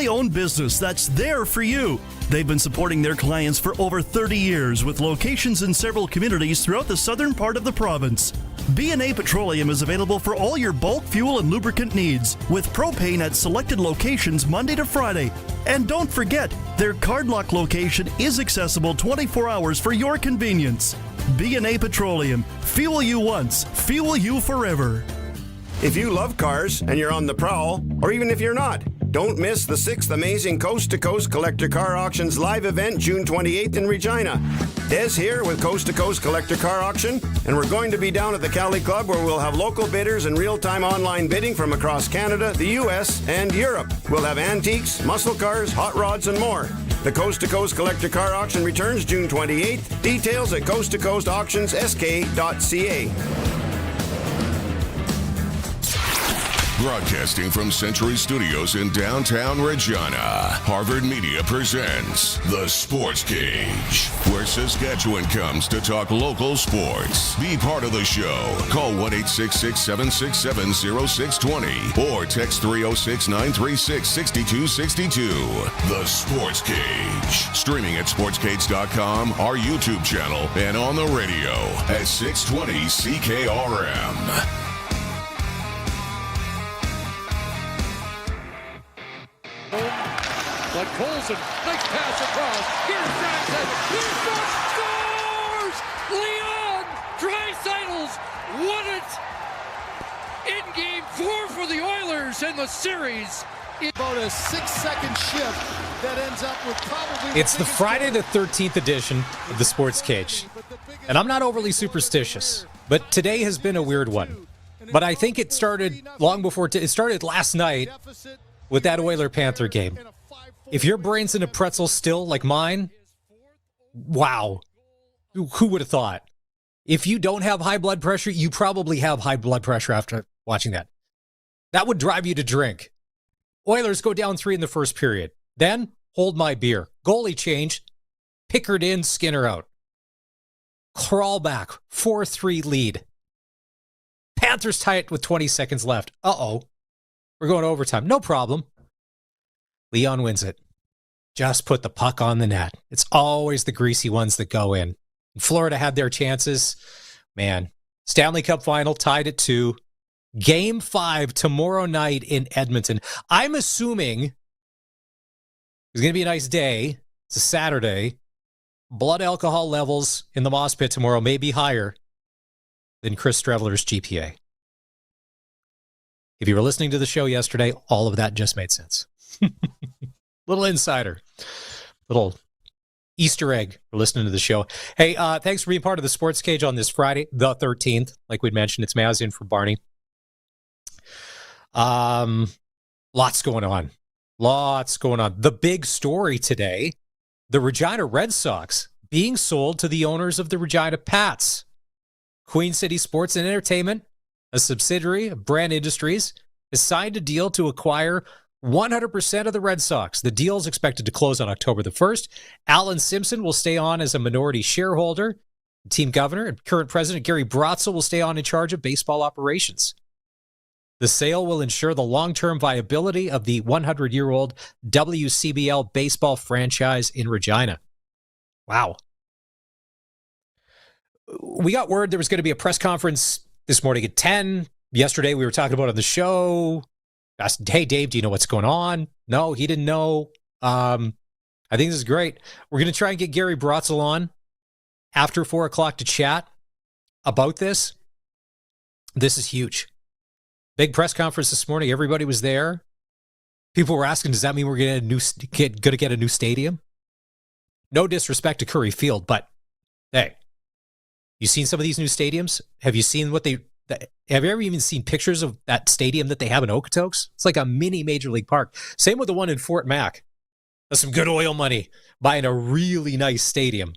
family-owned business that's there for you. They've been supporting their clients for over 30 years with locations in several communities throughout the southern part of the province. B&A Petroleum is available for all your bulk fuel and lubricant needs, with propane at selected locations Monday to Friday. And don't forget, their Cardlock location is accessible 24 hours for your convenience. B&A Petroleum. Fuel you once, fuel you forever. If you love cars and you're on the prowl, or even if you're not, don't miss the 6th Amazing Coast to Coast Collector Car Auctions live event June 28th in Regina. Des here with Coast to Coast Collector Car Auction, and we're going to be down at the Cali Club where we'll have local bidders and real-time online bidding from across Canada, the U.S., and Europe. We'll have antiques, muscle cars, hot rods, and more. The Coast to Coast Collector Car Auction returns June 28th. Details at coasttocoastauctionssk.ca. Broadcasting from Century Studios in downtown Regina, Harvard Media presents The Sportscage, where Saskatchewan comes to talk local sports. Be part of the show. Call 1-866-767-0620 or text 306-936-6262. The Sportscage. Streaming at sportscage.com, our YouTube channel, and on the radio at 620 CKRM. But Colson, nice pass across. Here's Draisaitl. He scores! Leon Draisaitl won it in Game 4 for the Oilers in the series. About a 6-second shift that ends up with probably... It's the Friday the 13th edition of the Sports Cage. And I'm not overly superstitious, but today has been a weird one. But I think it started long before... it started last night with that Oiler-Panther game. If your brain's in a pretzel still, like mine, wow. Who would have thought? If you don't have high blood pressure, you probably have high blood pressure after watching that. That would drive you to drink. Oilers go down 3 in the first period. Then, hold my beer. Goalie change. Pickard in, Skinner out. Crawl back. 4-3 lead. Panthers tie it with 20 seconds left. Uh-oh. We're going to overtime. No problem. Leon wins it. Just put the puck on the net. It's always the greasy ones that go in. Florida had their chances. Man, Stanley Cup final tied at 2. Game 5 tomorrow night in Edmonton. I'm assuming it's going to be a nice day. It's a Saturday. Blood alcohol levels in the moss pit tomorrow may be higher than Chris Streveler's GPA. If you were listening to the show yesterday, all of that just made sense. Little insider, little Easter egg for listening to the show. Hey, thanks for being part of the Sports Cage on this Friday, the 13th. Like we'd mentioned, it's Maz in for Barney. Lots going on. The big story today, the Regina Red Sox being sold to the owners of the Regina Pats. Queen City Sports and Entertainment, a subsidiary of Brand Industries, has signed a deal to acquire 100% of the Red Sox. The deal is expected to close on October the 1st. Alan Simpson will stay on as a minority shareholder. Team governor and current president Gary Bratzel will stay on in charge of baseball operations. The sale will ensure the long-term viability of the 100-year-old WCBL baseball franchise in Regina. Wow. We got word there was going to be a press conference this morning at 10. Yesterday we were talking about it on the show. Asked, hey, Dave, do you know what's going on? No, he didn't know. I think this is great. We're going to try and get Gary Bratzel on after 4 o'clock to chat about this. This is huge. Big press conference this morning. Everybody was there. People were asking, does that mean we're going to get a new stadium? No disrespect to Curry Field, but hey, you seen some of these new stadiums? Have you seen have you ever even seen pictures of that stadium that they have in Okotoks? It's like a mini Major League Park. Same with the one in Fort Mac. That's some good oil money buying a really nice stadium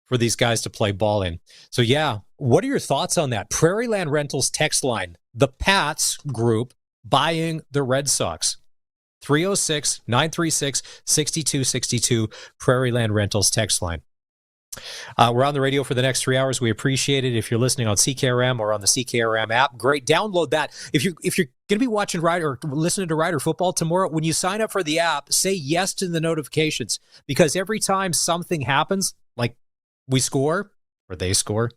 for these guys to play ball in. So yeah, what are your thoughts on that? Prairie Land Rentals text line, the Pats group buying the Red Sox. 306-936-6262, Prairie Land Rentals text line. We're on the radio for the next 3 hours. We appreciate it. If you're listening on CKRM or on the CKRM app, great. Download that. If you're going to be watching Rider or listening to Rider football tomorrow, when you sign up for the app, say yes to the notifications, because every time something happens, like we score or they score,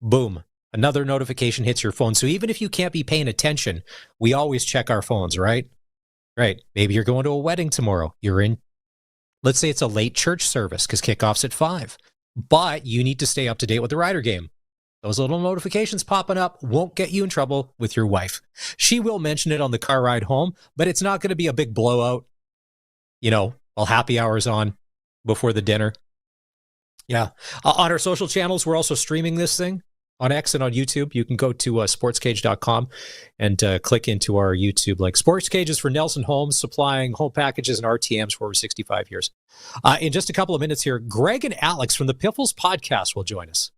boom, another notification hits your phone. So even if you can't be paying attention, we always check our phones, right? Right. Maybe you're going to a wedding tomorrow. You're in, let's say it's a late church service because kickoff's at 5. But you need to stay up to date with the Rider game. Those little notifications popping up won't get you in trouble with your wife. She will mention it on the car ride home, but it's not going to be a big blowout, while happy hour's on before the dinner. Yeah. On our social channels, we're also streaming this thing on X and on YouTube. You can go to sportscage.com and click into our YouTube link. Sportscage is for Nelson Homes, supplying home packages and RTMs for over 65 years. In just a couple of minutes here, Greg and Alex from the Piffles podcast will join us.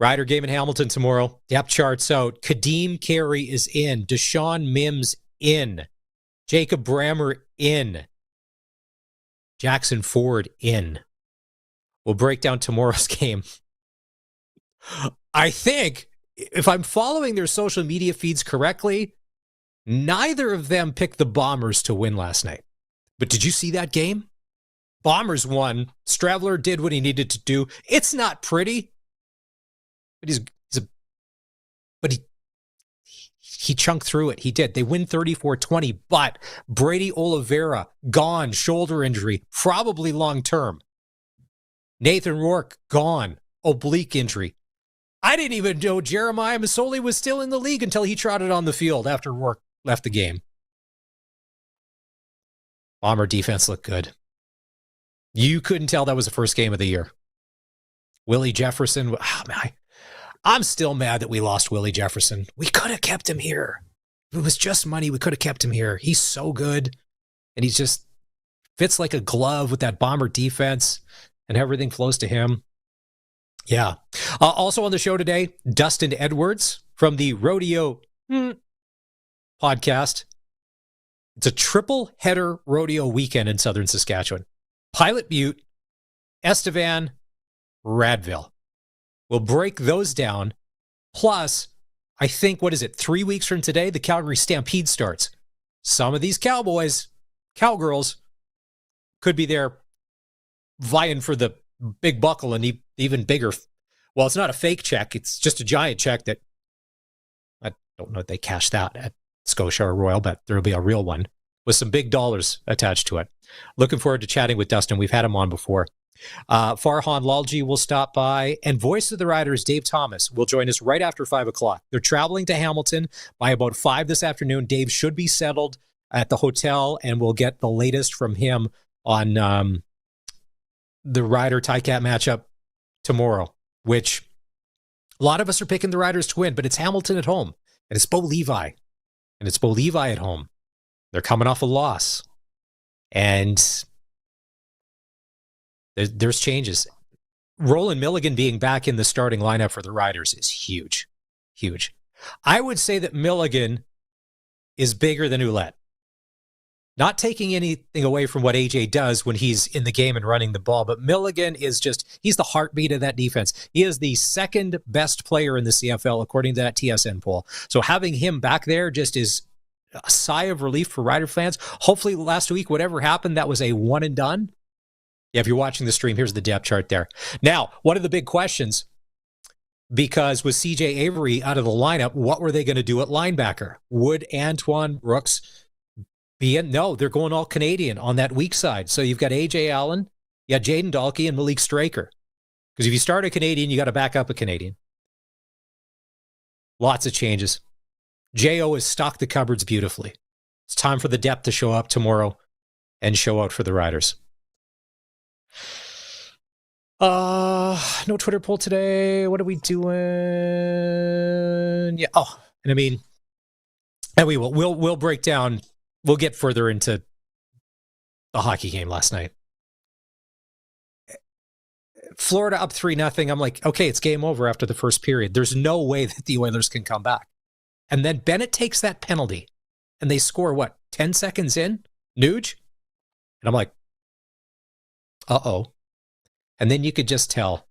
Rider game in Hamilton tomorrow. Depth charts out. Kadeem Carey is in. Deshaun Mims in. Jacob Brammer in. Jackson Ford in. We'll break down tomorrow's game. I think, if I'm following their social media feeds correctly, neither of them picked the Bombers to win last night. But did you see that game? Bombers won. Stravler did what he needed to do. It's not pretty, but he chunked through it. He did. They win 34-20, but Brady Oliveira gone, shoulder injury, probably long-term. Nathan Rourke gone, oblique injury. I didn't even know Jeremiah Masoli was still in the league until he trotted on the field after Rourke left the game. Bomber defense looked good. You couldn't tell that was the first game of the year. Willie Jefferson. I'm still mad that we lost Willie Jefferson. We could have kept him here. If it was just money, we could have kept him here. He's so good. And he just fits like a glove with that Bomber defense, and everything flows to him. Yeah. Also on the show today, Dustin Edwards from the Rodeo podcast. It's a triple header rodeo weekend in southern Saskatchewan. Pilot Butte, Estevan, Radville. We'll break those down. Plus, I think, 3 weeks from today, the Calgary Stampede starts. Some of these cowboys, cowgirls, could be there vying for the big buckle and even bigger. Well, it's not a fake check. It's just a giant check that I don't know if they cash that at Scotia or Royal, but there'll be a real one with some big dollars attached to it. Looking forward to chatting with Dustin. We've had him on before. Farhan Lalji will stop by, and Voice of the Riders, Dave Thomas, will join us right after 5 o'clock. They're traveling to Hamilton by about 5 this afternoon. Dave should be settled at the hotel, and we'll get the latest from him on the Rider Ticat matchup tomorrow, which a lot of us are picking the Riders to win, but it's Hamilton at home, and it's Bo Levi, at home. They're coming off a loss, and there's changes. Roland Milligan being back in the starting lineup for the Riders is huge, huge. I would say that Milligan is bigger than Ouellette. Not taking anything away from what AJ does when he's in the game and running the ball, but Milligan is he's the heartbeat of that defense. He is the second best player in the CFL, according to that TSN poll. So having him back there just is a sigh of relief for Rider fans. Hopefully last week, whatever happened, that was a one and done. Yeah, if you're watching the stream, here's the depth chart there. Now, one of the big questions, because with CJ Avery out of the lineup, what were they going to do at linebacker? Would Antoine Brooks No, they're going all Canadian on that weak side. So you've got A.J. Allen, you got Jaden Dahlke, and Malik Straker. Because if you start a Canadian, you got to back up a Canadian. Lots of changes. J.O. has stocked the cupboards beautifully. It's time for the depth to show up tomorrow and show out for the Riders. No Twitter poll today. What are we doing? Yeah. Oh, and I mean, and we will. We'll break down. We'll get further into the hockey game last night. Florida up 3-0. I'm like, okay, it's game over after the first period. There's no way that the Oilers can come back. And then Bennett takes that penalty, and they score, 10 seconds in? Nuge? And I'm like, uh-oh. And then you could just tell.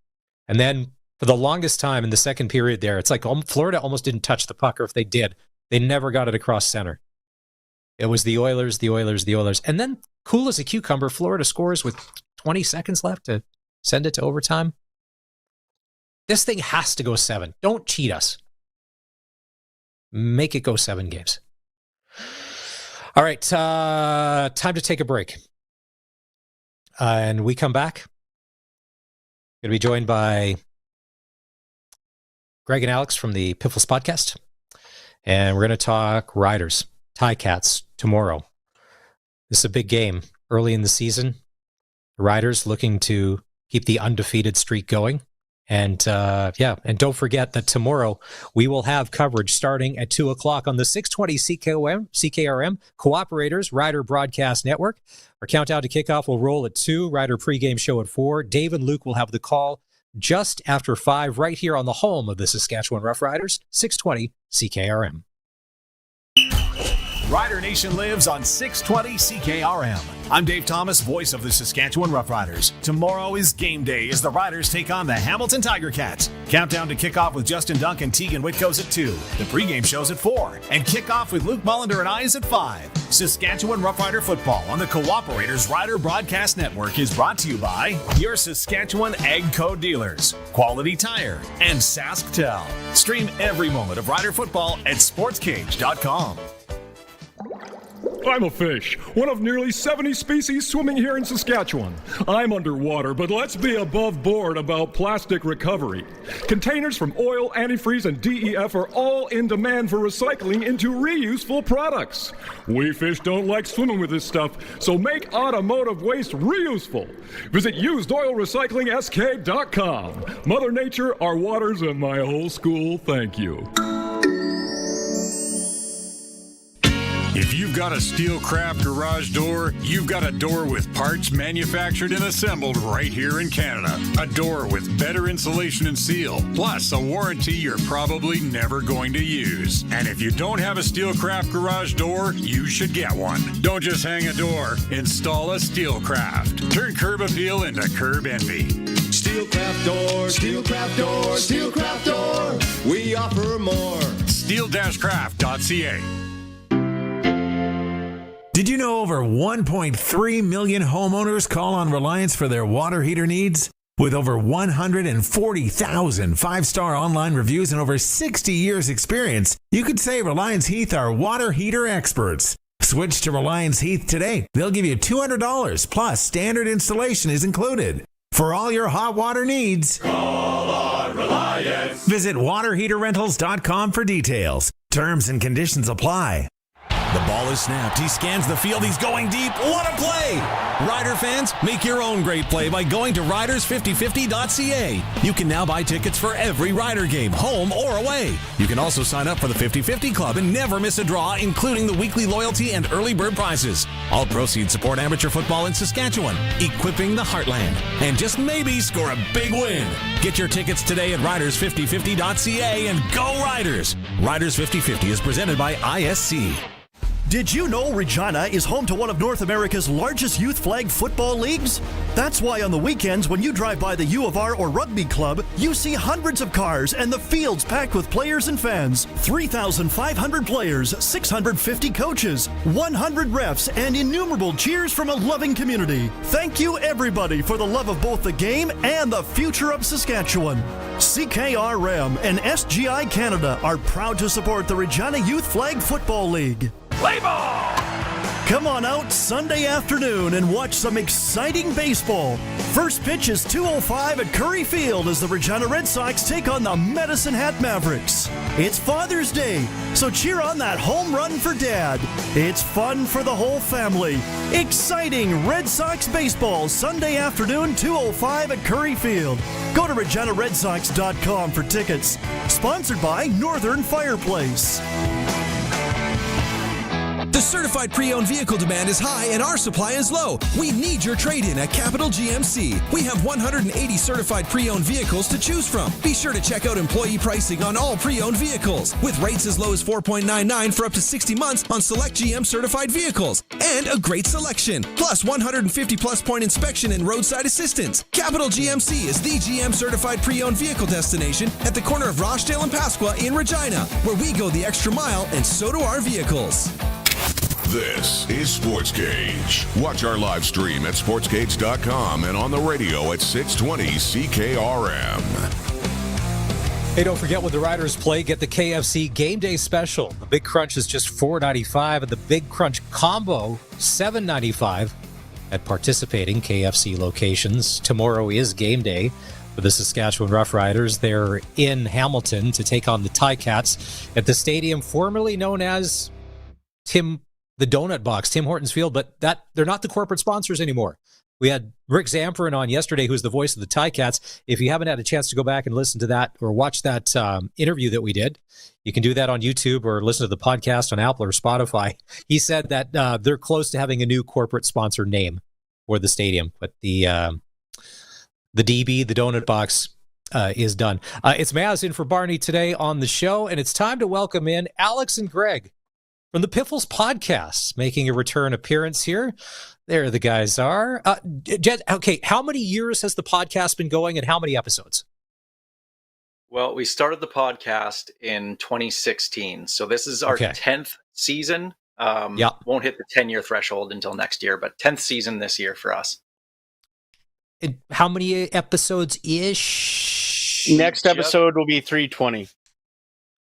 And then for the longest time in the second period there, it's like Florida almost didn't touch the puck, or if they did, they never got it across center. It was the Oilers, the Oilers, the Oilers. And then, cool as a cucumber, Florida scores with 20 seconds left to send it to overtime. This thing has to go 7. Don't cheat us. Make it go 7 games. All right, time to take a break. And we come back. Going to be joined by Greg and Alex from the Piffles podcast. And we're going to talk Riders, Ticats tomorrow. This is a big game early in the season. The Riders looking to keep the undefeated streak going. And and don't forget that tomorrow we will have coverage starting at 2 o'clock on the 620 CKRM Cooperators Rider Broadcast Network. Our countdown to kickoff will roll at 2, Rider pregame show at 4. Dave and Luke will have the call just after 5 right here on the home of the Saskatchewan Roughriders, 620 CKRM. Rider Nation lives on 620 CKRM. I'm Dave Thomas, voice of the Saskatchewan Roughriders. Tomorrow is game day as the Riders take on the Hamilton Tiger Cats. Countdown to kickoff with Justin Dunk and Tegan Whitco's at 2. The pregame show's at 4. And kickoff with Luke Mullender and I is at 5. Saskatchewan Roughrider football on the Cooperators Rider Broadcast Network is brought to you by your Saskatchewan Ag Code dealers, Quality Tire, and SaskTel. Stream every moment of Rider football at sportscage.com. I'm a fish, one of nearly 70 species swimming here in Saskatchewan. I'm underwater, but let's be above board about plastic recovery. Containers from oil, antifreeze, and DEF are all in demand for recycling into reuseful products. We fish don't like swimming with this stuff, so make automotive waste reuseful. Visit usedoilrecyclingsk.com. Mother Nature, our waters, and my whole school, thank you. If you've got a Steelcraft garage door, you've got a door with parts manufactured and assembled right here in Canada. A door with better insulation and seal, plus a warranty you're probably never going to use. And if you don't have a Steelcraft garage door, you should get one. Don't just hang a door, install a Steelcraft. Turn curb appeal into curb envy. Steelcraft door, Steelcraft door, Steelcraft door. We offer more. Steel-craft.ca. Did you know over 1.3 million homeowners call on Reliance for their water heater needs? With over 140,000 5-star online reviews and over 60 years experience, you could say Reliance Heath are water heater experts. Switch to Reliance Heath today. They'll give you $200 plus standard installation is included. For all your hot water needs, call on Reliance. Visit waterheaterrentals.com for details. Terms and conditions apply. The ball is snapped. He scans the field. He's going deep. What a play! Rider fans, make your own great play by going to riders5050.ca. You can now buy tickets for every Rider game, home or away. You can also sign up for the 50-50 Club and never miss a draw, including the weekly loyalty and early bird prizes. All proceeds support amateur football in Saskatchewan, equipping the heartland, and just maybe score a big win. Get your tickets today at riders5050.ca and go Riders! Riders 50-50 is presented by ISC. Did you know Regina is home to one of North America's largest youth flag football leagues? That's why on the weekends when you drive by the U of R or rugby club, you see hundreds of cars and the fields packed with players and fans. 3,500 players, 650 coaches, 100 refs, and innumerable cheers from a loving community. Thank you everybody for the love of both the game and the future of Saskatchewan. CKRM and SGI Canada are proud to support the Regina Youth Flag Football League. Play ball! Come on out Sunday afternoon and watch some exciting baseball. First pitch is 2:05 at Curry Field as the Regina Red Sox take on the Medicine Hat Mavericks. It's Father's Day, so cheer on that home run for Dad. It's fun for the whole family. Exciting Red Sox baseball Sunday afternoon, 2:05 at Curry Field. Go to ReginaRedSox.com for tickets. Sponsored by Northern Fireplace. The Certified pre-owned vehicle demand is high and our supply is low. We need your trade-in at Capital GMC. We have 180 certified pre-owned vehicles to choose from. Be sure to check out employee pricing on all pre-owned vehicles, with rates as low as 4.99 for up to 60 months on select GM certified vehicles. And a great selection, plus 150 plus point inspection and roadside assistance. Capital GMC is the GM certified pre-owned vehicle destination at the corner of Rochdale and Pasqua in Regina, where we go the extra mile and so do our vehicles. This is Sportscage. Watch our live stream at sportscage.com and on the radio at 620 CKRM. Hey, don't forget when the Riders play, get the KFC Game Day Special. The Big Crunch is just $4.95 and the Big Crunch Combo $7.95 at participating KFC locations. Tomorrow is game day for the Saskatchewan Roughriders. They're in Hamilton to take on the Ticats at the stadium formerly known as the Donut Box, Tim Hortons Field, but they're not the corporate sponsors anymore. We had Rick Zamperin on yesterday, who's the voice of the Ticats. If you haven't had a chance to go back and listen to that or watch that interview that we did, you can do that on YouTube or listen to the podcast on Apple or Spotify. He said that they're close to having a new corporate sponsor name for the stadium, but the DB, the Donut Box, is done. It's Maz in for Barney today on the show, and it's time to welcome in Alex and Greg from the Piffles Podcast, making a return appearance here. There the guys are. Jed, okay, how many years has the podcast been going and how many episodes? Well, we started the podcast in 2016, so this is our 10th season. Won't hit the 10-year threshold until next year, but 10th season this year for us. And how many episodes-ish? Next episode will be 320.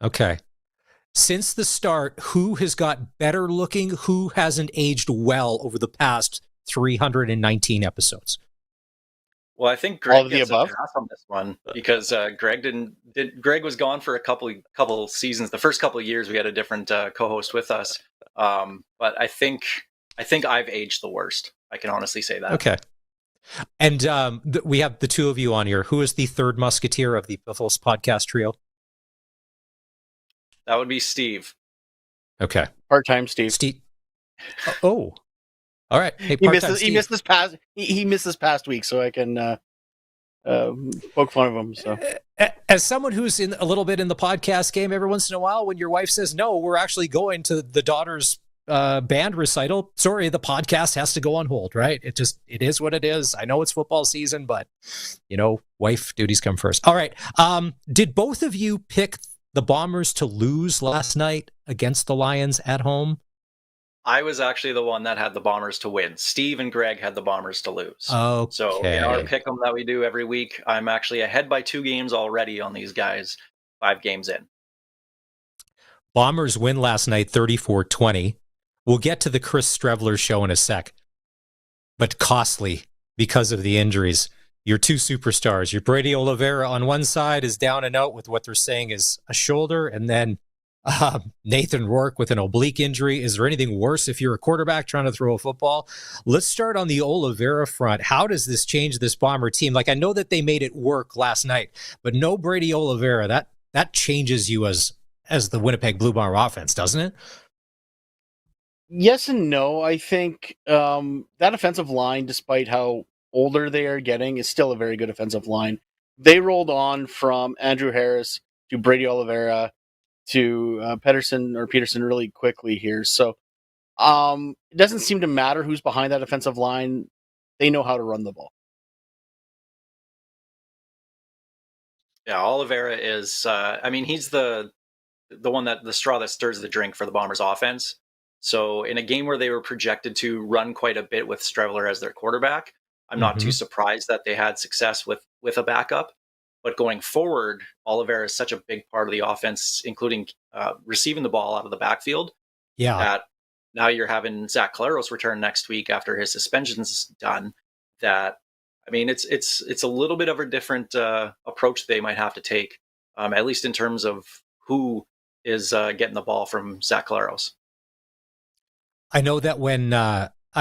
Okay. Since the start, who has got better looking? Who hasn't aged well over the past 319 episodes? Well, I think Greg gets a pass on this one because Greg was gone for a couple seasons. The first couple of years, we had a different co-host with us. But I think I've aged the worst. I can honestly say that. Okay. And we have the two of you on here. Who is the third musketeer of the Piffles Podcast trio? That would be Steve. Okay. Part-time Steve. Oh. All right. Hey, he missed this past week, so I can poke fun of him. So, as someone who's in a little bit in the podcast game, every once in a while, when your wife says no, we're actually going to the daughter's band recital. Sorry, the podcast has to go on hold, right? It is what it is. I know it's football season, but wife duties come first. All right. Did both of you pick the Bombers to lose last night against the Lions at home? I was actually the one that had the Bombers to win. Steve and Greg had the Bombers to lose. Okay. So in our pick'em that we do every week, I'm actually ahead by 2 games already on these guys, 5 games in. Bombers win last night 34-20. We'll get to the Chris Streveler show in a sec, but costly because of the injuries. Your two superstars, your Brady Oliveira on one side is down and out with what they're saying is a shoulder, and then Nathan Rourke with an oblique injury. Is there anything worse if you're a quarterback trying to throw a football? Let's start on the Oliveira front. How does this change this Bomber team? Like, I know that they made it work last night, but no Brady Oliveira, that changes you as the Winnipeg Blue Bomber offense, doesn't it? Yes and no. I think that offensive line, despite how older they are getting, is still a very good offensive line. They rolled on from Andrew Harris to Brady Oliveira to Peterson really quickly here. So it doesn't seem to matter who's behind that offensive line. They know how to run the ball. Yeah, Oliveira is, he's the one the straw that stirs the drink for the Bombers offense. So in a game where they were projected to run quite a bit with Streveler as their quarterback, I'm not too surprised that they had success with a backup. But going forward, Oliveira is such a big part of the offense, including receiving the ball out of the backfield. Yeah. That now you're having Zach Collaros return next week after his suspension's done. It's a little bit of a different approach they might have to take, at least in terms of who is getting the ball from Zach Collaros. I know that when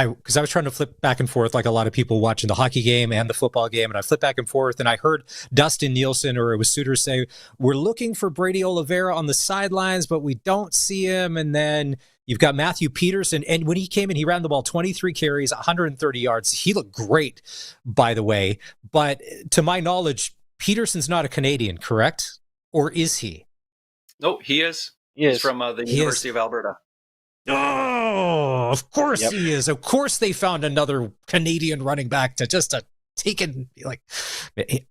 because I was trying to flip back and forth like a lot of people watching the hockey game and the football game, and I flipped back and forth, and I heard Dustin Nielsen, or it was Suter, say, we're looking for Brady Oliveira on the sidelines, but we don't see him. And then You've got Matthew Peterson, and when he came in, he ran the ball 23 carries, 130 yards. He looked great, by the way. But to my knowledge, Peterson's not a Canadian, correct? Or is he? No, he is. He's from the University of Alberta. Oh, of course he is. Of course they found another Canadian running back to take it. Like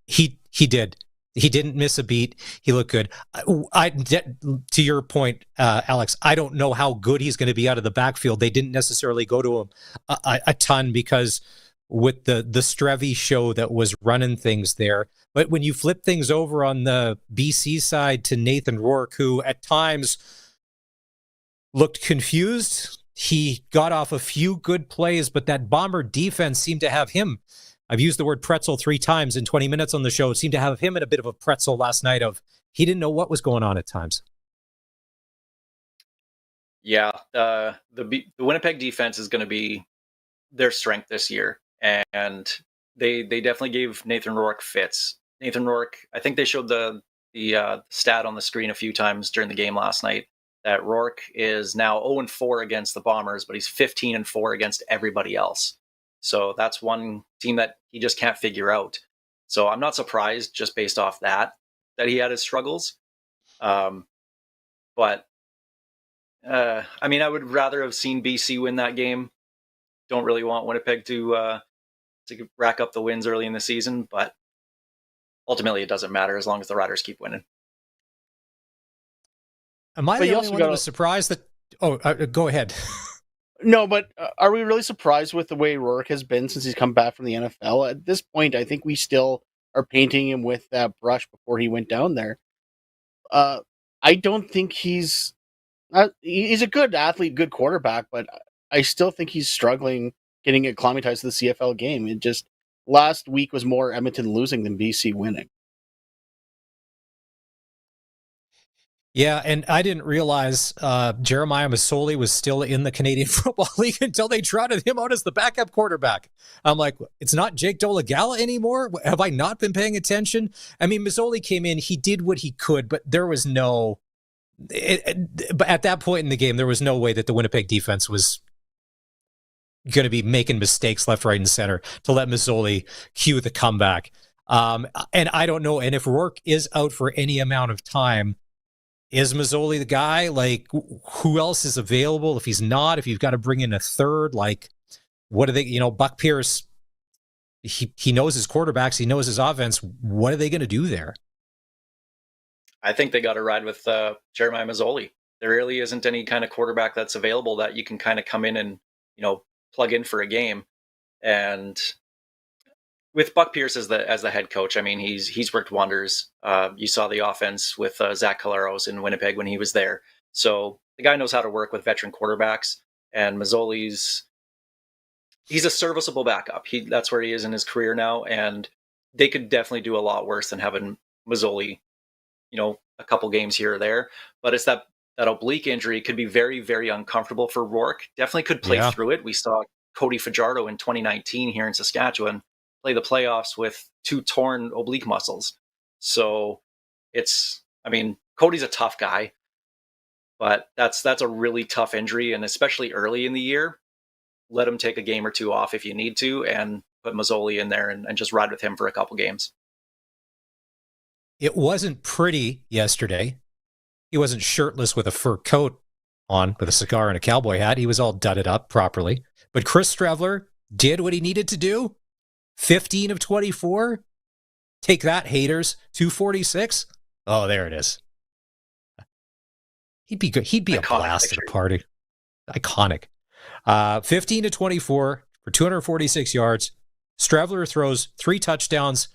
he did. He didn't miss a beat. He looked good. To your point, Alex, I don't know how good he's going to be out of the backfield. They didn't necessarily go to him a ton because with the Strevy show that was running things there. But when you flip things over on the BC side to Nathan Rourke, who at times looked confused, he got off a few good plays, but that Bomber defense seemed to have him. I've used the word pretzel 3 times in 20 minutes on the show. It seemed to have him in a bit of a pretzel last night of he didn't know what was going on at times. Yeah, the Winnipeg defense is going to be their strength this year, and they definitely gave Nathan Rourke fits. Nathan Rourke, I think they showed the stat on the screen a few times during the game last night that Rourke is now 0-4 against the Bombers, but he's 15-4 against everybody else. So that's one team that he just can't figure out. So I'm not surprised just based off that he had his struggles. But I mean, I would rather have seen BC win that game. Don't really want Winnipeg to rack up the wins early in the season, but ultimately it doesn't matter as long as the Riders keep winning. Am I the only one that was surprised that... Oh, go ahead. No, but are we really surprised with the way Rourke has been since he's come back from the NFL? At this point, I think we still are painting him with that brush before he went down there. I don't think he's a good athlete, good quarterback, but I still think he's struggling getting acclimatized to the CFL game. It just last week was more Edmonton losing than BC winning. Yeah, and I didn't realize Jeremiah Masoli was still in the Canadian Football League until they trotted him out as the backup quarterback. I'm like, it's not Jake Dolegala anymore? Have I not been paying attention? I mean, Masoli came in, he did what he could, but there was no... but at that point in the game, there was no way that the Winnipeg defense was going to be making mistakes left, right, and center to let Masoli cue the comeback. And I don't know, and if Rourke is out for any amount of time, is Masoli the guy? Like, who else is available? If he's not, if you've got to bring in a third, like, what are they, Buck Pierce, he knows his quarterbacks, he knows his offense. What are they going to do there? I think they got to ride with Jeremiah Masoli. There really isn't any kind of quarterback that's available that you can kind of come in and, plug in for a game. And with Buck Pierce as the head coach, I mean, he's worked wonders. You saw the offense with Zach Caleros in Winnipeg when he was there. So the guy knows how to work with veteran quarterbacks, and Masoli's he's a serviceable backup. That's where he is in his career now, and they could definitely do a lot worse than having Masoli, a couple games here or there. But it's that oblique injury could be very, very uncomfortable for Rourke. Definitely could play through it. We saw Cody Fajardo in 2019 here in Saskatchewan play the playoffs with 2 torn oblique muscles. So Cody's a tough guy, but that's a really tough injury. And especially early in the year, let him take a game or 2 off if you need to, and put Masoli in there and just ride with him for a couple games. It wasn't pretty yesterday. He wasn't shirtless with a fur coat on, with a cigar and a cowboy hat. He was all dudded up properly. But Chris Streveler did what he needed to do. 15 of 24. Take that, haters. 246. Oh, there it is. He'd be good. He'd be iconic, a blast at a party. Iconic. 15 to 24 for 246 yards. Streveler throws 3 touchdowns,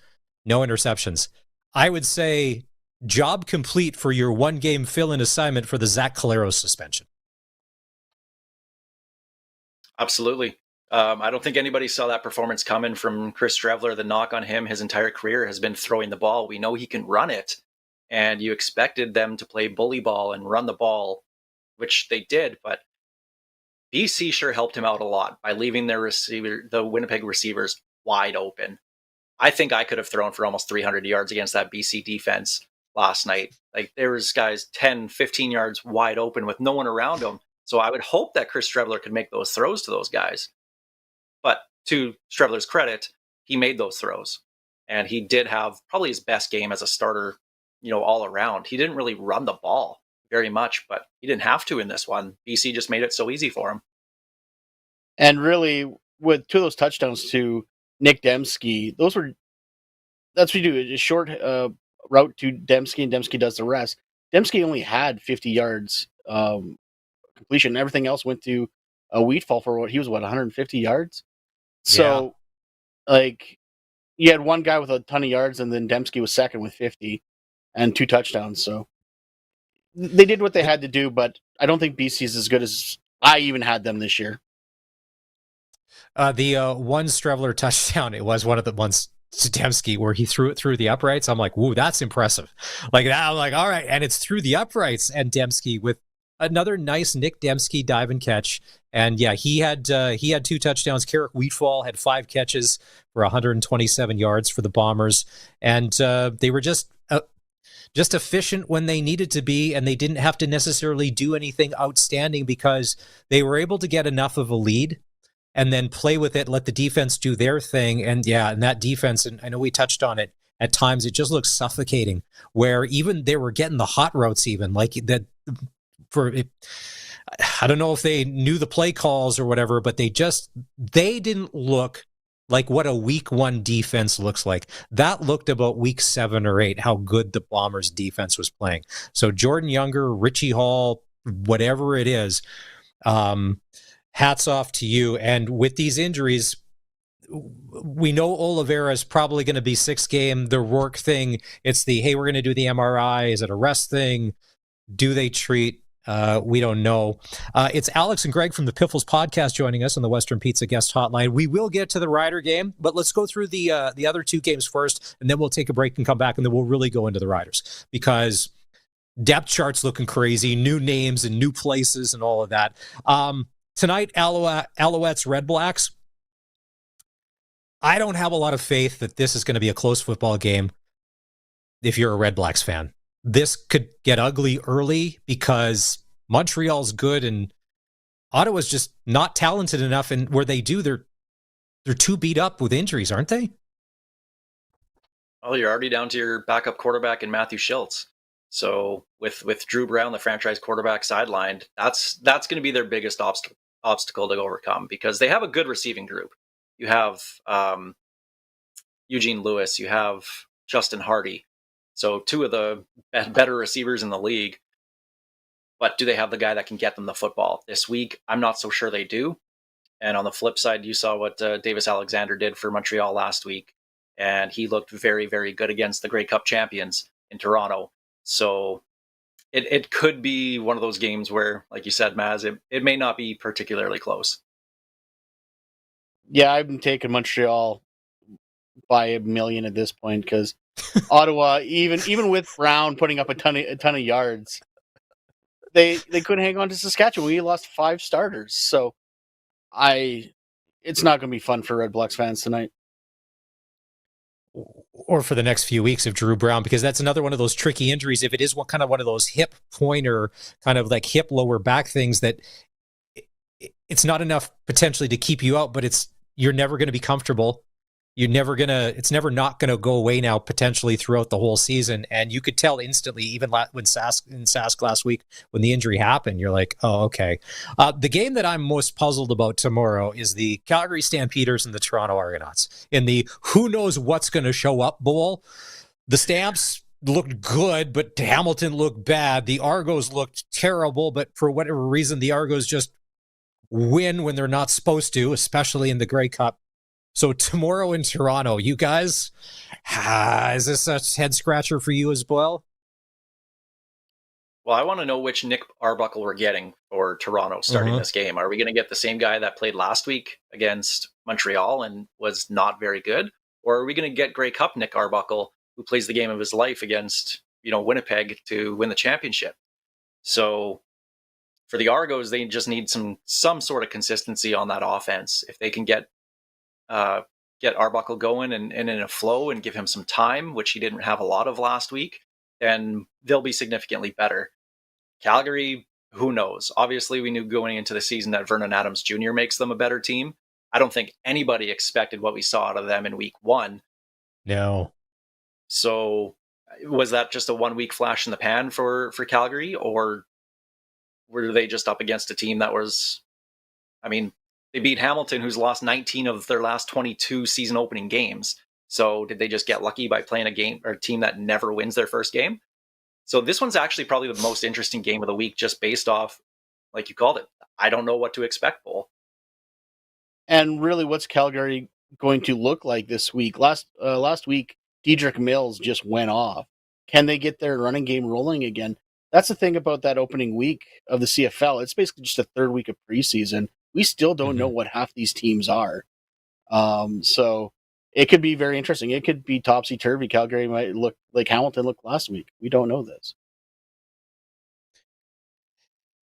no interceptions. I would say job complete for your 1-game fill-in assignment for the Zach Caleros suspension. Absolutely. I don't think anybody saw that performance coming from Chris Streveler. The knock on him his entire career has been throwing the ball. We know he can run it, and you expected them to play bully ball and run the ball, which they did, but BC sure helped him out a lot by leaving the Winnipeg receivers wide open. I think I could have thrown for almost 300 yards against that BC defense last night. Like, there was guys 10, 15 yards wide open with no one around them. So I would hope that Chris Streveler could make those throws to those guys. But to Streveler's credit, he made those throws. And he did have probably his best game as a starter, all around. He didn't really run the ball very much, but he didn't have to in this one. BC just made it so easy for him. And really, with 2 of those touchdowns to Nick Dembski, that's what you do, a short route to Dembski, and Dembski does the rest. Dembski only had 50 yards completion. Everything else went to Wheatfall for 150 yards? So, you had one guy with a ton of yards, and then Dembski was second with 50 and 2 touchdowns. So they did what they had to do, but I don't think BC is as good as I even had them this year. The one Streveler touchdown, it was one of the ones to Dembski where he threw it through the uprights. I'm like, whoa, that's impressive. Like that, I'm like, all right, and it's through the uprights, and Dembski with another nice Nick Dembski dive and catch. And yeah, he had 2 touchdowns. Carrick Wheatfall had 5 catches for 127 yards for the Bombers, and they were just efficient when they needed to be, and they didn't have to necessarily do anything outstanding because they were able to get enough of a lead and then play with it, let the defense do their thing. And yeah, and that defense, and I know we touched on it, at times it just looks suffocating, where even they were getting the hot routes even, like that I don't know if they knew the play calls or whatever, but they didn't look like what a week 1 defense looks like. That looked about week 7 or 8, how good the Bombers defense was playing. So Jordan Younger, Richie Hall, whatever it is, hats off to you. And with these injuries, we know Oliveira is probably going to be 6 game. The Rourke thing, it's the, hey, we're going to do the MRI. Is it a rest thing? Do they treat? We don't know. It's Alex and Greg from the Piffles podcast joining us on the Western Pizza guest hotline. We will get to the Rider game, but let's go through the other 2 games first, and then we'll take a break and come back, and then we'll really go into the Riders because depth charts looking crazy, new names and new places and all of that. Tonight, Alouettes, Red Blacks. I don't have a lot of faith that this is going to be a close football game if you're a Red Blacks fan. This could get ugly early because Montreal's good and Ottawa's just not talented enough. And where they do, they're too beat up with injuries, aren't they? Well, you're already down to your backup quarterback in Matthew Schultz. So with Drew Brown, the franchise quarterback, sidelined, that's going to be their biggest obstacle to overcome because they have a good receiving group. You have Eugene Lewis, you have Justin Hardy. So 2 of the better receivers in the league. But do they have the guy that can get them the football? This week, I'm not so sure they do. And on the flip side, you saw what Davis Alexander did for Montreal last week. And he looked very, very good against the Grey Cup champions in Toronto. So it could be one of those games where, like you said, Maz, it may not be particularly close. Yeah, I'm taking Montreal by 1 million at this point because Ottawa, even with Brown putting up a ton of yards, they couldn't hang on to Saskatchewan. We lost 5 starters, so it's not going to be fun for Red Blacks fans tonight. Or for the next few weeks of Drew Brown, because that's another one of those tricky injuries. If it is one of those hip pointer, kind of like hip lower back things that it's not enough potentially to keep you out, but you're never going to be comfortable. It's never not going to go away now potentially throughout the whole season. And you could tell instantly, even when Sask last week, when the injury happened, you're like, oh, okay. The game that I'm most puzzled about tomorrow is the Calgary Stampeders and the Toronto Argonauts in the who knows what's going to show up bowl. The Stamps looked good, but Hamilton looked bad. The Argos looked terrible, but for whatever reason, the Argos just win when they're not supposed to, especially in the Grey Cup. So tomorrow in Toronto, you guys, is this a head scratcher for you as well? Well, I want to know which Nick Arbuckle we're getting for Toronto starting this game. Are we going to get the same guy that played last week against Montreal and was not very good? Or are we going to get Grey Cup Nick Arbuckle, who plays the game of his life against, Winnipeg to win the championship? So for the Argos, they just need some sort of consistency on that offense. If they can get Arbuckle going and in a flow and give him some time, which he didn't have a lot of last week, then they'll be significantly better. Calgary, who knows? Obviously, we knew going into the season that Vernon Adams Jr. makes them a better team. I don't think anybody expected what we saw out of them in week 1. No. So was that just a 1 week flash in the pan for Calgary, or were they just up against a team that was, I mean, they beat Hamilton, who's lost 19 of their last 22 season opening games. So did they just get lucky by playing a team that never wins their first game? So this one's actually probably the most interesting game of the week, just based off, like you called it, I don't know what to expect, Bull. And really, what's Calgary going to look like this week? Last week, Dedrick Mills just went off. Can they get their running game rolling again? That's the thing about that opening week of the CFL. It's basically just a third week of preseason. We still don't know what half these teams are. So it could be very interesting. It could be topsy-turvy. Calgary might look like Hamilton looked last week. We don't know this.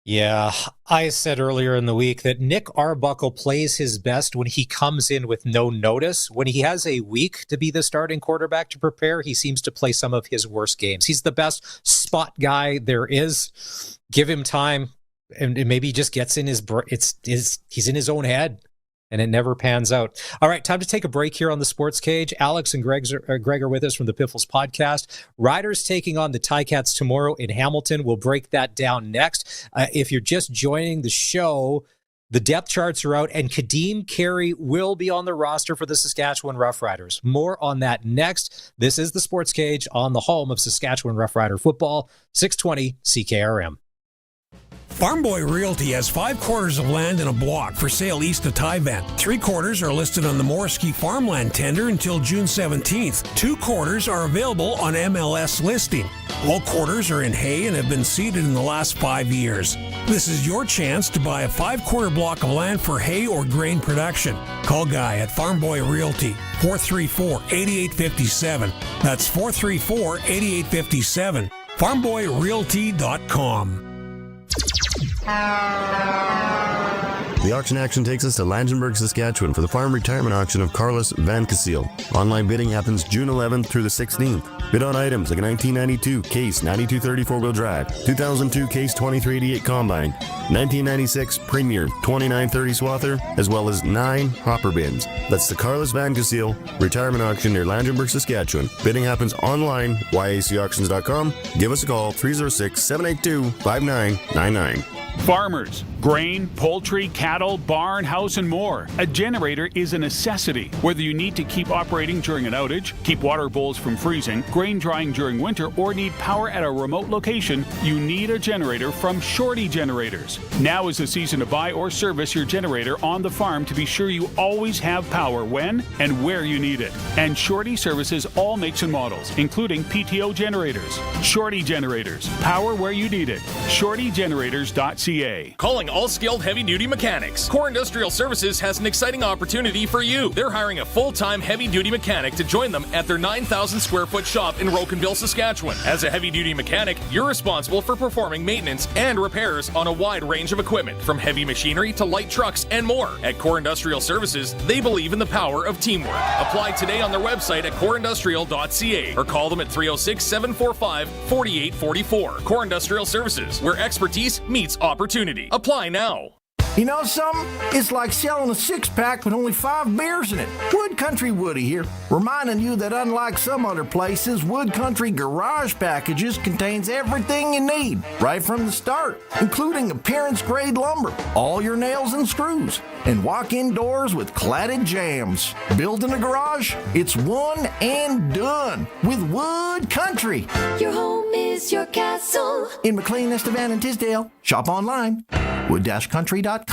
Yeah, I said earlier in the week that Nick Arbuckle plays his best when he comes in with no notice. When he has a week to be the starting quarterback to prepare, he seems to play some of his worst games. He's the best spot guy there is. Give him time, and maybe he just gets in he's in his own head, and it never pans out. All right, time to take a break here on the Sports Cage. Alex and Greg are with us from the Piffles podcast. Riders taking on the Ticats tomorrow in Hamilton. We'll break that down next. If you're just joining the show, the depth charts are out, and Kadeem Carey will be on the roster for the Saskatchewan Roughriders. More on that next. This is the Sports Cage on the home of Saskatchewan Roughrider football, 620 CKRM. Farm Boy Realty has 5 quarters of land in a block for sale east of Tyvent. 3 quarters are listed on the Morrisky farmland tender until June 17th. 2 quarters are available on MLS listing. All quarters are in hay and have been seeded in the last 5 years. This is your chance to buy a 5-quarter block of land for hay or grain production. Call Guy at Farm Boy Realty, 434-8857. That's 434-8857. FarmBoyRealty.com. The auction action takes us to Langenburg, Saskatchewan for the farm retirement auction of Carlos Van Cassel. Online bidding happens June 11th through the 16th. Bid on items like a 1992 Case 9230 4-wheel drive, 2002 Case 2388 Combine, 1996 Premier 2930 Swather, as well as 9 hopper bins. That's the Carlos Van Cassel retirement auction near Langenburg, Saskatchewan. Bidding happens online, yacauctions.com. Give us a call, 306-782-5999. Farmers, grain, poultry, cattle, barn, house, and more. A generator is a necessity. Whether you need to keep operating during an outage, keep water bowls from freezing, grain drying during winter, or need power at a remote location, you need a generator from Shorty Generators. Now is the season to buy or service your generator on the farm to be sure you always have power when and where you need it. And Shorty services all makes and models, including PTO generators. Shorty Generators. Power where you need it. ShortyGenerators.ca. Calling all skilled heavy-duty mechanics. Core Industrial Services has an exciting opportunity for you. They're hiring a full-time heavy-duty mechanic to join them at their 9,000-square-foot shop in Rocanville, Saskatchewan. As a heavy-duty mechanic, you're responsible for performing maintenance and repairs on a wide range of equipment, from heavy machinery to light trucks and more. At Core Industrial Services, they believe in the power of teamwork. Apply today on their website at coreindustrial.ca or call them at 306-745-4844. Core Industrial Services, where expertise meets opportunity. Apply now. You know something? It's like selling a 6-pack with only 5 beers in it. Wood Country Woody here, reminding you that unlike some other places, Wood Country Garage Packages contains everything you need, right from the start, including appearance-grade lumber, all your nails and screws, and walk-in doors with cladded jambs. Building a garage? It's one and done with Wood Country. Your home is your castle. In McLean, Estevan, and Tisdale. Shop online. wood-country.com.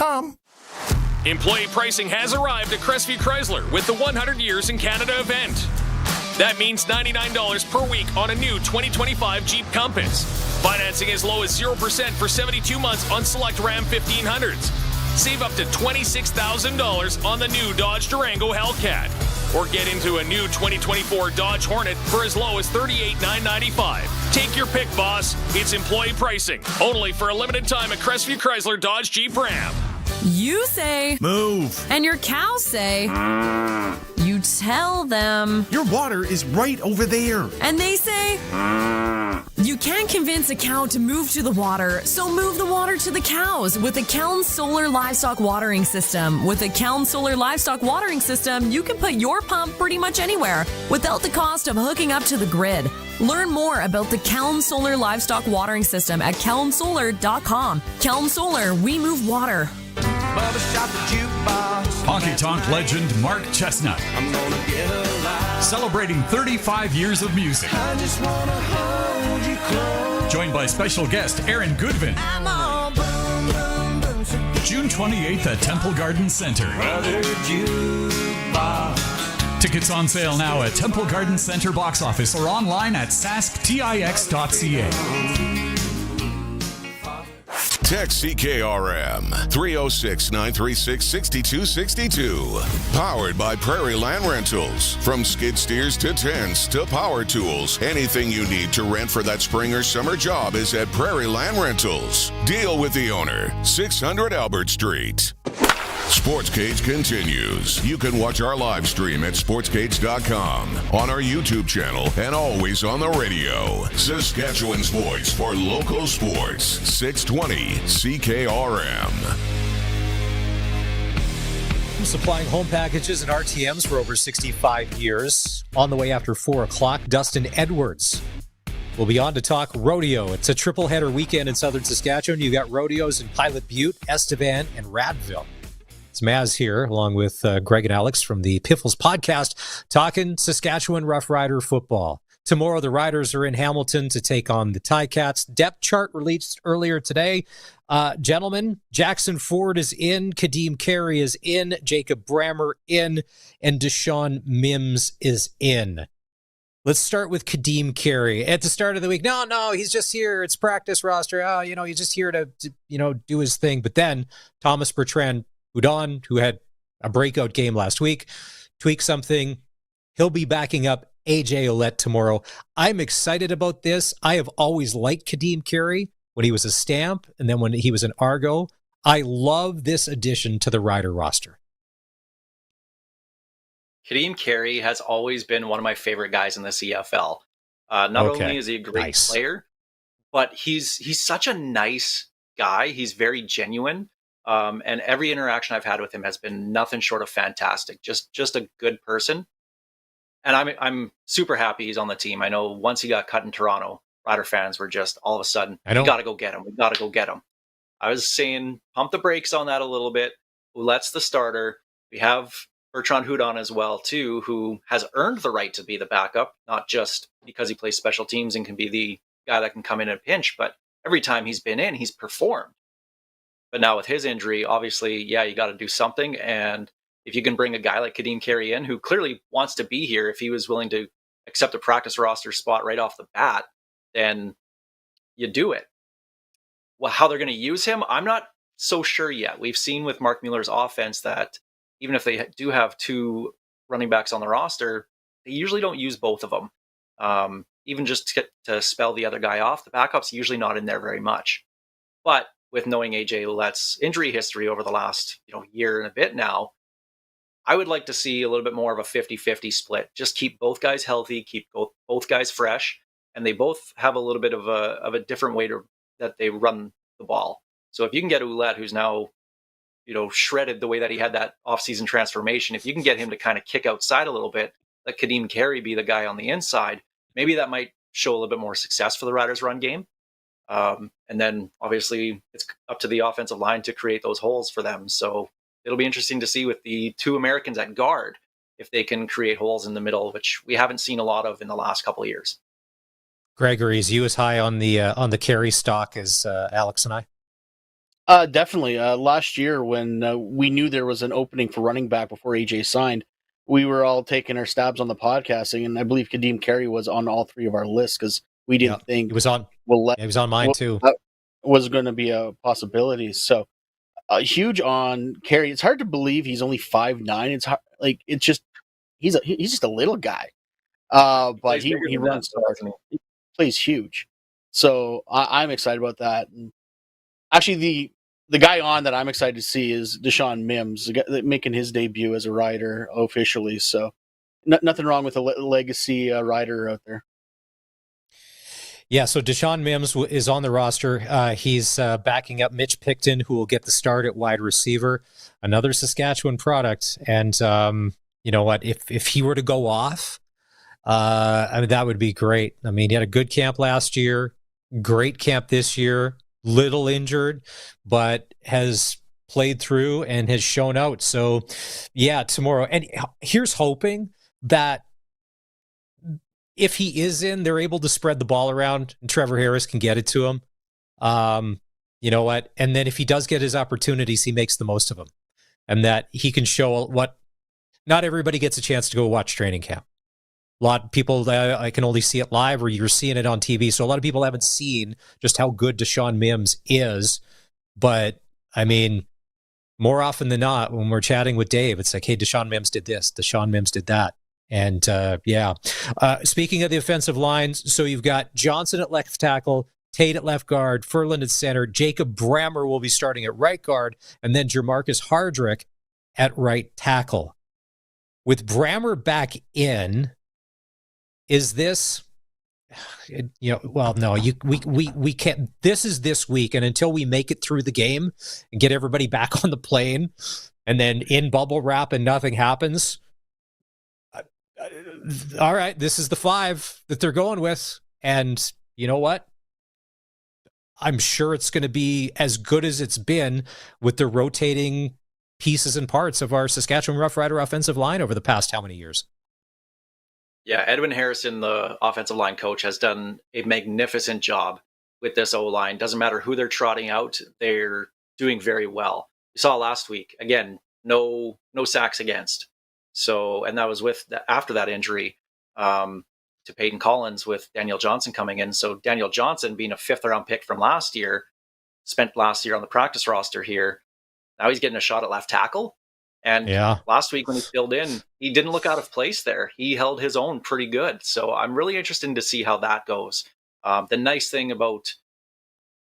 Employee pricing has arrived at Crestview Chrysler with the 100 Years in Canada event. That means $99 per week on a new 2025 Jeep Compass. Financing as low as 0% for 72 months on select Ram 1500s. Save up to $26,000 on the new Dodge Durango Hellcat. Or get into a new 2024 Dodge Hornet for as low as $38,995. Take your pick, boss. It's employee pricing. Only for a limited time at Crestview Chrysler Dodge Jeep Ram. You say move, and your cows say you tell them your water is right over there, and they say You can't convince a cow to move to the water, so move the water to the cows with the Keln Solar Livestock Watering System. With the Keln Solar Livestock Watering System, you can put your pump pretty much anywhere without the cost of hooking up to the grid. Learn more about the Keln Solar Livestock Watering System at kelnsolar.com. Keln Solar, we move water. Honky Tonk legend Mark Chestnut. Celebrating 35 years of music. Joined by special guest Aaron Goodvin. June 28th at Temple Garden Center. Tickets on sale now at Temple Garden Center box office or online at sasktix.ca. Text CKRM 306-936-6262. Powered by Prairie Land Rentals. From skid steers to tents to power tools, anything you need to rent for that spring or summer job is at Prairie Land Rentals. Deal with the owner. 600 Albert Street. Sportscage continues. You can watch our live stream at sportscage.com, on our YouTube channel, and always on the radio. Saskatchewan's voice for local sports. 620 CKRM. Supplying home packages and RTMs for over 65 years. On the way after 4 o'clock, Dustin Edwards will be on to talk rodeo. It's a triple header weekend in southern Saskatchewan. You got rodeos in Pilot Butte, Estevan, and Radville. It's Maz here, along with Greg and Alex from the Piffles podcast, talking Saskatchewan Roughrider football. Tomorrow, the Riders are in Hamilton to take on the Ticats. Depth chart released earlier today. Gentlemen, Jackson Ford is in, Kadeem Carey is in, Jacob Brammer in, and Deshaun Mims is in. Let's start with Kadeem Carey. At the start of the week, no, he's just here. It's practice roster. He's just here to do his thing. But then Thomas Bertrand Houdon, who had a breakout game last week, tweaked something. He'll be backing up AJ Ouellette tomorrow. I'm excited about this. I have always liked Kadeem Carey when he was a Stamp and then when he was an Argo. I love this addition to the Rider roster. Kadeem Carey has always been one of my favorite guys in the CFL. Not only is he a great player, but he's such a nice guy. He's very genuine. And every interaction I've had with him has been nothing short of fantastic. Just a good person. And I'm super happy he's on the team. I know once he got cut in Toronto, Rider fans were just all of a sudden, we got to go get him. We got to go get him. I was saying, pump the brakes on that a little bit. Ouellette's the starter. We have Bertrand Houdon as well, too, who has earned the right to be the backup, not just because he plays special teams and can be the guy that can come in and pinch, but every time he's been in, he's performed. But now with his injury, obviously, you got to do something. And if you can bring a guy like Kadeem Carey in, who clearly wants to be here, if he was willing to accept a practice roster spot right off the bat, then you do it. Well, how they're going to use him, I'm not so sure yet. We've seen with Mark Mueller's offense that even if they do have 2 running backs on the roster, they usually don't use both of them. Even just to spell the other guy off, the backup's usually not in there very much. But with knowing AJ Ouellette's injury history over the last year and a bit now, I would like to see a little bit more of a 50-50 split. Just keep both guys healthy, keep both guys fresh, and they both have a little bit of a different way that they run the ball. So if you can get Ouellette, who's now shredded the way that he had that offseason transformation, if you can get him to kind of kick outside a little bit, let Kadeem Carey be the guy on the inside, maybe that might show a little bit more success for the Riders' run game. And then obviously it's up to the offensive line to create those holes for them. So it'll be interesting to see with the 2 Americans at guard, if they can create holes in the middle, which we haven't seen a lot of in the last couple of years. Gregory, is you as high on the Carey stock as Alex and I? Definitely. Last year when we knew there was an opening for running back before AJ signed, we were all taking our stabs on the podcasting, and I believe Kadeem Carey was on all 3 of our lists because we didn't think it was on. It was on mine too. Was going to be a possibility. So huge on Carey. It's hard to believe he's only 5'9". It's hard, it's just he's just a little guy. But he runs hard. He plays huge. So I'm excited about that. And actually, the guy on that I'm excited to see is Deshaun Mims, making his debut as a Rider officially. So nothing wrong with a legacy Rider out there. Yeah, so Deshaun Mims is on the roster. He's backing up Mitch Picton, who will get the start at wide receiver, another Saskatchewan product. And you know what? If he were to go off, I mean, that would be great. I mean, he had a good camp last year, great camp this year, little injured, but has played through and has shown out. So, yeah, tomorrow. And here's hoping that if he is in, they're able to spread the ball around and Trevor Harris can get it to him. You know what? And then if he does get his opportunities, he makes the most of them. And that he can show what not everybody gets a chance to go watch training camp. A lot of people, I can only see it live or you're seeing it on TV. So a lot of people haven't seen just how good Deshaun Mims is. But, I mean, more often than not, when we're chatting with Dave, it's like, hey, Deshaun Mims did this. Deshaun Mims did that. And, speaking of the offensive lines, so you've got Johnson at left tackle, Tate at left guard, Ferland at center, Jacob Brammer will be starting at right guard, and then Jermarcus Hardrick at right tackle. With Brammer back in, is this, we can't, this is this week, and until we make it through the game and get everybody back on the plane, and then in bubble wrap and nothing happens, all right, this is the 5 that they're going with. And you know what? I'm sure it's going to be as good as it's been with the rotating pieces and parts of our Saskatchewan Roughrider offensive line over the past how many years? Yeah, Edwin Harrison, the offensive line coach, has done a magnificent job with this O-line. Doesn't matter who they're trotting out, they're doing very well. We saw last week, again, no sacks against. So, and that was after that injury to Peyton Collins with Daniel Johnson coming in. So Daniel Johnson, being a 5th-round pick from last year, spent last year on the practice roster here. Now he's getting a shot at left tackle. And last week when he filled in, he didn't look out of place there. He held his own pretty good. So I'm really interested to see how that goes. The nice thing about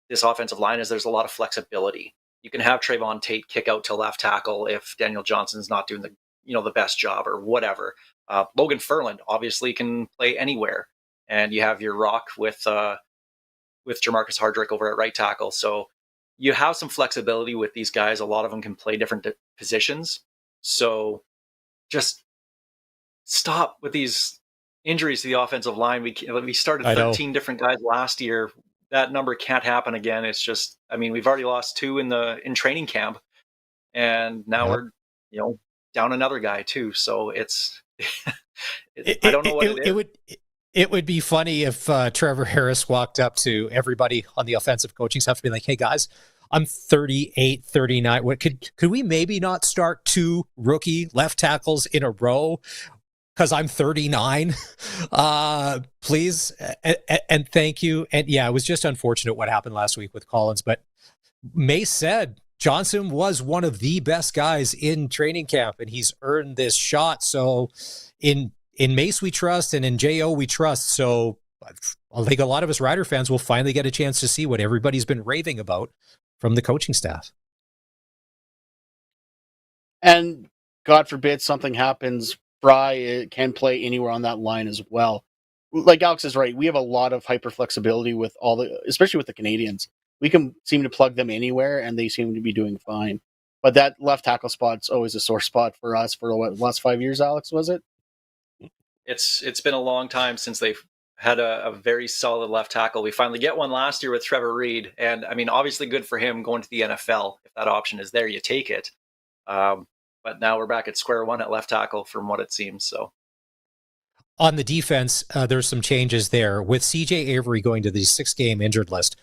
this offensive line is there's a lot of flexibility. You can have Trayvon Tate kick out to left tackle if Daniel Johnson's not doing the best job or whatever. Logan Ferland obviously can play anywhere, and you have your rock with Jermarcus Hardrick over at right tackle. So you have some flexibility with these guys. A lot of them can play different positions. So just stop with these injuries to the offensive line. We started 13 different guys last year. That number can't happen again. It's just, I mean, we've already lost 2 in training camp, and now we're down another guy too. So it's I don't know what it is. It would be funny if Trevor Harris walked up to everybody on the offensive coaching staff and be like, hey guys, I'm 38, 39. What could we maybe not start 2 rookie left tackles in a row? Because I'm 39, please, and thank you. And yeah, it was just unfortunate what happened last week with Collins. But Mace said Johnson was one of the best guys in training camp, and he's earned this shot. So in Mace we trust, and in J.O. we trust. So I think a lot of us Rider fans will finally get a chance to see what everybody's been raving about from the coaching staff. And God forbid something happens, Fry can play anywhere on that line as well. Like Alex is right, we have a lot of hyper flexibility with especially with the Canadians. We can seem to plug them anywhere, and they seem to be doing fine. But that left tackle spot's always a sore spot for us for the last 5 years, Alex, was it? It's been a long time since they've had a very solid left tackle. We finally get one last year with Trevor Reed. And I mean, obviously good for him going to the NFL. If that option is there, you take it. But now we're back at square one at left tackle from what it seems. So on the defense, there's some changes there. With CJ Avery going to the 6-game injured list,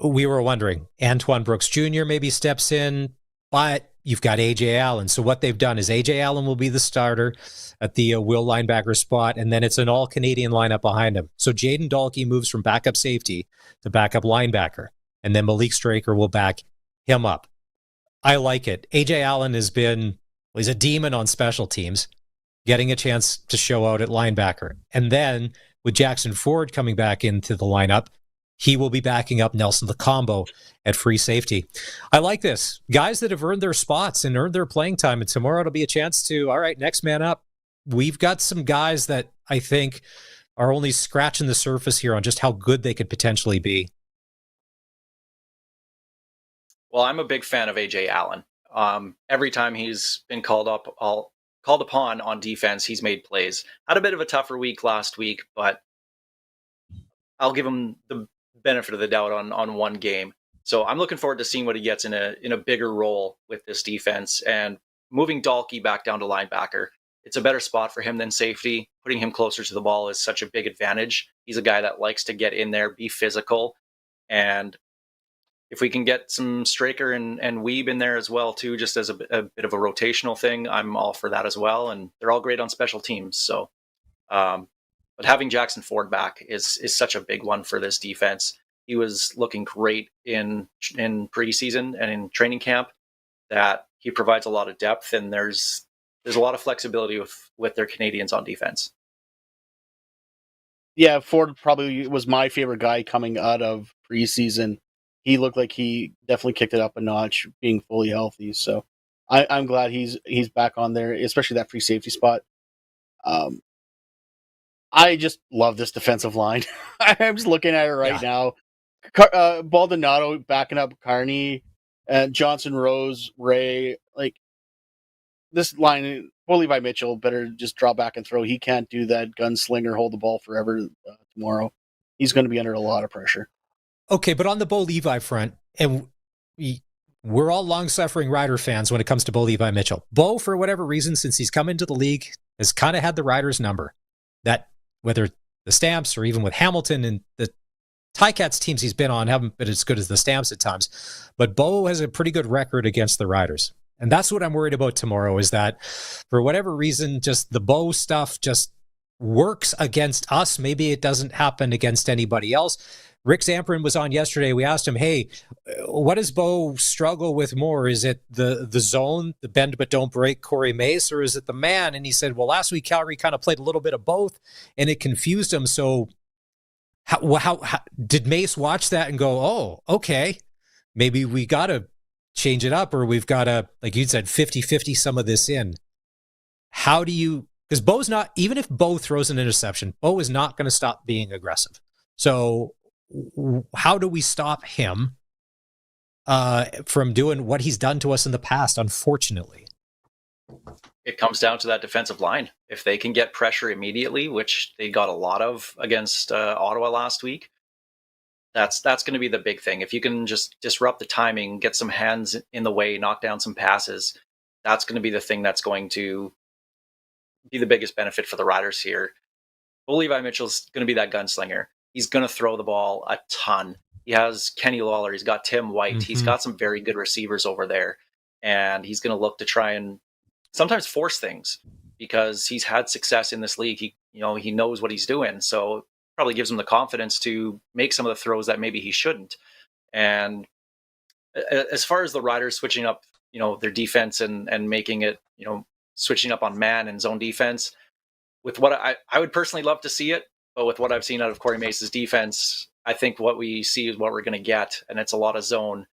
we were wondering, Antoine Brooks Jr. maybe steps in, but you've got A.J. Allen. So what they've done is A.J. Allen will be the starter at the will linebacker spot, and then it's an all-Canadian lineup behind him. So Jaden Dahlke moves from backup safety to backup linebacker, and then Malik Straker will back him up. I like it. A.J. Allen he's a demon on special teams, getting a chance to show out at linebacker. And then with Jackson Ford coming back into the lineup, he will be backing up Nelson Lacombo at free safety. I like this. Guys that have earned their spots and earned their playing time, and tomorrow it'll be a chance to, all right, next man up. We've got some guys that I think are only scratching the surface here on just how good they could potentially be. Well, I'm a big fan of AJ Allen. Every time he's been called upon on defense, he's made plays. Had a bit of a tougher week last week, but I'll give him the benefit of the doubt on one game. So I'm looking forward to seeing what he gets in a bigger role with this defense, and moving Dalkey back down to linebacker. It's a better spot for him than safety. Putting him closer to the ball is such a big advantage. He's a guy that likes to get in there, be physical, and if we can get some Straker and Weeb in there as well too, just as a bit of a rotational thing, I'm all for that as well. And they're all great on special teams. So, but having Jackson Ford back is such a big one for this defense. He was looking great in preseason and in training camp. That he provides a lot of depth, and there's a lot of flexibility with their Canadians on defense. Yeah, Ford probably was my favorite guy coming out of preseason. He looked like he definitely kicked it up a notch, being fully healthy. So I'm glad he's back on there, especially that free safety spot. I just love this defensive line. I'm just looking at it right now. Baldonado backing up Carney, and Johnson, Rose, Ray. Like, this line, poor Levi Mitchell better just draw back and throw. He can't do that gunslinger, hold the ball forever tomorrow. He's going to be under a lot of pressure. Okay, but on the Bo Levi front, and we're all long-suffering Rider fans when it comes to Bo Levi Mitchell. Bo, for whatever reason, since he's come into the league, has kind of had the Riders' number. That, whether the Stamps or even with Hamilton and the Ticats teams he's been on haven't been as good as the Stamps at times. But Bo has a pretty good record against the Riders. And that's what I'm worried about tomorrow, is that for whatever reason, just the Bo stuff just works against us. Maybe it doesn't happen against anybody else. Rick Zamperin was on yesterday. We asked him, hey, what does Bo struggle with more? Is it the zone, the bend but don't break Corey Mace, or is it the man? And he said, well, last week Calgary kind of played a little bit of both, and it confused him. So how did Mace watch that and go, oh, okay, maybe we got to change it up, or we've got to, like you said, 50-50 some of this in? How do you, because Bo's not, even if Bo throws an interception, Bo is not going to stop being aggressive. So how do we stop him from doing what he's done to us in the past, unfortunately? It comes down to that defensive line. If they can get pressure immediately, which they got a lot of against Ottawa last week, that's going to be the big thing. If you can just disrupt the timing, get some hands in the way, knock down some passes, that's going to be the thing that's going to be the biggest benefit for the Riders here. Well, Levi Mitchell's going to be that gunslinger. He's going to throw the ball a ton. He has Kenny Lawler. He's got Tim White. Mm-hmm. He's got some very good receivers over there. And he's going to look to try and sometimes force things, because he's had success in this league. He knows what he's doing. So probably gives him the confidence to make some of the throws that maybe he shouldn't. And as far as the Riders switching up, their defense and making it, switching up on man and zone defense, with what I would personally love to see it. But with what I've seen out of Corey Mace's defense, I think what we see is what we're going to get. And it's a lot of zone.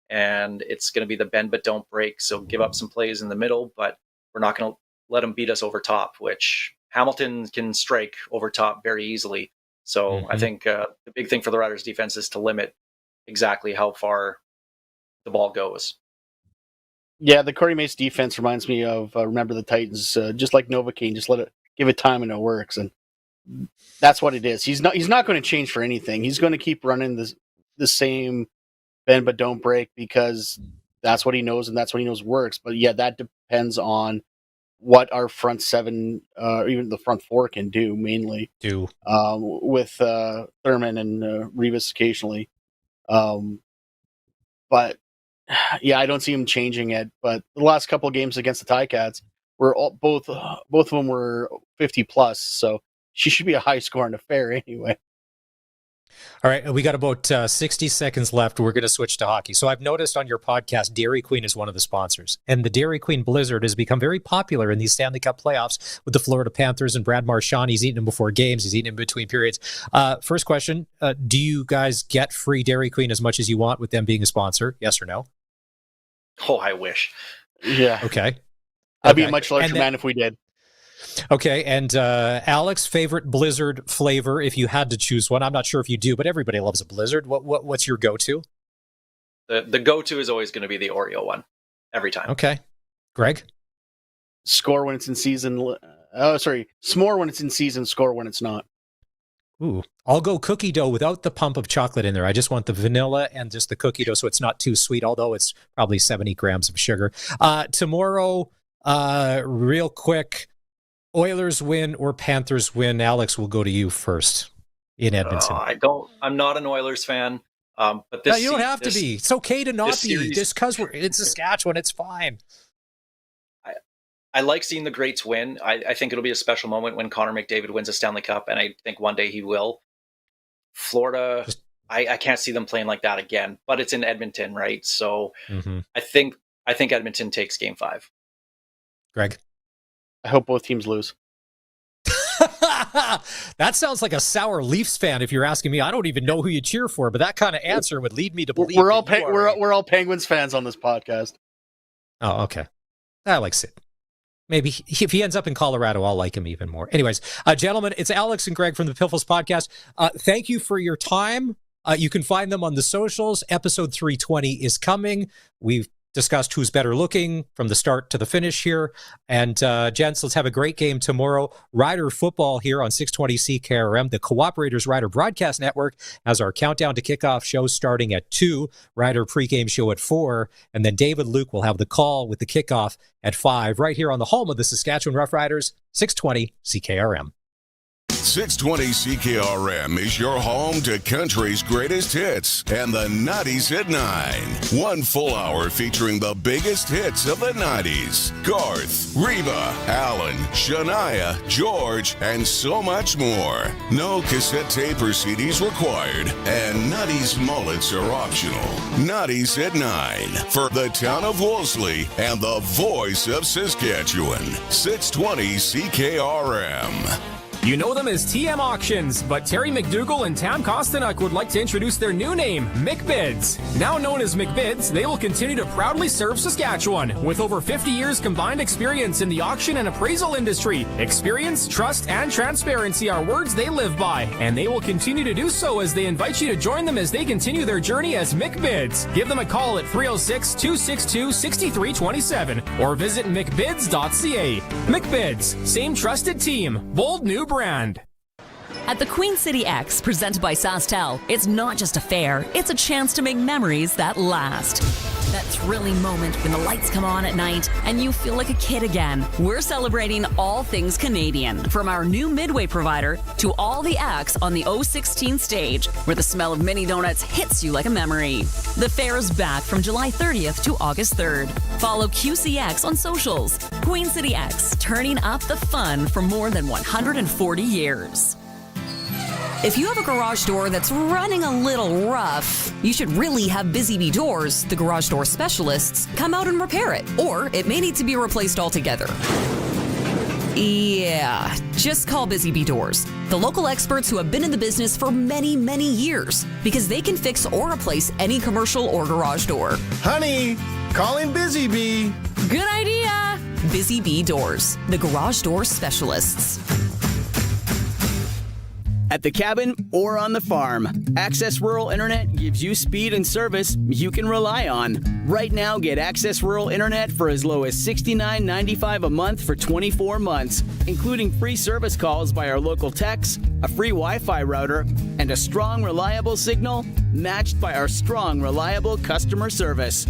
And it's going to be the bend but don't break. So give up some plays in the middle, but we're not going to let them beat us over top, which Hamilton can strike over top very easily. So I think the big thing for the Riders defense is to limit exactly how far the ball goes. Yeah, the Corey Mace defense reminds me of Remember the Titans, just like Novocaine, just give it time and it works. And that's what it is. He's not going to change for anything. He's going to keep running the same bend but don't break, because that's what he knows and that's what he knows works. But yeah, that depends on what our front seven, even the front four, can do mainly. With Thurman and Revis occasionally. But yeah, I don't see him changing it. But the last couple of games against the Ticats were both of them were 50 plus. So she should be a high scoring affair anyway. All right, we got about 60 seconds left. We're going to switch to hockey. So I've noticed on your podcast, Dairy Queen is one of the sponsors. And the Dairy Queen Blizzard has become very popular in these Stanley Cup playoffs with the Florida Panthers and Brad Marchand. He's eating them before games. He's eating them in between periods. First question, do you guys get free Dairy Queen as much as you want with them being a sponsor? Yes or no? Oh, I wish. Yeah. Okay. I'd be a much larger man if we did. Okay, and Alex, favorite Blizzard flavor if you had to choose one? I'm not sure if you do, but everybody loves a Blizzard. What's your go-to? The go-to is always going to be the Oreo one, every time. Okay. Greg? Score when it's in season. S'more when it's in season, score when it's not. Ooh, I'll go cookie dough without the pump of chocolate in there. I just want the vanilla and just the cookie dough so it's not too sweet, although it's probably 70 grams of sugar. Tomorrow, real quick, Oilers win or Panthers win. Alex, will go to you first in Edmonton. I'm not an Oilers fan. But this you don't have to be. It's okay to not be. Series, just because we're in Saskatchewan, it's fine. I like seeing the greats win. I think it'll be a special moment when Connor McDavid wins a Stanley Cup, and I think one day he will. Florida, I can't see them playing like that again, but it's in Edmonton, right? So I think Edmonton takes Game 5. Greg? I hope both teams lose. That sounds like a sour Leafs fan if you're asking me. I don't even know who you cheer for, but that kind of answer would lead me to believe we're all Penguins fans on this podcast. Oh, okay. I like Sid. Maybe if he ends up in Colorado, I'll like him even more. Anyways, gentlemen, it's Alex and Greg from the Piffles Podcast. Thank you for your time. You can find them on the socials. Episode 320 is coming. We've discussed who's better looking from the start to the finish here. And gents, let's have a great game tomorrow. Rider football here on 620 CKRM. The Cooperators Rider Broadcast Network has our countdown to kickoff show starting at 2, Rider pregame show at 4, and then David Luke will have the call with the kickoff at 5, right here on the home of the Saskatchewan Roughriders, 620 CKRM. 620 CKRM is your home to country's greatest hits and the 90s at 9. 1 full hour featuring the biggest hits of the 90s. Garth, Reba, Alan, Shania, George, and so much more. No cassette tape or CDs required, and 90s mullets are optional. 90s at 9 for the town of Wolseley and the voice of Saskatchewan. 620 CKRM. You know them as TM Auctions, but Terry McDougall and Tam Kostanek would like to introduce their new name, McBids. Now known as McBids, they will continue to proudly serve Saskatchewan. With over 50 years combined experience in the auction and appraisal industry, experience, trust, and transparency are words they live by, and they will continue to do so as they invite you to join them as they continue their journey as McBids. Give them a call at 306-262-6327 or visit mcbids.ca. McBids, same trusted team, bold new brand. At the Queen City X, presented by SaskTel, it's not just a fair, it's a chance to make memories that last. That thrilling moment when the lights come on at night and you feel like a kid again. We're celebrating all things Canadian, from our new Midway provider to all the acts on the O16 stage, where the smell of mini donuts hits you like a memory. The fair is back from July 30th to August 3rd. Follow QCX on socials. Queen City X, turning up the fun for more than 140 years. If you have a garage door that's running a little rough, you should really have Busy Bee Doors, the garage door specialists, come out and repair it. Or it may need to be replaced altogether. Yeah, just call Busy Bee Doors, the local experts who have been in the business for many, many years, because they can fix or replace any commercial or garage door. Honey, calling Busy Bee. Good idea. Busy Bee Doors, the garage door specialists. At the cabin or on the farm, Access Rural Internet gives you speed and service you can rely on. Right now, get Access Rural Internet for as low as $69.95 a month for 24 months, including free service calls by our local techs, a free Wi-Fi router, and a strong, reliable signal matched by our strong, reliable customer service.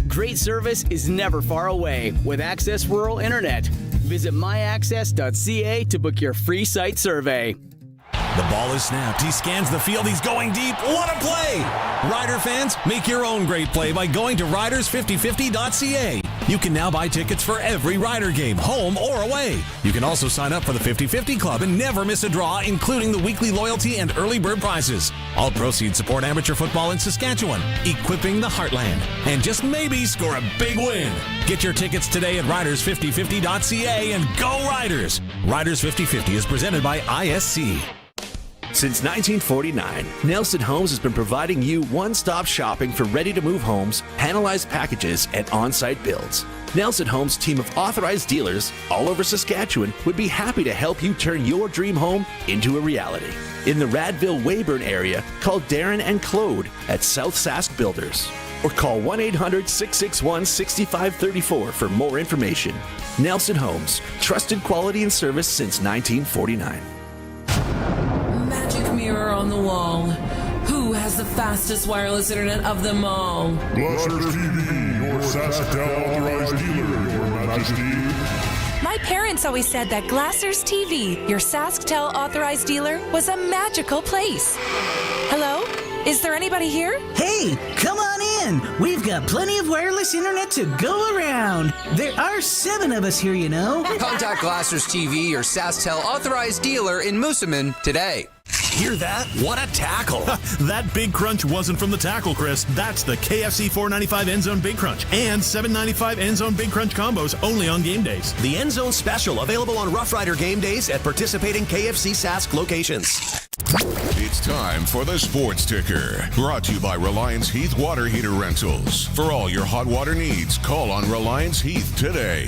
Great service is never far away with Access Rural Internet. Visit myaccess.ca to book your free site survey. The ball is snapped. He scans the field. He's going deep. What a play! Rider fans, make your own great play by going to riders5050.ca. You can now buy tickets for every Rider game, home or away. You can also sign up for the 50-50 Club and never miss a draw, including the weekly loyalty and early bird prizes. All proceeds support amateur football in Saskatchewan, equipping the heartland, and just maybe score a big win. Get your tickets today at riders5050.ca and go Riders! Riders 50-50 is presented by ISC. Since 1949, Nelson Homes has been providing you one-stop shopping for ready-to-move homes, panelized packages, and on-site builds. Nelson Homes' team of authorized dealers all over Saskatchewan would be happy to help you turn your dream home into a reality. In the Radville-Weyburn area, call Darren and Claude at South Sask Builders. Or call 1-800-661-6534 for more information. Nelson Homes, trusted quality and service since 1949. Magic mirror on the wall. Who has the fastest wireless internet of them all? Blasters TV, your Saskatown authorized dealer, your majesty. My parents always said that Glassers TV, your SaskTel authorized dealer, was a magical place. Hello? Is there anybody here? Hey, come on in. We've got plenty of wireless internet to go around. There are 7 of us here, you know. Contact Glassers TV, your SaskTel authorized dealer in Moosomin today. Hear that? What a tackle. That big crunch wasn't from the tackle, Chris. That's the KFC $4.95 End Zone Big Crunch and $7.95 End Zone Big Crunch combos only on game days. The End Zone Special available on Rough Rider game days at participating KFC Sask locations. It's time for the Sports Ticker, brought to you by Reliance Heath Water Heater Rentals. For all your hot water needs, call on Reliance Heath today.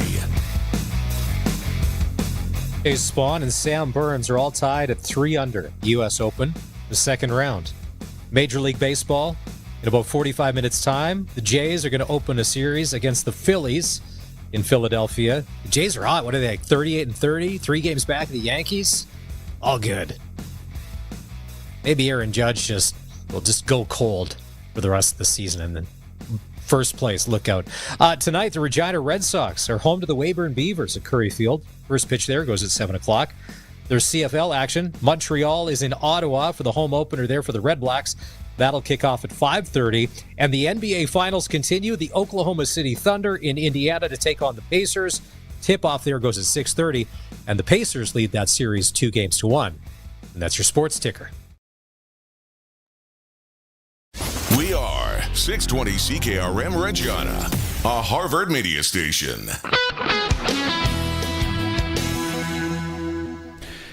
Chase Spawn and Sam Burns are all tied at 3 under U.S. Open, the second round. Major League Baseball, in about 45 minutes' time, the Jays are going to open a series against the Phillies in Philadelphia. The Jays are hot. What are they, like 38-30? 3 games back of the Yankees? All good. Maybe Aaron Judge will just go cold for the rest of the season and then first place, look out. Tonight, the Regina Red Sox are home to the Weyburn Beavers at Curry Field. First pitch there goes at 7 o'clock. There's CFL action. Montreal is in Ottawa for the home opener there for the Red Blacks. That'll kick off at 5:30. And the NBA Finals continue. The Oklahoma City Thunder in Indiana to take on the Pacers. Tip-off there goes at 6:30. And the Pacers lead that series 2-1. And that's your Sports Ticker. We are 620 CKRM Regina, a Harvard media station.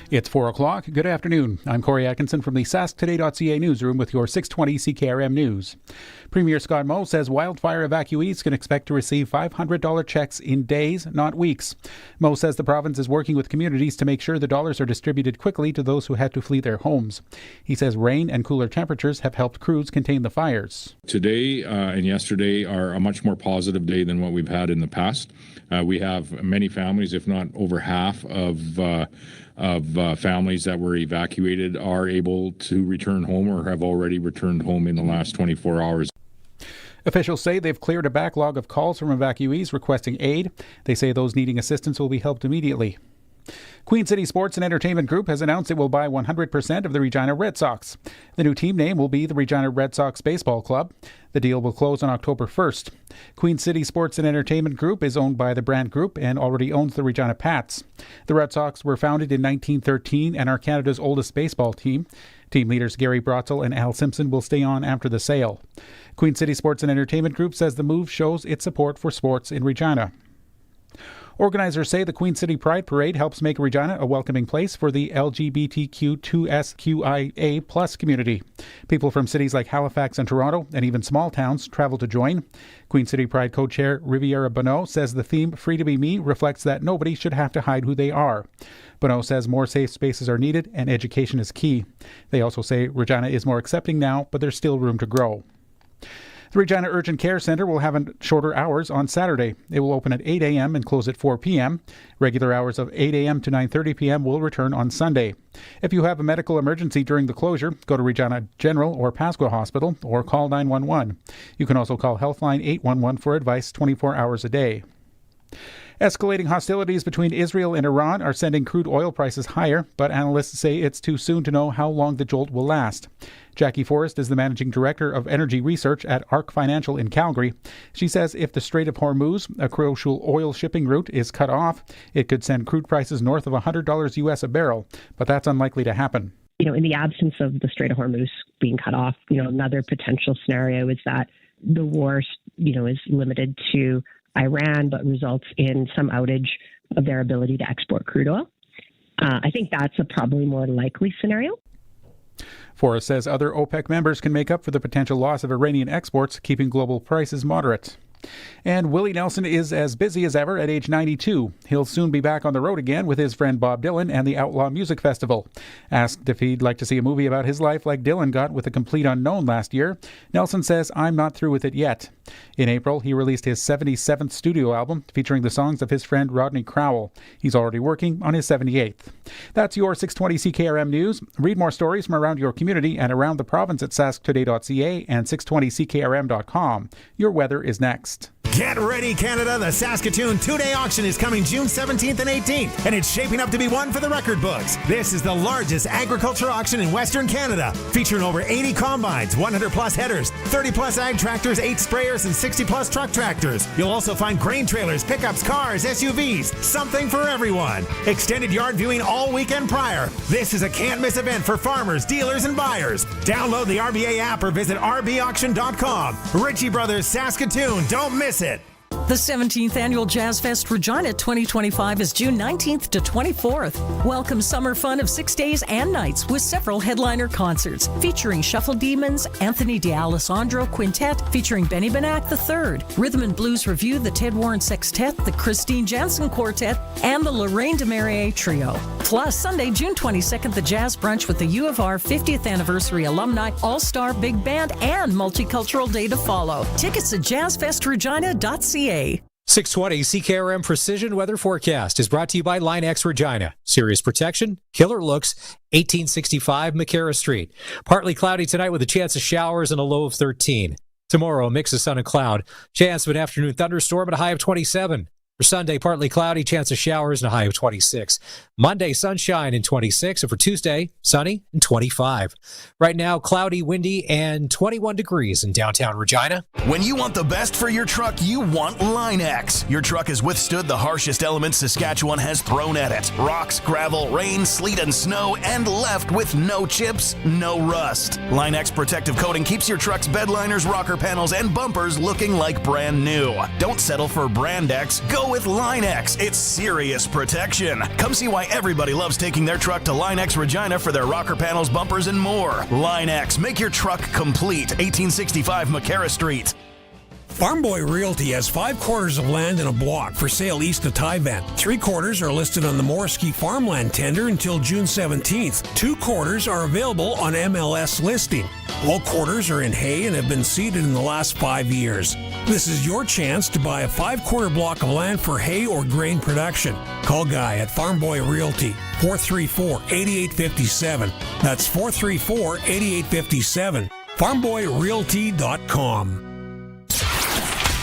It's 4 o'clock. Good afternoon. I'm Corey Atkinson from the SaskToday.ca newsroom with your 620 CKRM News. Premier Scott Moe says wildfire evacuees can expect to receive $500 checks in days, not weeks. Moe says the province is working with communities to make sure the dollars are distributed quickly to those who had to flee their homes. He says rain and cooler temperatures have helped crews contain the fires. Today and yesterday are a much more positive day than what we've had in the past. We have many families, if not over half of families that were evacuated are able to return home or have already returned home in the last 24 hours. Officials say they've cleared a backlog of calls from evacuees requesting aid. They say those needing assistance will be helped immediately. Queen City Sports and Entertainment Group has announced it will buy 100% of the Regina Red Sox. The new team name will be the Regina Red Sox Baseball Club. The deal will close on October 1st. Queen City Sports and Entertainment Group is owned by the Brand Group and already owns the Regina Pats. The Red Sox were founded in 1913 and are Canada's oldest baseball team. Team leaders Gary Brotzel and Al Simpson will stay on after the sale. Queen City Sports and Entertainment Group says the move shows its support for sports in Regina. Organizers say the Queen City Pride Parade helps make Regina a welcoming place for the LGBTQ2SQIA+ community. People from cities like Halifax and Toronto, and even small towns, travel to join. Queen City Pride co-chair Riviera Bonneau says the theme Free to Be Me reflects that nobody should have to hide who they are. Bonneau says more safe spaces are needed and education is key. They also say Regina is more accepting now, but there's still room to grow. The Regina Urgent Care Centre will have shorter hours on Saturday. It will open at 8 a.m. and close at 4 p.m. Regular hours of 8 a.m. to 9:30 p.m. will return on Sunday. If you have a medical emergency during the closure, go to Regina General or Pasqua Hospital or call 911. You can also call Healthline 811 for advice 24 hours a day. Escalating hostilities between Israel and Iran are sending crude oil prices higher, but analysts say it's too soon to know how long the jolt will last. Jackie Forrest is the managing director of energy research at ARC Financial in Calgary. She says if the Strait of Hormuz, a crucial oil shipping route, is cut off, it could send crude prices north of $100 US a barrel, but that's unlikely to happen. In the absence of the Strait of Hormuz being cut off, another potential scenario is that the war, is limited to Iran, but results in some outage of their ability to export crude oil. I think that's a probably more likely scenario. Forrest says other OPEC members can make up for the potential loss of Iranian exports, keeping global prices moderate. And Willie Nelson is as busy as ever at age 92. He'll soon be back on the road again with his friend Bob Dylan and the Outlaw Music Festival. Asked if he'd like to see a movie about his life like Dylan got with The Complete Unknown last year, Nelson says, "I'm not through with it yet." In April, he released his 77th studio album featuring the songs of his friend Rodney Crowell. He's already working on his 78th. That's your 620 CKRM News. Read more stories from around your community and around the province at sasktoday.ca and 620ckrm.com. Your weather is next. Get ready, Canada. The Saskatoon two-day auction is coming June 17th and 18th, and it's shaping up to be one for the record books. This is the largest agriculture auction in Western Canada, featuring over 80 combines, 100-plus headers, 30-plus ag tractors, 8 sprayers, and 60-plus truck tractors. You'll also find grain trailers, pickups, cars, SUVs, something for everyone. Extended yard viewing all weekend prior. This is a can't-miss event for farmers, dealers, and buyers. Download the RBA app or visit rbauction.com. Ritchie Brothers Saskatoon. Don't miss it. The 17th Annual Jazz Fest Regina 2025 is June 19th to 24th. Welcome summer fun of 6 days and nights with several headliner concerts featuring Shuffle Demons, Anthony D'Alessandro Quintet featuring Benny Benack III, Rhythm and Blues Review, the Ted Warren Sextet, the Christine Jansen Quartet, and the Lorraine DeMarie Trio. Plus, Sunday, June 22nd, the Jazz Brunch with the U of R 50th Anniversary Alumni, All-Star Big Band, and Multicultural Day to follow. Tickets at jazzfestregina.ca. 620 CKRM Precision Weather Forecast is brought to you by Line X Regina. Serious protection, killer looks, 1865 McCarra Street. Partly cloudy tonight with a chance of showers and a low of 13. Tomorrow, a mix of sun and cloud. Chance of an afternoon thunderstorm and a high of 27. For Sunday, partly cloudy, chance of showers and a high of 26. Monday, sunshine and 26. And for Tuesday, sunny and 25. Right now, cloudy, windy, and 21 degrees in downtown Regina. When you want the best for your truck, you want Line X. Your truck has withstood the harshest elements Saskatchewan has thrown at it. Rocks, gravel, rain, sleet, and snow, and left with no chips, no rust. Line X protective coating keeps your truck's bed liners, rocker panels, and bumpers looking like brand new. Don't settle for Brand X. Go with Line X. It's serious protection. Come see why everybody loves taking their truck to Line X Regina for their rocker panels, bumpers, and more. Line X. Make your truck complete. 1865 McCarra Street. Farm Boy Realty has 5 quarters of land in a block for sale east of Tyvan. 3 quarters are listed on the Morrisky farmland tender until June 17th. 2 quarters are available on MLS listing. All quarters are in hay and have been seeded in the last 5 years. This is your chance to buy a 5-quarter block of land for hay or grain production. Call Guy at Farm Boy Realty, 434-8857. That's 434-8857. FarmBoyRealty.com.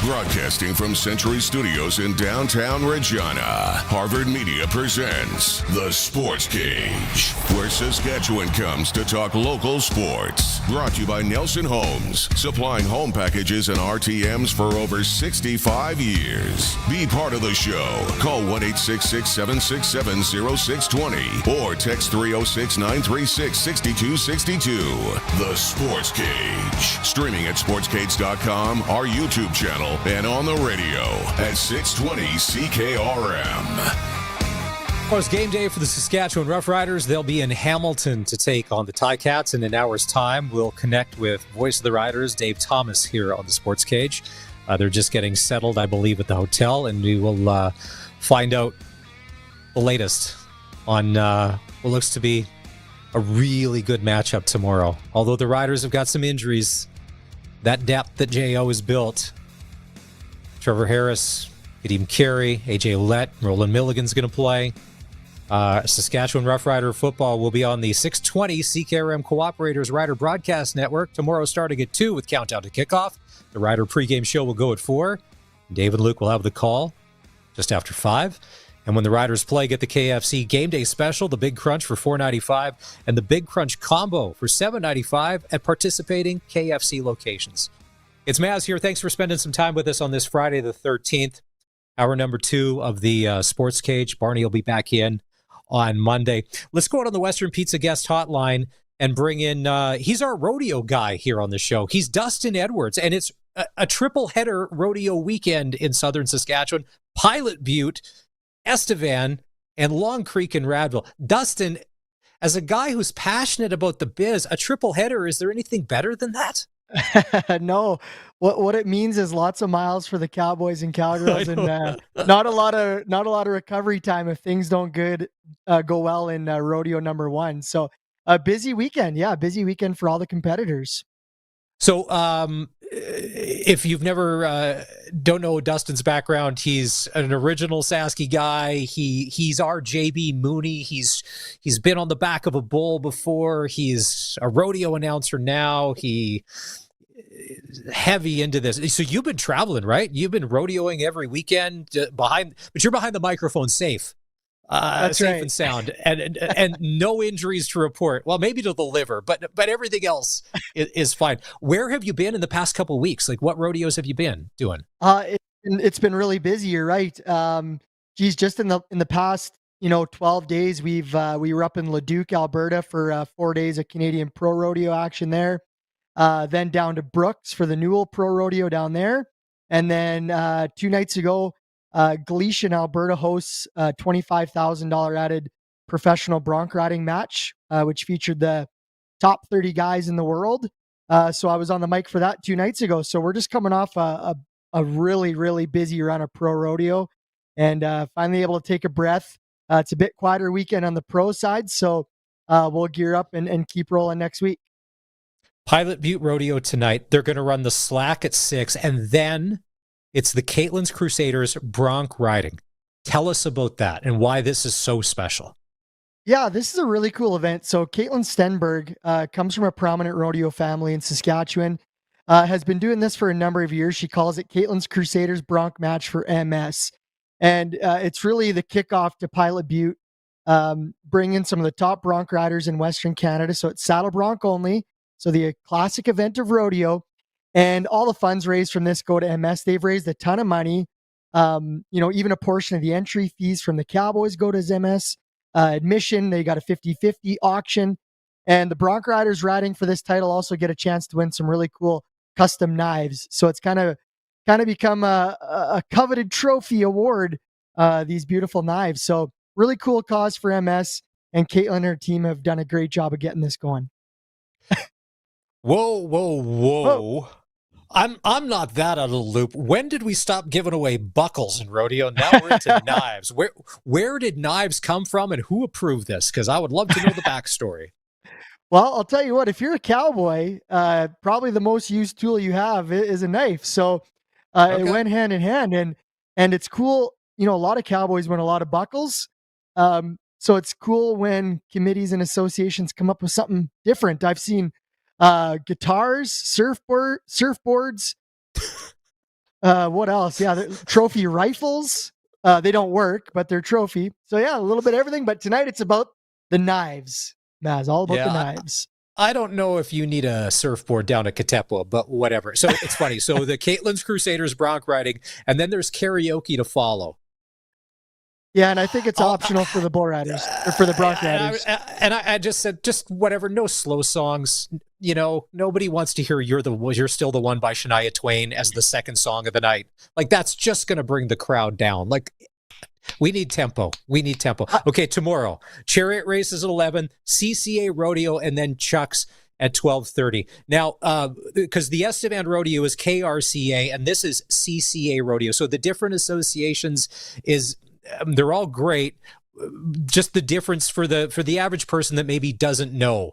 Broadcasting from Century Studios in downtown Regina, Harvard Media presents The Sports Cage, where Saskatchewan comes to talk local sports. Brought to you by Nelson Homes, supplying home packages and RTMs for over 65 years. Be part of the show. Call 1-866-767-0620 or text 306-936-6262. The Sports Cage. Streaming at sportscage.com, our YouTube channel, and on the radio at 620 CKRM. Well, it's game day for the Saskatchewan Roughriders. They'll be in Hamilton to take on the Ticats in an hour's time. We'll connect with Voice of the Riders, Dave Thomas, here on the Sports Cage. They're just getting settled, I believe, at the hotel, and we will find out the latest on what looks to be a really good matchup tomorrow. Although the Riders have got some injuries, that depth that J.O. has built, Trevor Harris, Kadeem Carey, AJ Ouellette, Roland Milligan's going to play. Saskatchewan Roughrider football will be on the 620 CKRM Cooperators Rider Broadcast Network tomorrow starting at 2 with countdown to kickoff. The Rider pregame show will go at 4. Dave and Luke will have the call just after 5. And when the Riders play, get the KFC Game Day Special, the Big Crunch for $4.95, and the Big Crunch Combo for $7.95 at participating KFC locations. It's Maz here. Thanks for spending some time with us on this Friday the 13th, hour number 2 of the Sports Cage. Barney will be back in on Monday. Let's go out on the Western Pizza guest hotline and bring in, he's our rodeo guy here on the show. He's Dustin Edwards, and it's a triple-header rodeo weekend in southern Saskatchewan. Pilot Butte, Estevan, and Long Creek and Radville. Dustin, as a guy who's passionate about the biz, a triple header, is there anything better than that? No, what it means is lots of miles for the Cowboys and Cowgirls, and not a lot of recovery time if things don't go well in rodeo number 1. So a busy weekend, busy weekend for all the competitors. So, if you've never don't know Dustin's background, he's an original Sasky guy. He's our JB Mooney. He's been on the back of a bull before. He's a rodeo announcer now. He heavy into this. So you've been traveling, right? You've been rodeoing every weekend but you're behind the microphone safe. That's safe right. and sound, and no injuries to report. Well, maybe to the liver, but everything else is fine. Where have you been in the past couple of weeks? Like, what rodeos have you been doing? It's been really busy. You're right. Just in the past 12 days, we were up in Leduc, Alberta for 4 days of Canadian Pro Rodeo action there. Then down to Brooks for the Newell Pro Rodeo down there, and then 2 nights ago, Galicia, Alberta hosts a $25,000 added professional bronc riding match, which featured the top 30 guys in the world. So I was on the mic for that 2 nights ago. So we're just coming off a really, really busy run of pro rodeo, and finally able to take a breath. It's a bit quieter weekend on the pro side, so we'll gear up and keep rolling next week. Pilot Butte Rodeo tonight. They're going to run the slack at 6, and then it's the Caitlin's Crusaders bronc riding. Tell us about that and why this is so special. Yeah, this is a really cool event. So Caitlin Stenberg comes from a prominent rodeo family in Saskatchewan, has been doing this for a number of years. She calls it Caitlin's Crusaders bronc match for MS. And it's really the kickoff to Pilot Butte, bring in some of the top bronc riders in Western Canada. So it's saddle bronc only. So the classic event of rodeo. And all the funds raised from this go to MS. They've raised a ton of money. Even a portion of the entry fees from the Cowboys go to MS. Admission, they got a 50-50 auction. And the bronc riders riding for this title also get a chance to win some really cool custom knives. So it's kind of become a coveted trophy award, these beautiful knives. So really cool cause for MS. And Caitlin and her team have done a great job of getting this going. Whoa. I'm not that out of the loop. When did we stop giving away buckles in rodeo? Now we're into knives. Where did knives come from, and who approved this? Because I would love to know the backstory. Well, I'll tell you what, if you're a cowboy, probably the most used tool you have is a knife. So It went hand in hand, and it's cool. A lot of cowboys win a lot of buckles. So it's cool when committees and associations come up with something different. I've seen guitars, surfboards. What else? Yeah, trophy rifles. They don't work, but they're trophy. So yeah, a little bit of everything. But tonight it's about the knives. Maz, all about the knives. I don't know if you need a surfboard down at Katepwa, but whatever. So it's funny. So the Caitlin's Crusaders bronc riding, and then there's karaoke to follow. Yeah, and I think it's optional for the bull riders, or for the bronc riders. And I just said, just whatever, no slow songs. Nobody wants to hear "You're Still the One" by Shania Twain as the second song of the night. Like, that's just going to bring the crowd down. Like, we need tempo. Okay, tomorrow, chariot races at 11, CCA rodeo, and then Chuck's at 12:30. Now, because the Estevan rodeo is KRCA, and this is CCA rodeo. So the different associations is... they're all great. Just the difference for the average person that maybe doesn't know.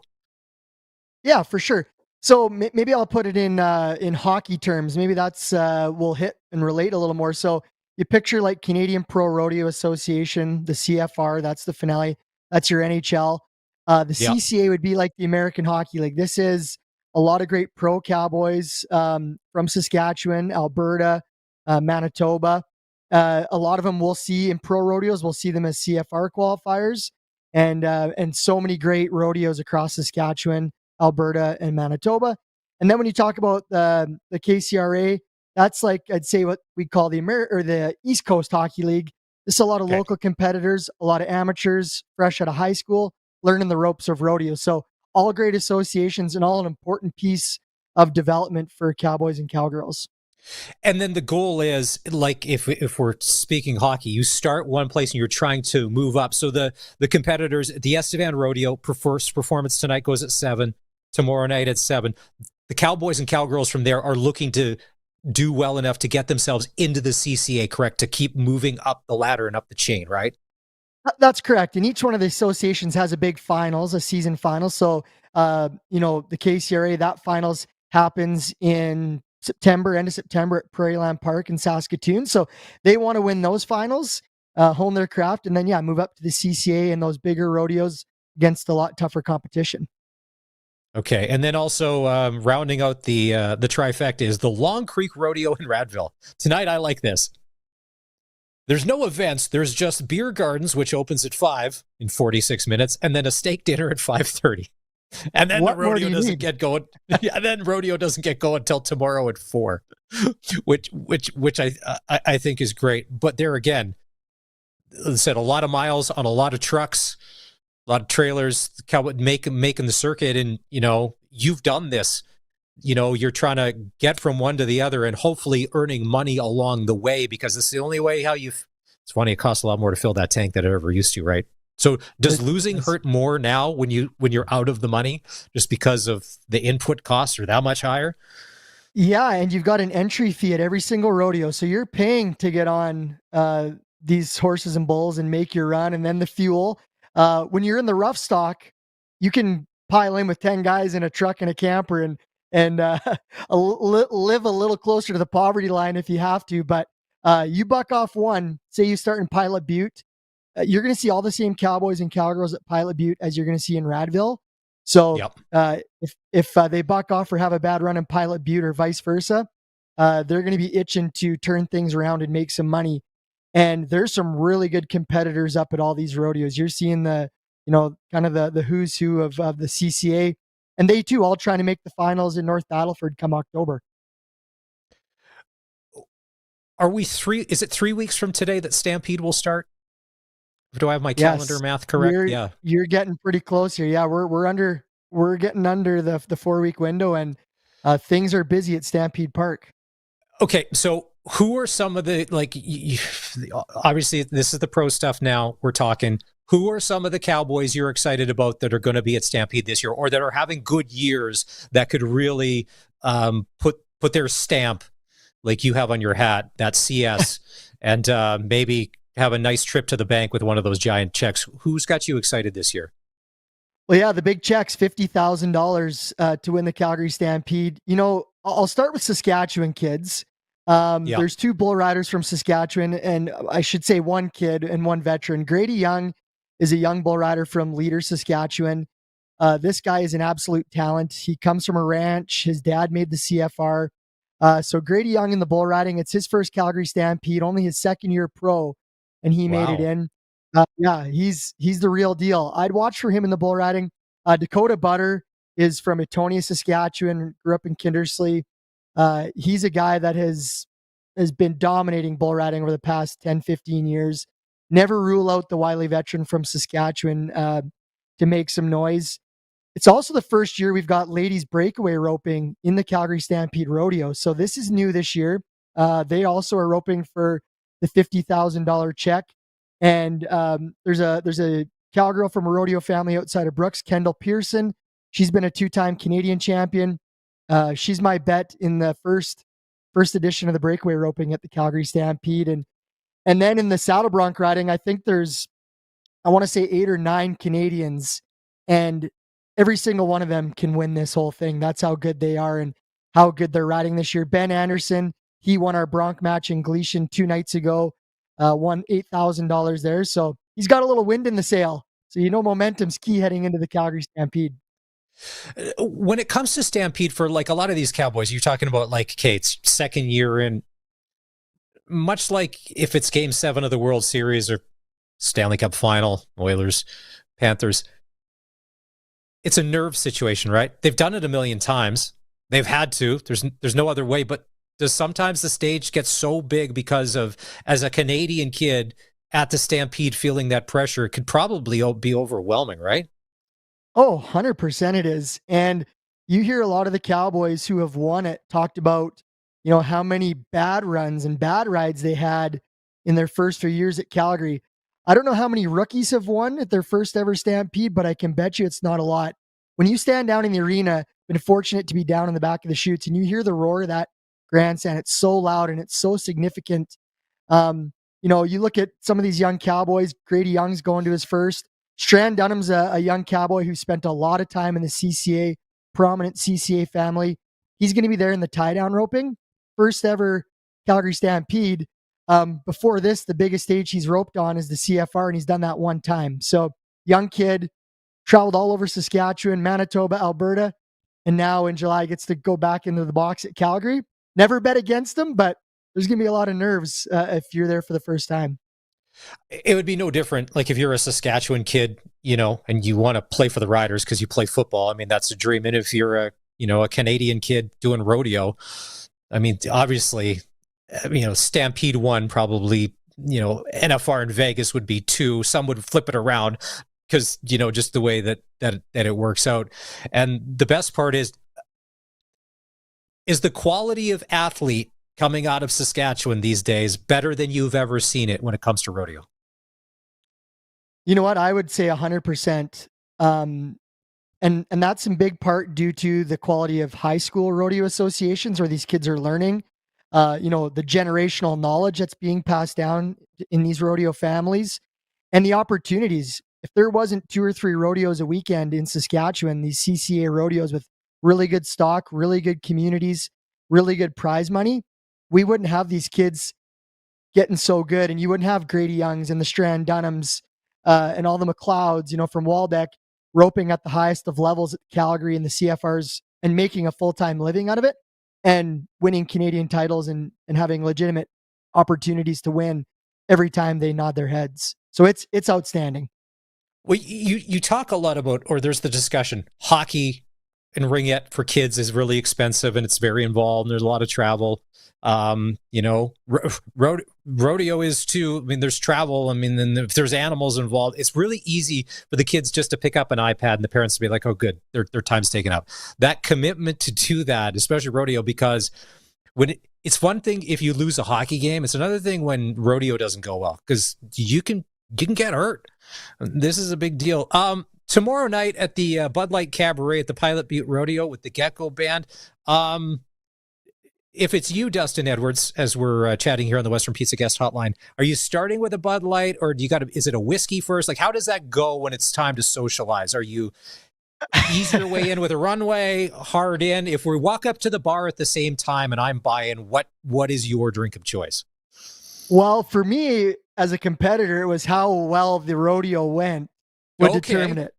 Yeah, for sure. So maybe I'll put it in hockey terms. Maybe that's will hit and relate a little more. So you picture like Canadian Pro Rodeo Association, the CFR. That's the finale. That's your NHL. The CCA would be like the American Hockey League. This is a lot of great pro cowboys from Saskatchewan, Alberta, Manitoba. A lot of them we'll see in pro rodeos. We'll see them as CFR qualifiers, and so many great rodeos across Saskatchewan, Alberta, and Manitoba. And then when you talk about the KCRA, that's like, I'd say, what we call the East Coast Hockey League. This is a lot of local competitors, a lot of amateurs fresh out of high school, learning the ropes of rodeo. So all great associations and all an important piece of development for cowboys and cowgirls. And then the goal is, like, if we're speaking hockey, you start one place and you're trying to move up. So the competitors, the Estevan Rodeo performance tonight goes at 7, tomorrow night at 7. The Cowboys and Cowgirls from there are looking to do well enough to get themselves into the CCA, correct? To keep moving up the ladder and up the chain, right? That's correct. And each one of the associations has a big finals, a season final. So, the KCRA, that finals happens in September, end of September at Prairieland Park in Saskatoon. So they want to win those finals, hone their craft, and then, move up to the CCA and those bigger rodeos against a lot tougher competition. Okay, and then also rounding out the trifecta is the Long Creek Rodeo in Radville. Tonight, I like this. There's no events. There's just beer gardens, which opens at 5 in 46 minutes, and then a steak dinner at 5:30. And then the rodeo doesn't get going. Yeah, then rodeo doesn't get going until tomorrow at 4, which I think is great. But there again, as I said, a lot of miles on a lot of trucks, a lot of trailers, making the circuit, and you've done this. You're trying to get from one to the other and hopefully earning money along the way, because it's the only way it's funny, it costs a lot more to fill that tank than it ever used to, right? So does losing hurt more now when you're out of the money, just because of the input costs are that much higher? Yeah, and you've got an entry fee at every single rodeo. So you're paying to get on these horses and bulls and make your run, and then the fuel. When you're in the rough stock, you can pile in with 10 guys in a truck and a camper and live a little closer to the poverty line if you have to. But you buck off one, say you start in Pilot Butte, you're going to see all the same Cowboys and Cowgirls at Pilot Butte as you're going to see in Radville. So if they buck off or have a bad run in Pilot Butte or vice versa, they're going to be itching to turn things around and make some money. And there's some really good competitors up at all these rodeos. You're seeing the who's who of the CCA. And they too all trying to make the finals in North Battleford come October. Is it 3 weeks from today that Stampede will start? Do I have my calendar math correct? You're getting pretty close here. Yeah, we're getting under the 4-week window, and things are busy at Stampede Park. Okay, so who are some of the, obviously this is the pro stuff now we're talking. Who are some of the Cowboys you're excited about that are going to be at Stampede this year, or that are having good years that could really put their stamp, like you have on your hat, that CS, and maybe have a nice trip to the bank with one of those giant checks? Who's got you excited this year? Well, yeah, the big checks, $50,000 to win the Calgary Stampede. I'll start with Saskatchewan kids. There's 2 bull riders from Saskatchewan, and I should say 1 kid and 1 veteran. Grady Young is a young bull rider from Leader, Saskatchewan. This guy is an absolute talent. He comes from a ranch. His dad made the CFR. So Grady Young in the bull riding, it's his first Calgary Stampede, only his second year pro, and he made it in. He's the real deal. I'd watch for him in the bull riding. Dakota Butter is from Etonia, Saskatchewan, grew up in Kindersley. He's a guy that has been dominating bull riding over the past 10, 15 years. Never rule out the wily veteran from Saskatchewan to make some noise. It's also the first year we've got ladies breakaway roping in the Calgary Stampede Rodeo. So this is new this year. They also are roping for the $50,000 check. And there's a cowgirl from a rodeo family outside of Brooks, Kendall Pearson. She's been a 2-time Canadian champion. She's my bet in the first edition of the breakaway roping at the Calgary Stampede. And then in the saddle bronc riding, I think there's, I want to say 8 or 9 Canadians, and every single one of them can win this whole thing. That's how good they are and how good they're riding this year. Ben Anderson, he won our bronc match in Gleason 2 nights ago, won $8,000 there. So he's got a little wind in the sail. So momentum's key heading into the Calgary Stampede. When it comes to Stampede, for like a lot of these Cowboys, you're talking about like Kate's second year in, much like if it's Game 7 of the World Series or Stanley Cup Final, Oilers, Panthers, it's a nerve situation, right? They've done it a million times. They've had to. There's no other way. But does sometimes the stage get so big because of, as a Canadian kid at the Stampede, feeling that pressure, it could probably be overwhelming, right? Oh, 100% it is. And you hear a lot of the Cowboys who have won it talked about how many bad runs and bad rides they had in their first few years at Calgary. I don't know how many rookies have won at their first ever Stampede, but I can bet you it's not a lot. When you stand down in the arena, been fortunate to be down in the back of the chutes, and you hear the roar of that grandstand. It's so loud and it's so significant. You look at some of these young cowboys. Grady Young's going to his first. Strand Dunham's a young cowboy who spent a lot of time in the CCA, prominent CCA family. He's going to be there in the tie-down roping. First ever Calgary Stampede. Before this, the biggest stage he's roped on is the CFR, and he's done that one time. So young kid, traveled all over Saskatchewan, Manitoba, Alberta, and now in July gets to go back into the box at Calgary. Never bet against him, but there's going to be a lot of nerves if you're there for the first time. It would be no different. Like if you're a Saskatchewan kid, and you want to play for the Riders because you play football. I mean, that's a dream. And if you're a Canadian kid doing rodeo, I mean, obviously, Stampede 1 probably, NFR in Vegas would be 2. Some would flip it around because, just the way that it works out. And the best part is the quality of athlete coming out of Saskatchewan these days better than you've ever seen it when it comes to rodeo? You know what? I would say 100%. And that's in big part due to the quality of high school rodeo associations where these kids are learning, the generational knowledge that's being passed down in these rodeo families and the opportunities. If there wasn't 2 or 3 rodeos a weekend in Saskatchewan, these CCA rodeos with really good stock, really good communities, really good prize money, we wouldn't have these kids getting so good. And you wouldn't have Grady Youngs and the Strand Dunhams and all the McLeods, from Waldeck roping at the highest of levels at Calgary and the CFRs and making a full-time living out of it and winning Canadian titles and having legitimate opportunities to win every time they nod their heads. So it's outstanding. Well, you talk a lot about, or there's the discussion, hockey and ringette for kids is really expensive and it's very involved and there's a lot of travel. Rodeo is too. I mean, there's travel. I mean, then if there's animals involved, it's really easy for the kids just to pick up an iPad and the parents to be like, oh, good, their time's taken up. That commitment to do that, especially rodeo, because it's one thing if you lose a hockey game, it's another thing when rodeo doesn't go well because you can get hurt. This is a big deal. Tomorrow night at the Bud Light Cabaret at the Pilot Butte Rodeo with the Gecko Band. If it's you, Dustin Edwards, as we're chatting here on the Western Pizza Guest Hotline, are you starting with a Bud Light or is it a whiskey first? Like, how does that go when it's time to socialize? Are you ease your way in with a runway, hard in? If we walk up to the bar at the same time and I'm buying, what is your drink of choice? Well, for me, as a competitor, it was how well the rodeo went would determine it.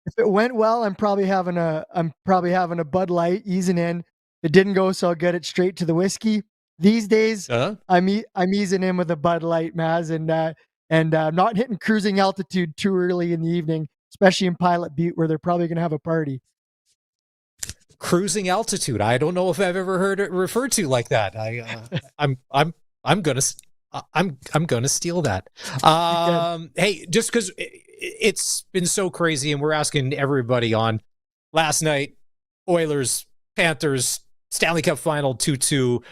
If it went well, I'm probably having a Bud Light easing in. It didn't go so good. It's straight to the whiskey. These days, I'm easing in with a Bud Light, Maz, and not hitting cruising altitude too early in the evening, especially in Pilot Butte where they're probably going to have a party. Cruising altitude. I don't know if I've ever heard it referred to like that. I'm gonna steal that. Hey, just because it's been so crazy, and we're asking everybody on last night, Oilers, Panthers, Stanley Cup Final 2-2.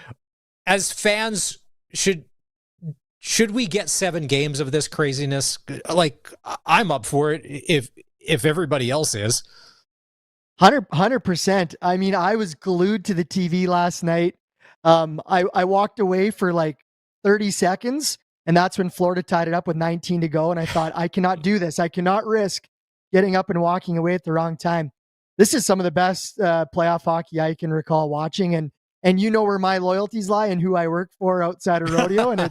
As fans, should we get 7 games of this craziness? Like, I'm up for it if everybody else is. 100%. I mean, I was glued to the TV last night. I walked away for like 30 seconds, and that's when Florida tied it up with 19 to go. And I thought, I cannot do this. I cannot risk getting up and walking away at the wrong time. This is some of the best playoff hockey I can recall watching. And you know where my loyalties lie and who I work for outside of rodeo. And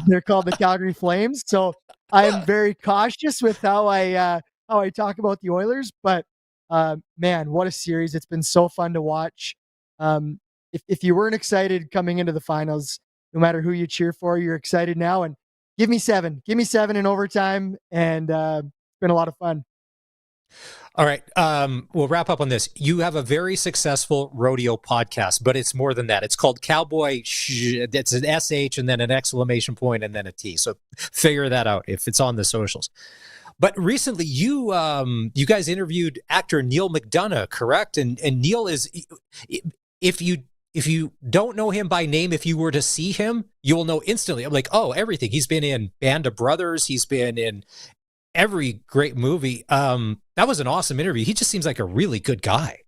they're called the Calgary Flames. So I am very cautious with how I talk about the Oilers. But man, what a series. It's been so fun to watch. If you weren't excited coming into the finals, no matter who you cheer for, you're excited now. And give me 7 in overtime. And it's been a lot of fun. All right. We'll wrap up on this. You have a very successful rodeo podcast, but it's more than that. It's called Cowboy. It's an SH and then an exclamation point and then a T. So figure that out if it's on the socials. But recently you guys interviewed actor Neil McDonough, correct? And Neil is, if you if you don't know him by name, if you were to see him, you will know instantly. I'm like, oh, everything. He's been in Band of Brothers. He's been in every great movie. That was an awesome interview. He just seems like a really good guy.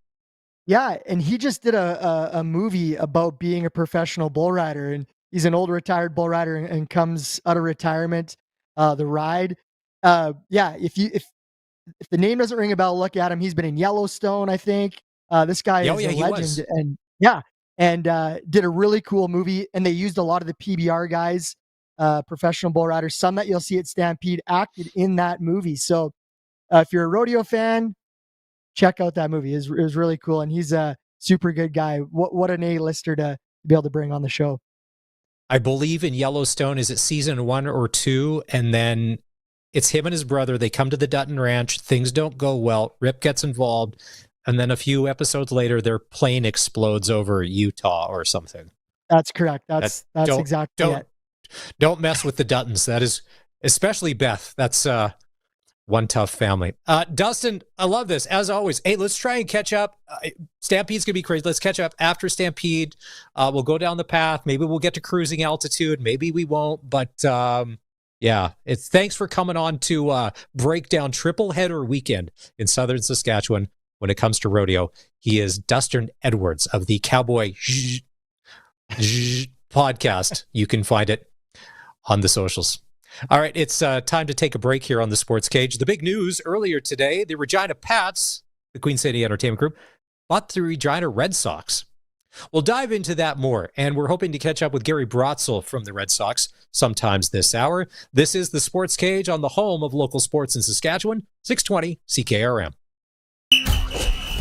Yeah, and he just did a movie about being a professional bull rider, and he's an old retired bull rider and comes out of retirement. The Ride. If the name doesn't ring a bell, look at him. He's been in Yellowstone, I think. This guy is a legend, and did a really cool movie. And they used a lot of the PBR guys, professional bull riders. Some that you'll see at Stampede acted in that movie. So if you're a rodeo fan, check out that movie. It was really cool, and he's a super good guy. What an A-lister to be able to bring on the show. I believe in Yellowstone, is it season 1 or 2? And then it's him and his brother. They come to the Dutton Ranch. Things don't go well. Rip gets involved. And then a few episodes later, their plane explodes over Utah or something. That's correct. That's exactly it. Don't mess with the Duttons. That is, especially Beth. That's one tough family. Dustin, I love this. As always, hey, let's try and catch up. Stampede's going to be crazy. Let's catch up after Stampede. We'll go down the path. Maybe we'll get to cruising altitude. Maybe we won't. But it's thanks for coming on to break down triple header weekend in southern Saskatchewan when it comes to rodeo. He is Dustin Edwards of the Cowboy podcast. You can find it on the socials. All right, it's time to take a break here on the Sports Cage. The big news earlier today, the Regina Pats, the Queen City Entertainment Group, bought the Regina Red Sox. We'll dive into that more, and we're hoping to catch up with Gary Brotzel from the Red Sox sometimes this hour. This is the Sports Cage on the home of local sports in Saskatchewan, 620 CKRM.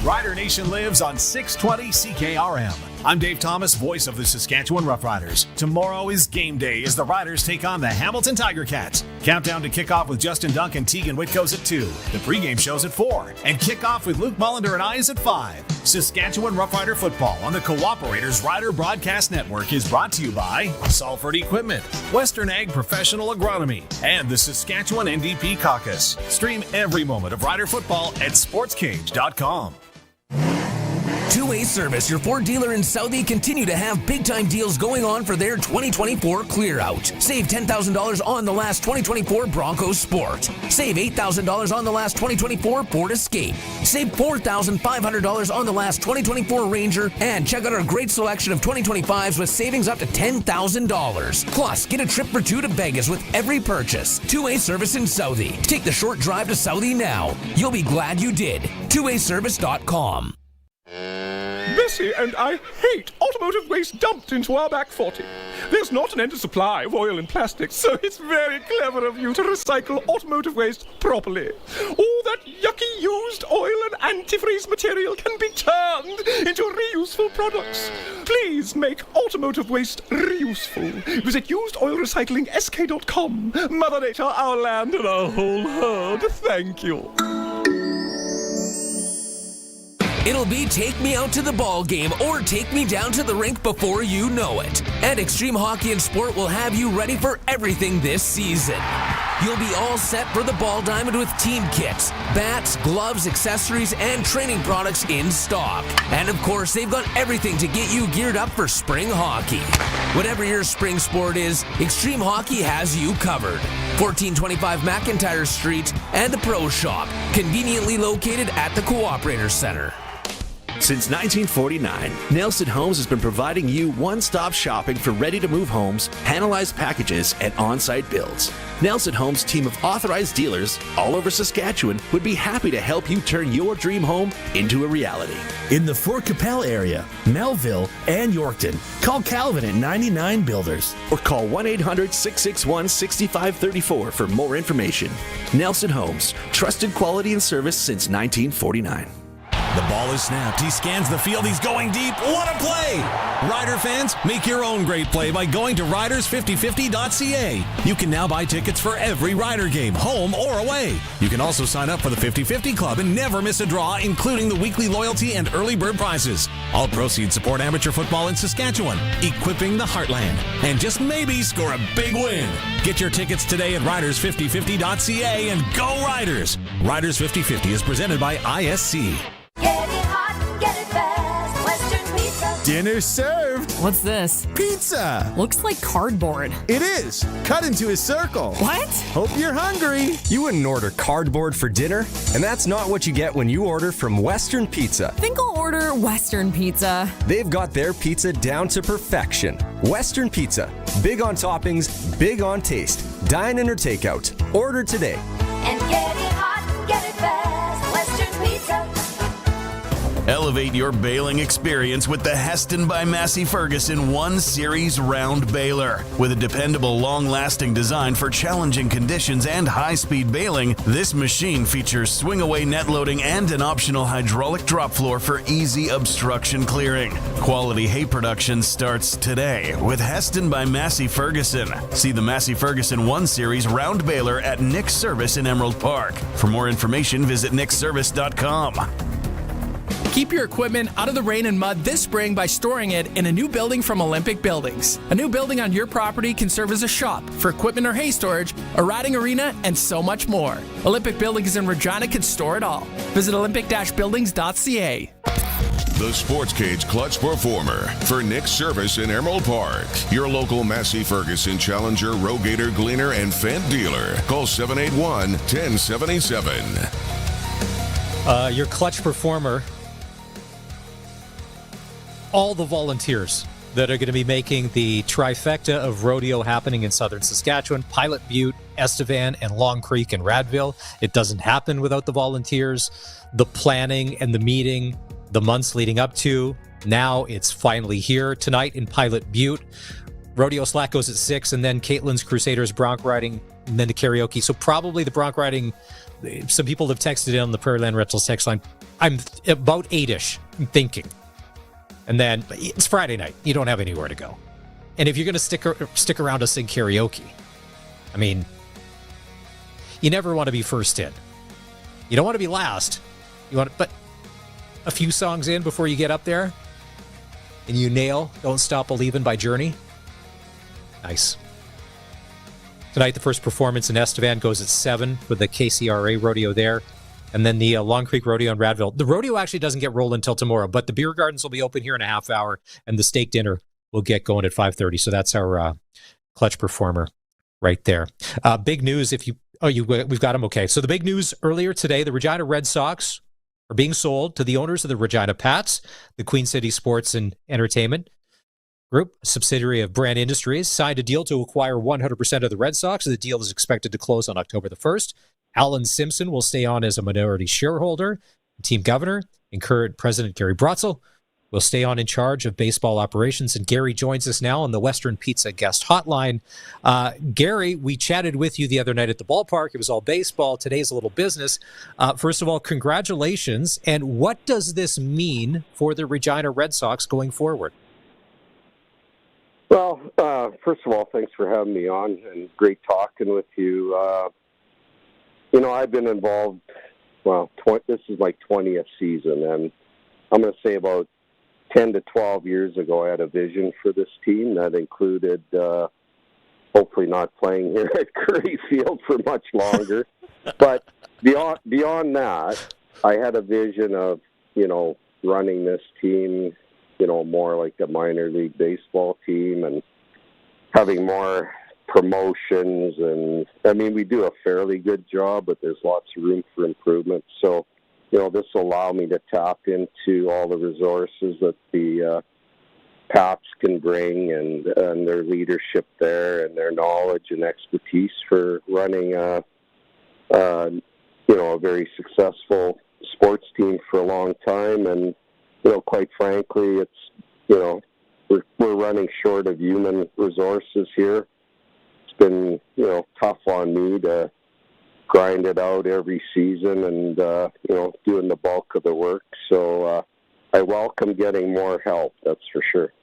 Rider Nation lives on 620 CKRM. I'm Dave Thomas, voice of the Saskatchewan Roughriders. Tomorrow is game day as the Riders take on the Hamilton Tiger Cats. Countdown to kickoff with Justin Dunk and Tegan Whitco's at 2. The pregame show's at 4. And kickoff with Luke Mullender and I is at 5. Saskatchewan Roughrider football on the Cooperators Rider Broadcast Network is brought to you by Salford Equipment, Western Ag Professional Agronomy, and the Saskatchewan NDP Caucus. Stream every moment of Rider football at sportscage.com. Two-Way Service, your Ford dealer in Southie, continue to have big-time deals going on for their 2024 clear-out. Save $10,000 on the last 2024 Bronco Sport. Save $8,000 on the last 2024 Ford Escape. Save $4,500 on the last 2024 Ranger. And check out our great selection of 2025s with savings up to $10,000. Plus, get a trip for 2 to Vegas with every purchase. Two-Way Service in Southie. Take the short drive to Southie now. You'll be glad you did. TwoWayService.com. Bessie and I hate automotive waste dumped into our back 40. There's not an endless supply of oil and plastics, so it's very clever of you to recycle automotive waste properly. All that yucky used oil and antifreeze material can be turned into reuseful products. Please make automotive waste reuseful. Visit usedoilrecyclingsk.com. Mother Nature, our land, and our whole herd. Thank you. It'll be take me out to the ball game or take me down to the rink before you know it. And Extreme Hockey and Sport will have you ready for everything this season. You'll be all set for the ball diamond with team kits, bats, gloves, accessories, and training products in stock. And of course, they've got everything to get you geared up for spring hockey. Whatever your spring sport is, Extreme Hockey has you covered. 1425 McIntyre Street and the Pro Shop, conveniently located at the Cooperator Center. Since 1949, Nelson Homes has been providing you one-stop shopping for ready-to-move homes, panelized packages, and on-site builds. Nelson Homes' team of authorized dealers all over Saskatchewan would be happy to help you turn your dream home into a reality. In the Fort Capel area, Melville, and Yorkton, call Calvin at 99 Builders. Or call 1-800-661-6534 for more information. Nelson Homes, trusted quality and service since 1949. The ball is snapped. He scans the field. He's going deep. What a play! Rider fans, make your own great play by going to riders5050.ca. You can now buy tickets for every Rider game, home or away. You can also sign up for the 50-50 Club and never miss a draw, including the weekly loyalty and early bird prizes. All proceeds support amateur football in Saskatchewan, equipping the heartland, and just maybe score a big win. Get your tickets today at riders5050.ca and go Riders! Riders 50-50 is presented by ISC. Get it hot, get it fast, Western Pizza. Dinner served. What's this? Pizza. Looks like cardboard. It is. Cut into a circle. What? Hope you're hungry. You wouldn't order cardboard for dinner, and that's not what you get when you order from Western Pizza. Think I'll order Western Pizza. They've got their pizza down to perfection. Western Pizza. Big on toppings, big on taste. Dine in or takeout. Order today. And get it hot and get it fast. Western Pizza. Elevate your baling experience with the Heston by Massey Ferguson 1 Series round baler. With a dependable, long-lasting design for challenging conditions and high-speed baling, this machine features swing-away net loading and an optional hydraulic drop floor for easy obstruction clearing. Quality hay production starts today with Heston by Massey Ferguson. See the Massey Ferguson 1 Series round baler at Nick's Service in Emerald Park. For more information, visit nickservice.com. Keep your equipment out of the rain and mud this spring by storing it in a new building from Olympic Buildings. A new building on your property can serve as a shop for equipment or hay storage, a riding arena, and so much more. Olympic Buildings in Regina can store it all. Visit olympic-buildings.ca. The Sports Cage Clutch Performer for Nick's Service in Emerald Park. Your local Massey Ferguson Challenger, Rogator, Gleaner, and Fendt dealer. Call 781-1077. Your Clutch Performer. All the volunteers that are going to be making the trifecta of rodeo happening in southern Saskatchewan, Pilot Butte, Estevan, and Long Creek and Radville. It doesn't happen without the volunteers. The planning and the meeting, the months leading up to, now it's finally here tonight in Pilot Butte. Rodeo Slack goes at 6, and then Caitlin's Crusaders bronc riding, and then the karaoke. So probably the bronc riding, some people have texted in on the Prairie Land Rentals text line. I'm about 8-ish, I'm thinking. And then it's Friday night. You don't have anywhere to go. And if you're going to stick around to sing karaoke, I mean, you never want to be first in. You don't want to be last. But a few songs in before you get up there, and you nail "Don't Stop Believin'" by Journey. Nice. Tonight, the first performance in Estevan goes at 7 with the KCRA rodeo there. And then the Long Creek Rodeo in Radville. The rodeo actually doesn't get rolled until tomorrow, but the beer gardens will be open here in a half hour, and the steak dinner will get going at 5:30. So that's our Clutch Performer right there. Big news we've got them. Okay. So the big news earlier today, the Regina Red Sox are being sold to the owners of the Regina Pats, the Queen City Sports and Entertainment Group, a subsidiary of Brand Industries, signed a deal to acquire 100% of the Red Sox. The deal is expected to close on October the 1st. Alan Simpson will stay on as a minority shareholder. Team governor and current president Gary Brotzel will stay on in charge of baseball operations. And Gary joins us now on the Western Pizza guest hotline. Gary, we chatted with you the other night at the ballpark. It was all baseball. Today's a little business. First of all, congratulations. And what does this mean for the Regina Red Sox going forward? Well, first of all, thanks for having me on, and great talking with you. I've been involved, this is my 20th season, and I'm going to say about 10 to 12 years ago, I had a vision for this team that included hopefully not playing here at Curry Field for much longer. But beyond that, I had a vision of, running this team, more like a minor league baseball team and having more promotions. And we do a fairly good job, but there's lots of room for improvement. So, this will allow me to tap into all the resources that the Pats can bring and their leadership there and their knowledge and expertise for running a very successful sports team for a long time. And, quite frankly, it's, we're running short of human resources here. It's been, tough on me to grind it out every season and, doing the bulk of the work. So I welcome getting more help, that's for sure.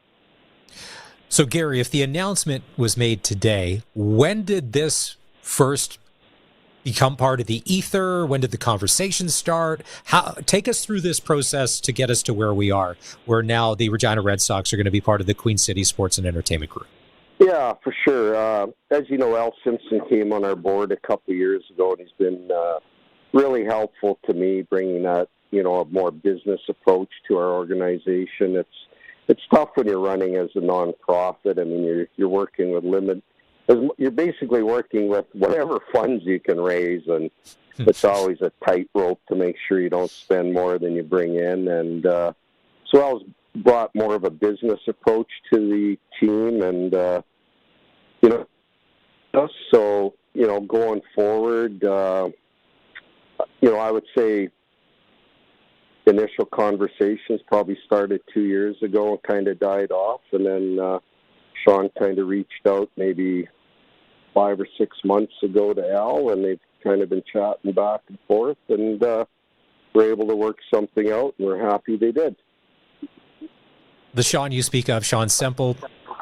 So, Gary, if the announcement was made today, when did this first become part of the ether? When did the conversation start? Take us through this process to get us to where we are, where now the Regina Red Sox are going to be part of the Queen City Sports and Entertainment Group. Yeah, for sure. As you know, Al Simpson came on our board a couple of years ago, and he's been really helpful to me, bringing that, a more business approach to our organization. it's tough when you're running as a nonprofit. I mean, you're working with you're basically working with whatever funds you can raise, and it's always a tightrope to make sure you don't spend more than you bring in. And so I was brought more of a business approach to the team, and so going forward, I would say initial conversations probably started 2 years ago and kind of died off, and then Sean kind of reached out maybe 5 or 6 months ago to Al, and they've kind of been chatting back and forth, and we're able to work something out, and we're happy they did. The Sean you speak of, Sean Semple,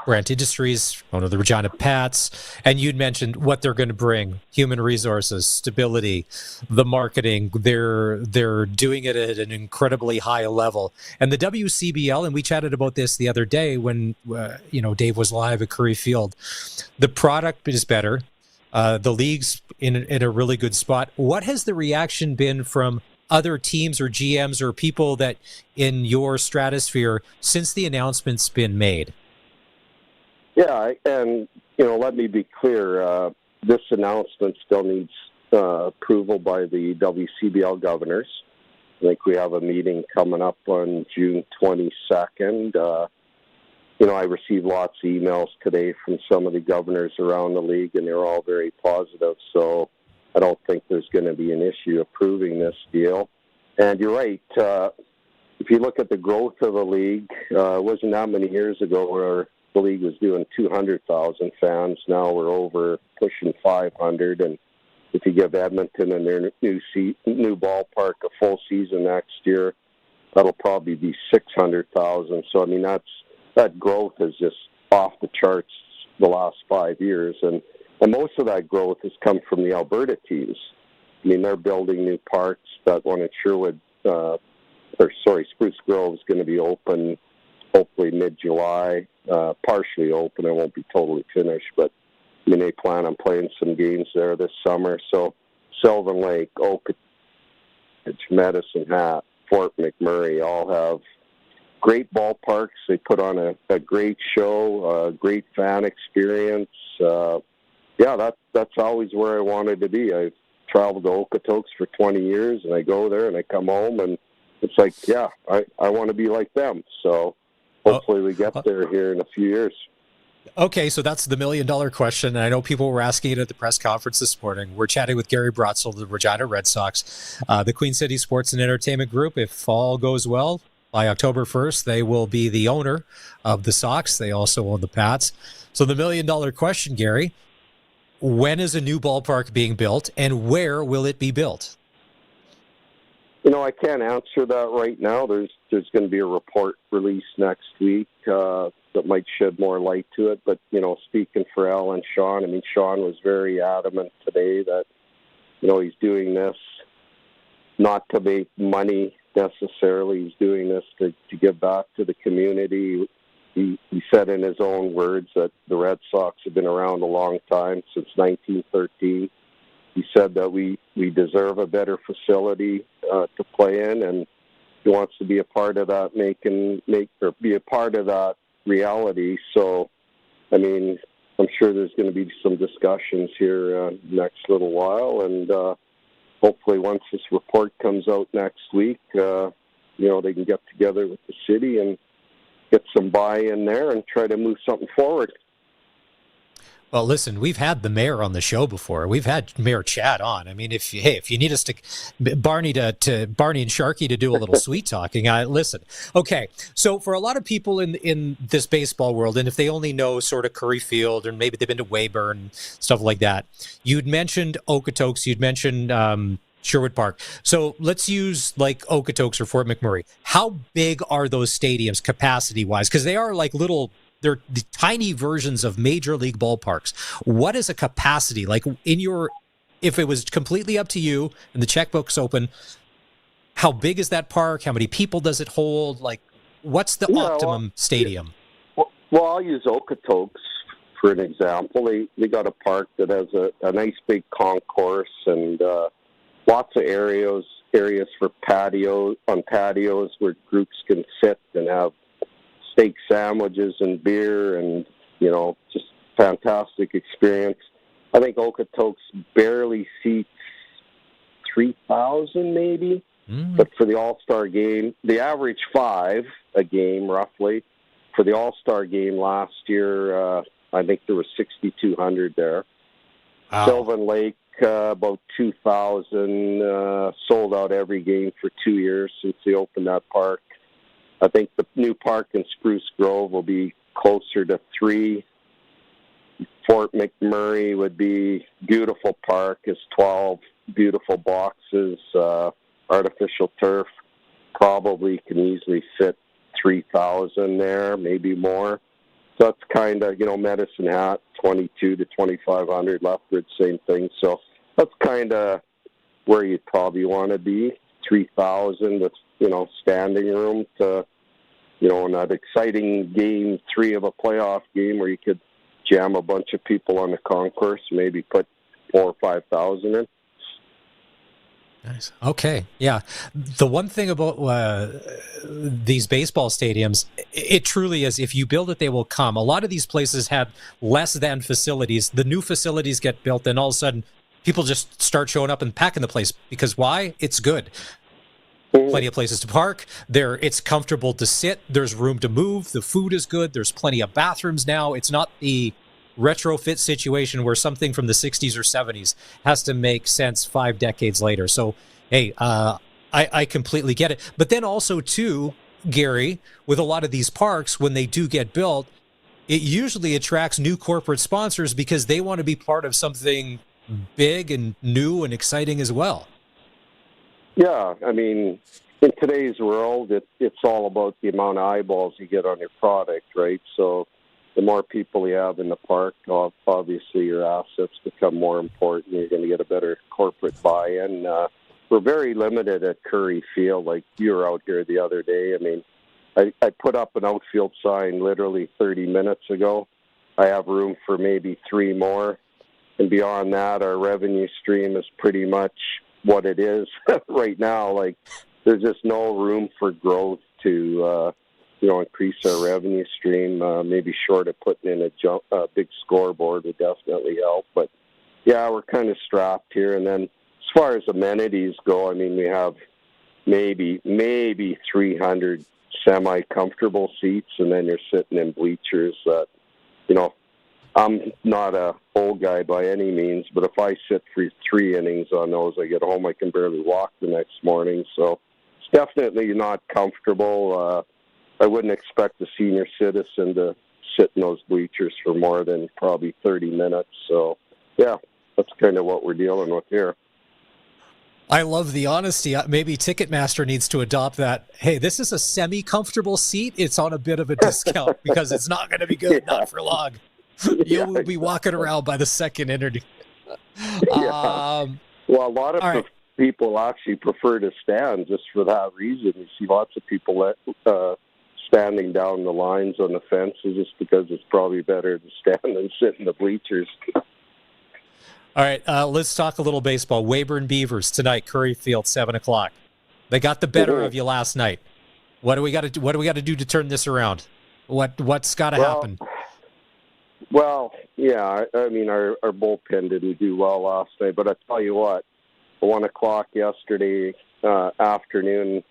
Brent Industries, owner of the Regina Pats, and you'd mentioned what they're going to bring: human resources, stability, the marketing. They're doing it at an incredibly high level. And the WCBL, and we chatted about this the other day when Dave was live at Curry Field. The product is better. The league's in a really good spot. What has the reaction been from other teams or GMs or people that in your stratosphere since the announcement's been made? Yeah, and let me be clear. This announcement still needs approval by the WCBL governors. I think we have a meeting coming up on June 22nd. I received lots of emails today from some of the governors around the league, and they're all very positive. So I don't think there's going to be an issue approving this deal. And you're right. If you look at the growth of the league, it wasn't that many years ago where the league was doing 200,000 fans. Now we're over pushing 500. And if you give Edmonton and their new ballpark a full season next year, that'll probably be 600,000. So, I mean, that growth is just off the charts the last 5 years. And most of that growth has come from the Alberta teams. I mean, they're building new parks. That one at Spruce Grove is going to be open hopefully mid-July, partially open. It won't be totally finished, but I mean, they plan on playing some games there this summer. So Sylvan Lake, Oakage, Medicine Hat, Fort McMurray all have great ballparks. They put on a great show, a great fan experience. That's always where I wanted to be. I've traveled to Okotoks for 20 years, and I go there and I come home, and it's like, I want to be like them. So hopefully we get there here in a few years. Okay, so that's the $1 million question. And I know people were asking it at the press conference this morning. We're chatting with Gary Brotzel of the Regina Red Sox, the Queen City Sports and Entertainment Group. If all goes well, by October 1st, they will be the owner of the Sox. They also own the Pats. So the $1 million question, Gary, when is a new ballpark being built, and where will it be built? I can't answer that right now. There's going to be a report released next week that might shed more light to it. But, speaking for Al and Sean, I mean, Sean was very adamant today that, he's doing this not to make money necessarily. He's doing this to give back to the community. He said in his own words that the Red Sox have been around a long time, since 1913. He said that we deserve a better facility to play in, and he wants to be a part of that, be a part of that reality. So, I mean, I'm sure there's going to be some discussions here next little while, and hopefully once this report comes out next week, they can get together with the city and get some buy-in there and try to move something forward. Well, listen, we've had the mayor on the show before. We've had Mayor Chad on. I mean, if you need us to Barney and Sharky to do a little sweet talking, listen. Okay, so for a lot of people in this baseball world, and if they only know sort of Curry Field, or maybe they've been to Weyburn, stuff like that, you'd mentioned Okotoks, you'd mentioned Sherwood Park. So let's use like Okotoks or Fort McMurray. How big are those stadiums capacity-wise? Because they are like they're the tiny versions of major league ballparks. What is a capacity like if it was completely up to you and the checkbook's open, how big is that park? How many people does it hold? Like, what's the optimum stadium? Well, I'll use Okotoks for an example. They got a park that has a nice big concourse and lots of areas for patios where groups can sit and have steak sandwiches and beer, and just fantastic experience. I think Okotoks barely seats 3,000 maybe, but for the All-Star game, the average 5 a game roughly. For the All-Star game last year, I think there was 6,200 there. Wow. Sylvan Lake, about 2,000, sold out every game for 2 years since they opened that park. I think the new park in Spruce Grove will be closer to 3. Fort McMurray would be beautiful park, is 12 beautiful boxes, artificial turf, probably can easily fit 3,000 there, maybe more. So that's kind of, Medicine Hat, 22 to 2,500, Lethbridge, same thing. So that's kind of where you'd probably want to be, 3,000 with, standing room to, in that exciting game 3 of a playoff game where you could jam a bunch of people on the concourse, maybe put 4,000 or 5,000 in. Nice. Okay. Yeah. The one thing about these baseball stadiums, it truly is, if you build it, they will come. A lot of these places had less than facilities. The new facilities get built, and all of a sudden people just start showing up and packing the place. Because why? It's good. Plenty of places to park. It's comfortable to sit. There's room to move. The food is good. There's plenty of bathrooms now. It's not the retrofit situation where something from the 60s or 70s has to make sense 5 decades later. So, hey, I completely get it. But then also, too, Gary, with a lot of these parks, when they do get built, it usually attracts new corporate sponsors because they want to be part of something big and new and exciting as well. Yeah, I mean, in today's world, it's all about the amount of eyeballs you get on your product, right? So the more people you have in the park, obviously your assets become more important. You're going to get a better corporate buy-in. We're very limited at Curry Field. Like, you were out here the other day. I mean, I put up an outfield sign literally 30 minutes ago. I have room for maybe 3 more. And beyond that, our revenue stream is pretty much what it is right now. Like, there's just no room for growth to increase our revenue stream. Maybe short of putting in a big scoreboard would definitely help. But yeah, we're kind of strapped here. And then as far as amenities go, I mean, we have maybe 300 semi-comfortable seats, and then you're sitting in bleachers that, I'm not a old guy by any means, but if I sit for 3 innings on those, I get home, I can barely walk the next morning. So it's definitely not comfortable. I wouldn't expect a senior citizen to sit in those bleachers for more than probably 30 minutes. So, yeah, that's kind of what we're dealing with here. I love the honesty. Maybe Ticketmaster needs to adopt that. Hey, this is a semi-comfortable seat. It's on a bit of a discount because it's not going to be good, not for long. You will be walking around by the second interview. Well, a lot of people actually prefer to stand just for that reason. You see lots of people standing down the lines on the fences just because it's probably better to stand than sit in the bleachers. All right, let's talk a little baseball. Weyburn Beavers tonight, Curry Field, 7:00. They got the better of you last night. What do we got to do? What do we got to do to turn this around? What's got to happen? Well, yeah, I mean, our bullpen didn't do well last night, but I tell you what, at 1:00 yesterday afternoon,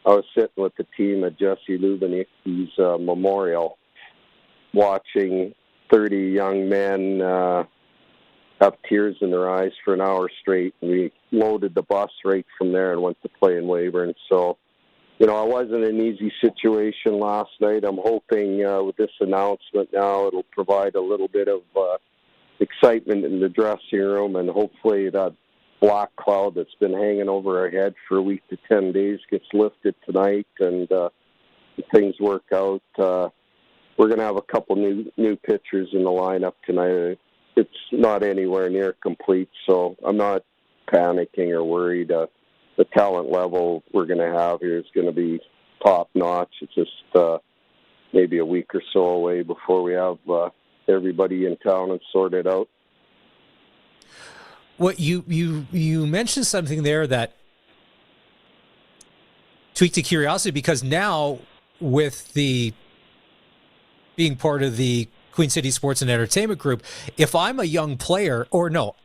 I was sitting with the team at Jesse Lubinicki's memorial, watching 30 young men have tears in their eyes for an hour straight, and we loaded the bus right from there and went to play in Weyburn. So, it wasn't an easy situation last night. I'm hoping with this announcement now it'll provide a little bit of excitement in the dressing room, and hopefully that black cloud that's been hanging over our head for a week to 10 days gets lifted tonight, and things work out. We're going to have a couple new pitchers in the lineup tonight. It's not anywhere near complete, so I'm not panicking or worried. The talent level we're going to have here is going to be top-notch. It's just maybe a week or so away before we have everybody in town and sorted out. What you mentioned something there that tweaked a curiosity, because now with the being part of the Queen City Sports and Entertainment Group, if I'm a young player,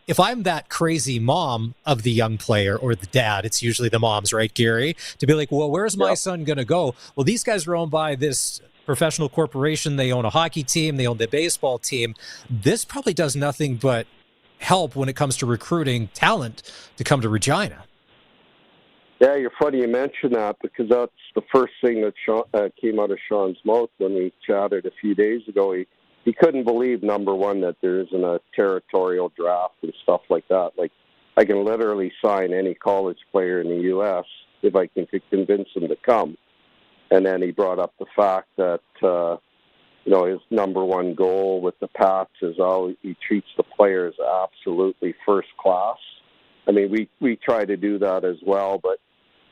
if I'm that crazy mom of the young player or the dad, it's usually the moms, right, Gary? To be like, well, where's my son going to go? Well, these guys are owned by this professional corporation. They own a hockey team. They own the baseball team. This probably does nothing but help when it comes to recruiting talent to come to Regina. Yeah, you're funny you mention that, because that's the first thing that came out of Sean's mouth when we chatted a few days ago. He couldn't believe, number one, that there isn't a territorial draft and stuff like that. Like, I can literally sign any college player in the U.S. if I can convince them to come. And then he brought up the fact that, his number one goal with the Pats is how he treats the players absolutely first class. I mean, we try to do that as well, but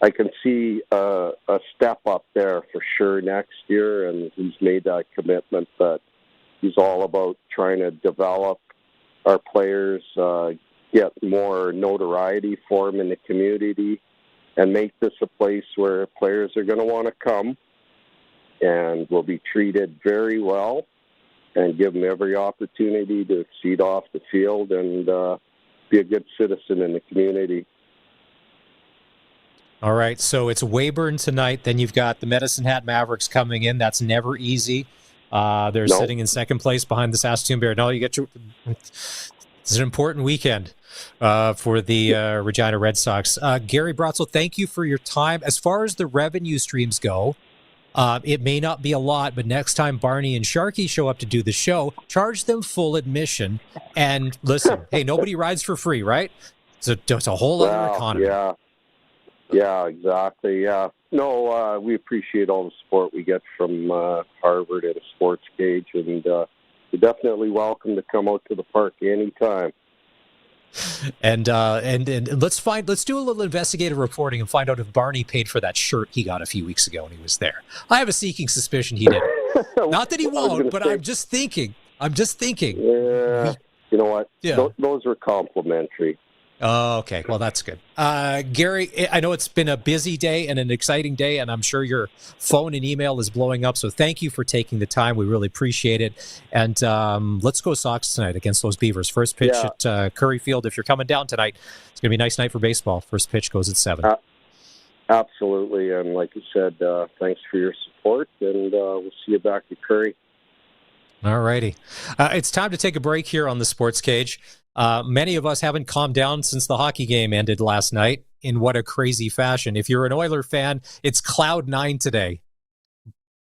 I can see a step up there for sure next year, and he's made that commitment that he's all about trying to develop our players, get more notoriety for them in the community, and make this a place where players are going to want to come and will be treated very well, and give them every opportunity to exceed off the field and be a good citizen in the community. All right, so it's Weyburn tonight. Then you've got the Medicine Hat Mavericks coming in. That's never easy. They're sitting in second place behind the Saskatoon Bear. No, it's an important weekend for the Regina Red Sox. Gary Brotzel, thank you for your time. As far as the revenue streams go, it may not be a lot, but next time Barney and Sharky show up to do the show, charge them full admission. And listen, hey, nobody rides for free, right? It's a whole other economy. Yeah, exactly. Yeah. No, we appreciate all the support we get from Harvard and Sportscage, and you're definitely welcome to come out to the park anytime. And let's do a little investigative reporting and find out if Barney paid for that shirt he got a few weeks ago when he was there. I have a sneaking suspicion he did. Not that he won't, but I'm just thinking. Yeah. You know what? Yeah. Those are complimentary. Oh, okay. Well, that's good. Gary, I know it's been a busy day and an exciting day, and I'm sure your phone and email is blowing up. So thank you for taking the time. We really appreciate it. And let's go Sox tonight against those Beavers. First pitch at Curry Field. If you're coming down tonight, it's going to be a nice night for baseball. First pitch goes at 7. Absolutely. And like you said, thanks for your support, and we'll see you back at Curry. All righty. It's time to take a break here on the Sports Cage. Many of us haven't calmed down since the hockey game ended last night in what a crazy fashion. If you're an Oiler fan, it's cloud 9 today.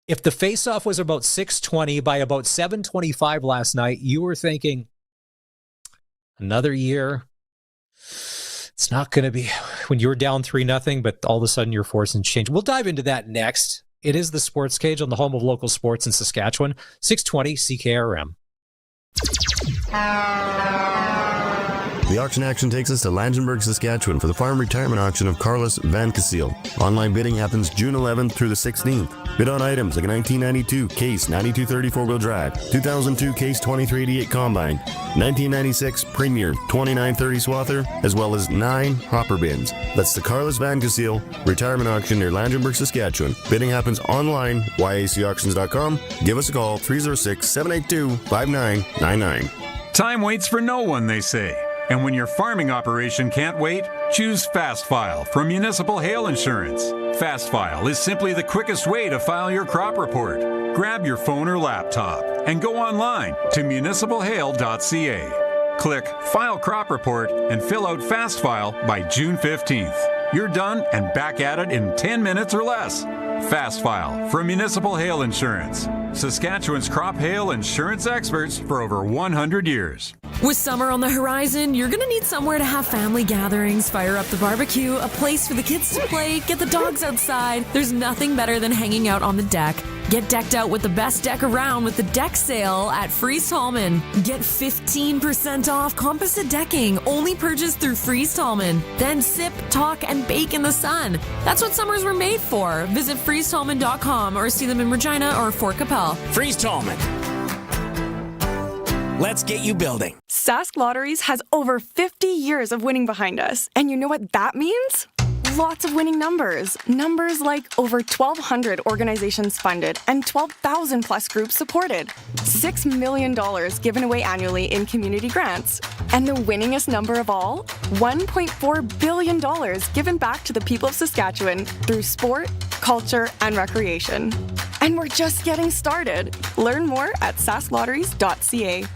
If the faceoff was about 6:20, by about 7:25 last night, you were thinking, another year. It's not going to be when you're down 3-0, but all of a sudden you're forcing change. We'll dive into that next. It is the Sports Cage on the home of local sports in Saskatchewan, 620 CKRM. The auction action takes us to Langenburg, Saskatchewan for the farm retirement auction of Carlos Van Cassel. Online bidding happens June 11th through the 16th. Bid on items like a 1992 Case 9230 4-wheel drive, 2002 Case 2388 Combine, 1996 Premier 2930 Swather, as well as 9 hopper bins. That's the Carlos Van Cassel retirement auction near Langenburg, Saskatchewan. Bidding happens online, yacauctions.com. Give us a call, 306-782-5999. Time waits for no one, they say. And when your farming operation can't wait, choose Fast File from Municipal Hail Insurance. Fast File is simply the quickest way to file your crop report. Grab your phone or laptop and go online to municipalhail.ca. Click File Crop Report and fill out Fast File by June 15th. You're done and back at it in 10 minutes or less. Fast File from Municipal Hail Insurance. Saskatchewan's crop hail insurance experts for over 100 years. With summer on the horizon, you're going to need somewhere to have family gatherings, fire up the barbecue, a place for the kids to play, get the dogs outside. There's nothing better than hanging out on the deck. Get decked out with the best deck around with the deck sale at Freeze Tallman. Get 15% off composite decking, only purchased through Freeze Tallman. Then sip, talk, and bake in the sun. That's what summers were made for. Visit freezetallman.com or see them in Regina or Fort Capel. Freeze Tallman. Let's get you building. Sask Lotteries has over 50 years of winning behind us. And you know what that means? lots of winning numbers. Numbers like over 1,200 organizations funded and 12,000 plus groups supported. $6 million given away annually in community grants. And the winningest number of all, $1.4 billion given back to the people of Saskatchewan through sport, culture, and recreation. And we're just getting started. Learn more at sasklotteries.ca.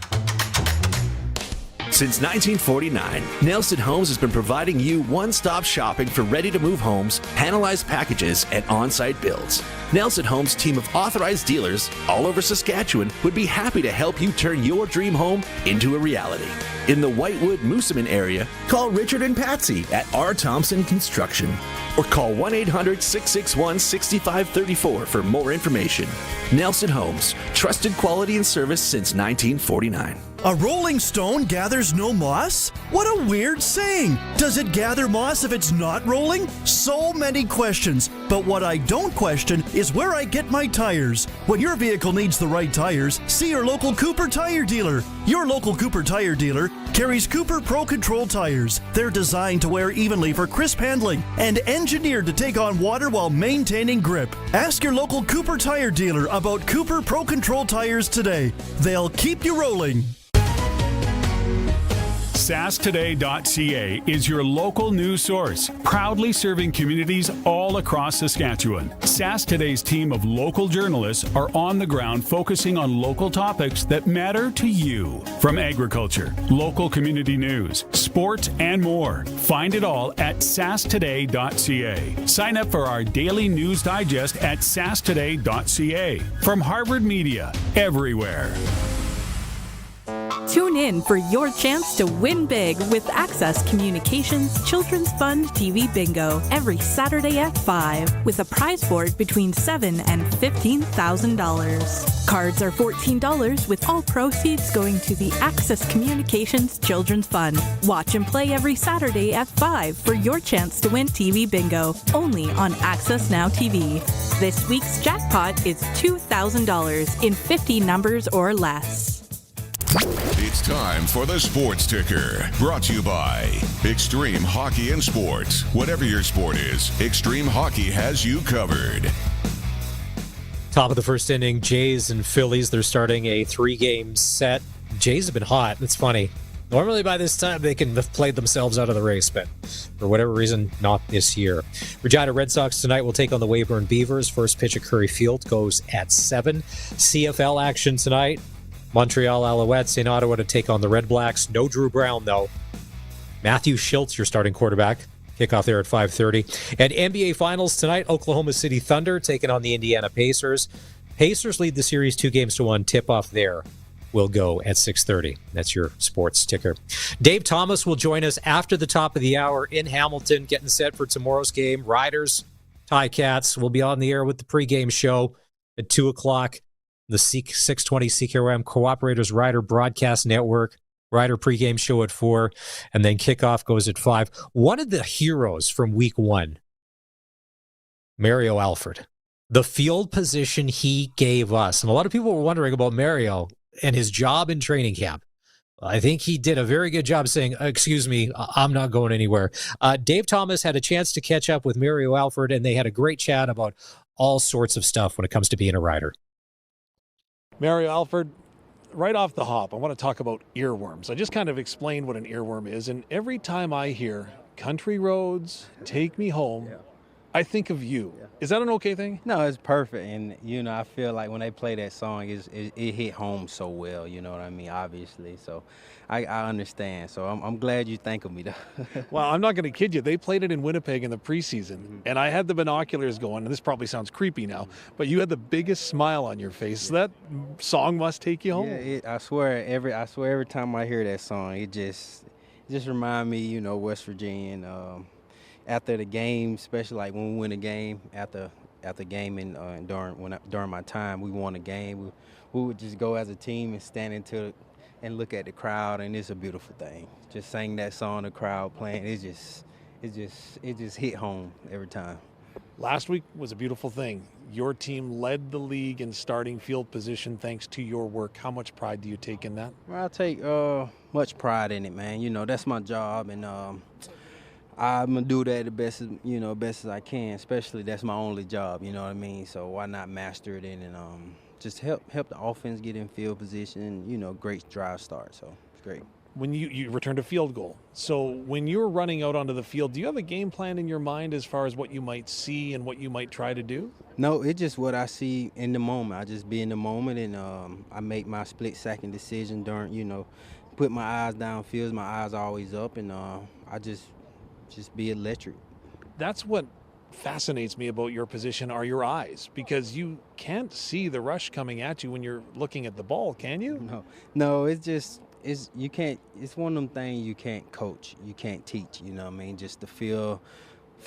Since 1949, Nelson Homes has been providing you one-stop shopping for ready-to-move homes, panelized packages, and on-site builds. Nelson Homes' team of authorized dealers all over Saskatchewan would be happy to help you turn your dream home into a reality. In the Whitewood-Moosomin area, call Richard and Patsy at R. Thompson Construction or call 1-800-661-6534 for more information. Nelson Homes, trusted quality and service since 1949. A rolling stone gathers no moss? What a weird saying! Does it gather moss if it's not rolling? So many questions, but what I don't question is where I get my tires. When your vehicle needs the right tires, see your local Cooper Tire dealer. Your local Cooper Tire dealer carries Cooper Pro Control tires. They're designed to wear evenly for crisp handling and engineered to take on water while maintaining grip. Ask your local Cooper Tire dealer about Cooper Pro Control tires today. They'll keep you rolling. SaskToday.ca is your local news source, proudly serving communities all across Saskatchewan. Sask Today's team of local journalists are on the ground focusing on local topics that matter to you. From agriculture, local community news, sports, and more. Find it all at SaskToday.ca. Sign up for our daily news digest at SaskToday.ca. From Harvard Media, everywhere. Tune in for your chance to win big with Access Communications Children's Fund TV Bingo every Saturday at 5 with a prize board between $7,000 and $15,000. Cards are $14 with all proceeds going to the Access Communications Children's Fund. Watch and play every Saturday at 5 for your chance to win TV Bingo only on Access Now TV. This week's jackpot is $2,000 in 50 numbers or less. It's time for the Sports Ticker, brought to you by Extreme Hockey and Sports. Whatever your sport is, Extreme Hockey has you covered. Top of the first inning, Jays and Phillies. They're starting a 3-game set. Jays have been hot. It's funny. Normally by this time they can have played themselves out of the race, but for whatever reason, not this year. Regina Red Sox tonight will take on the Weyburn Beavers. First pitch at Curry Field goes at 7. CFL action tonight. Montreal Alouettes in Ottawa to take on the Red Blacks. No Drew Brown, though. Matthew Schultz, your starting quarterback. Kickoff there at 5:30. And NBA Finals tonight, Oklahoma City Thunder taking on the Indiana Pacers. Pacers lead the series 2-1. Tip-off there will go at 6:30. That's your Sports Ticker. Dave Thomas will join us after the top of the hour in Hamilton, getting set for tomorrow's game. Riders, Ticats will be on the air with the pregame show at 2 o'clock. The 620 CKRM Cooperators Rider Broadcast Network. Rider pregame show at 4, and then kickoff goes at 5. One of the heroes from week 1, Mario Alford. The field position he gave us. And a lot of people were wondering about Mario and his job in training camp. I think he did a very good job saying, excuse me, I'm not going anywhere. Dave Thomas had a chance to catch up with Mario Alford, and they had a great chat about all sorts of stuff when it comes to being a rider. Mario Alford, right off the hop, I want to talk about earworms. I just kind of explained what an earworm is, and every time I hear Country Roads, Take Me Home, I think of you. Is that an okay thing? No, it's perfect, and I feel like when they play that song, it hit home so well. You know what I mean? Obviously, so I understand. So I'm glad you think of me, though. Well, I'm not going to kid you. They played it in Winnipeg in the preseason, and I had the binoculars going. And this probably sounds creepy now, but you had the biggest smile on your face. So that song must take you home. Yeah, I swear every time I hear that song, it just reminds me, West Virginia. And, after the game, especially like when we win a game, after game and during my time, we won a game. We would just go as a team and stand and look at the crowd, and it's a beautiful thing. Just sing that song, the crowd playing, it just hit home every time. Last week was a beautiful thing. Your team led the league in starting field position thanks to your work. How much pride do you take in that? Well, I take much pride in it, man. That's my job, and I'm gonna do that the best as I can. Especially that's my only job. You know what I mean? So why not master it and just help the offense get in field position. Great drive start. So it's great. When you returned a field goal, so when you're running out onto the field, do you have a game plan in your mind as far as what you might see and what you might try to do? No, it's just what I see in the moment. I just be in the moment, and I make my split-second decision during, put my eyes downfield. My eyes are always up, and I just be electric. That's what fascinates me about your position are your eyes, because you can't see the rush coming at you when you're looking at the ball, can you? No, it's just you can't. It's one of them things you can't coach, you can't teach. You know what I mean? Just the feel of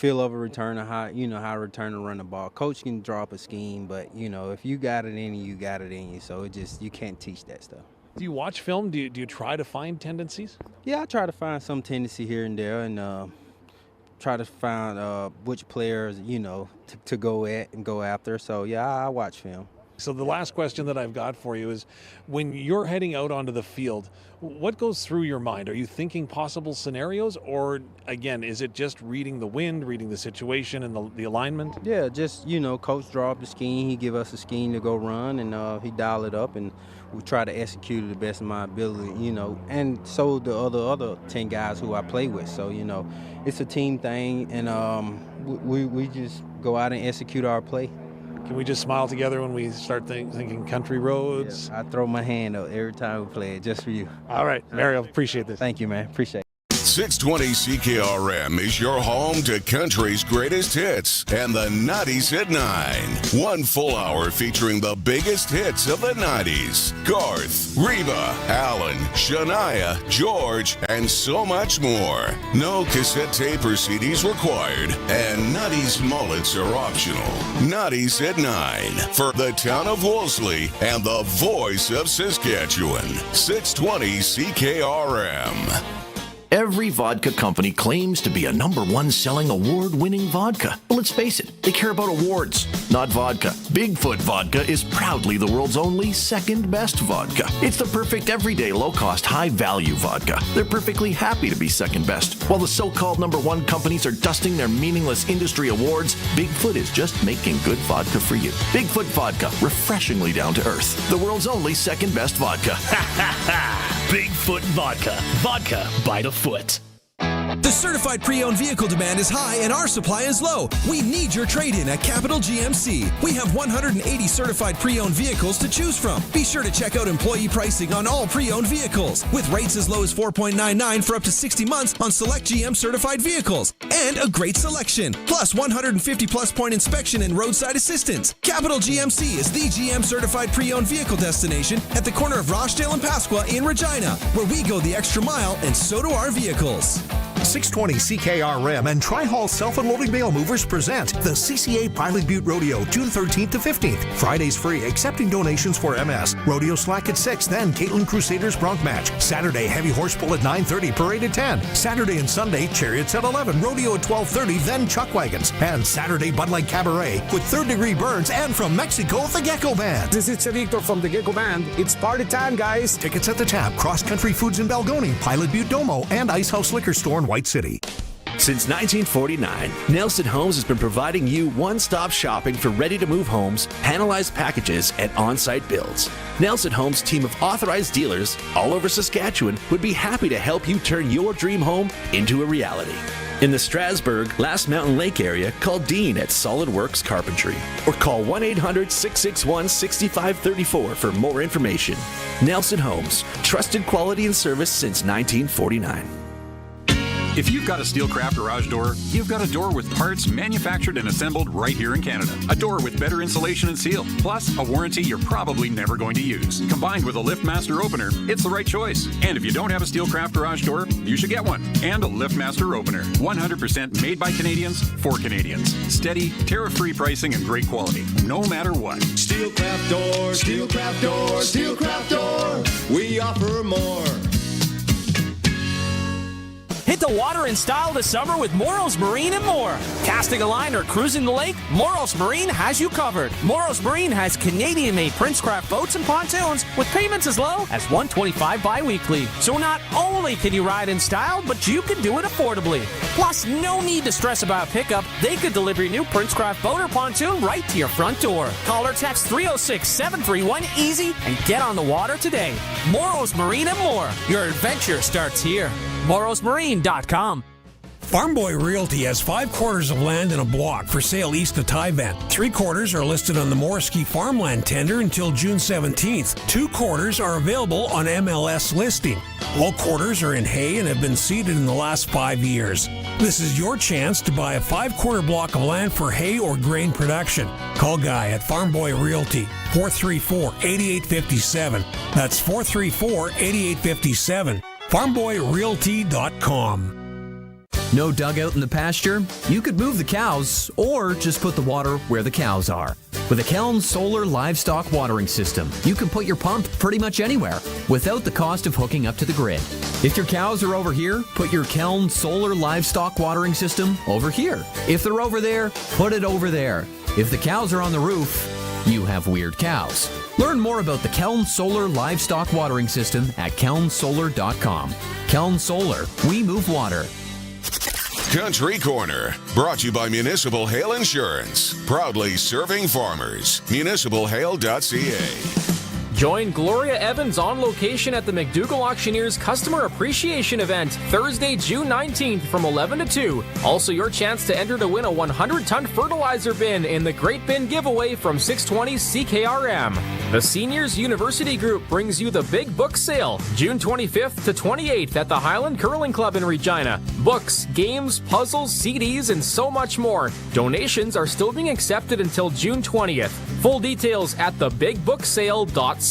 a returner, how a returner run the ball. Coach can draw up a scheme, but if you got it in you, you got it in you. So you can't teach that stuff. Do you watch film? Do you try to find tendencies? Yeah, I try to find some tendency here and there, and try to find which players to go at and go after. So yeah, I watch film. So the last question that I've got for you is, when you're heading out onto the field, what goes through your mind? Are you thinking possible scenarios, or again, is it just reading the wind, reading the situation and the alignment? Yeah, just, coach draw up the scheme. He give us a scheme to go run, and he dial it up, and we try to execute it to the best of my ability, and so the other 10 guys who I play with. So, it's a team thing, and we just go out and execute our play. Can we just smile together when we start thinking country roads? Yeah, I throw my hand up every time we play it, just for you. All right, Mario, appreciate this. Thank you, man. Appreciate it. 620 CKRM is your home to country's greatest hits and the 90s at 9. 1 full hour featuring the biggest hits of the 90s. Garth, Reba, Alan, Shania, George, and so much more. No cassette tape or CDs required, and 90s mullets are optional. 90s at 9 for the town of Wolseley and the voice of Saskatchewan. 620 CKRM. Every vodka company claims to be a #1 selling award-winning vodka. But let's face it, they care about awards, not vodka. Bigfoot Vodka is proudly the world's only second-best vodka. It's the perfect everyday, low-cost, high-value vodka. They're perfectly happy to be second-best. While the so-called #1 companies are dusting their meaningless industry awards, Bigfoot is just making good vodka for you. Bigfoot Vodka, refreshingly down to earth. The world's only second-best vodka. Ha ha ha! Bigfoot Vodka. Vodka by the foot. The certified pre-owned vehicle demand is high and our supply is low. We need your trade-in at Capital GMC. We have 180 certified pre-owned vehicles to choose from. Be sure to check out employee pricing on all pre-owned vehicles, with rates as low as 4.99 for up to 60 months on select GM certified vehicles. And a great selection, plus 150 plus point inspection and roadside assistance. Capital GMC is the GM certified pre-owned vehicle destination at the corner of Rochdale and Pasqua in Regina, where we go the extra mile and so do our vehicles. 620 CKRM and Tri-Hall Self-Unloading Mail Movers present the CCA Pilot Butte Rodeo, June 13th to 15th. Fridays free, accepting donations for MS. Rodeo slack at 6, then Caitlin Crusaders bronc match. Saturday, heavy horse pull at 9:30, parade at 10. Saturday and Sunday, chariots at 11, rodeo at 12:30, then chuck wagons. And Saturday, Bud Light Cabaret with Third Degree Burns, and from Mexico, the Gecko Band. This is Victor from the Gecko Band. It's party time, guys. Tickets at the tab, Cross Country Foods in Balgoni, Pilot Butte Domo, and Ice House Liquor Store in White City. Since 1949, Nelson Homes has been providing you one-stop shopping for ready-to-move homes, panelized packages, and on-site builds. Nelson Homes' team of authorized dealers all over Saskatchewan would be happy to help you turn your dream home into a reality. In the Strasbourg, Last Mountain Lake area, call Dean at Solid Works Carpentry or call 1-800-661-6534 for more information. Nelson Homes, trusted quality and service since 1949. If you've got a Steelcraft garage door, you've got a door with parts manufactured and assembled right here in Canada. A door with better insulation and seal, plus a warranty you're probably never going to use. Combined with a LiftMaster opener, it's the right choice. And if you don't have a Steelcraft garage door, you should get one. And a LiftMaster opener. 100% made by Canadians for Canadians. Steady, tariff-free pricing and great quality, no matter what. Steelcraft door, Steelcraft door, Steelcraft door. We offer more. Hit the water in style this summer with Moros Marine and more. Casting a line or cruising the lake, Moros Marine has you covered. Moros Marine has Canadian-made Princecraft boats and pontoons with payments as low as $125 bi-weekly. So not only can you ride in style, but you can do it affordably. Plus, no need to stress about pickup. They could deliver your new Princecraft boat or pontoon right to your front door. Call or text 306-731-EASY and get on the water today. Moros Marine and more. Your adventure starts here. morosmarine.com. Farm Boy Realty has 5 quarters of land in a block for sale east of Tyvent. 3 quarters are listed on the Morrisky farmland tender until June 17th. 2 quarters are available on MLS listing. All quarters are in hay and have been seeded in the last 5 years. This is your chance to buy a 5-quarter block of land for hay or grain production. Call Guy at Farm Boy Realty, 434-8857. That's 434-8857. FarmBoyRealty.com. No dugout in the pasture? You could move the cows or just put the water where the cows are. With a Keln Solar Livestock Watering System, you can put your pump pretty much anywhere without the cost of hooking up to the grid. If your cows are over here, put your Keln Solar Livestock Watering System over here. If they're over there, put it over there. If the cows are on the roof, you have weird cows. Learn more about the Keln Solar Livestock Watering System at kelnsolar.com. Keln Solar, we move water. Country Corner, brought to you by Municipal Hail Insurance. Proudly serving farmers. MunicipalHail.ca. Join Gloria Evans on location at the McDougall Auctioneers Customer Appreciation Event, Thursday, June 19th from 11 to 2. Also your chance to enter to win a 100-ton fertilizer bin in the Great Bin Giveaway from 620 CKRM. The Seniors University Group brings you the Big Book Sale, June 25th to 28th at the Highland Curling Club in Regina. Books, games, puzzles, CDs, and so much more. Donations are still being accepted until June 20th. Full details at thebigbooksale.ca.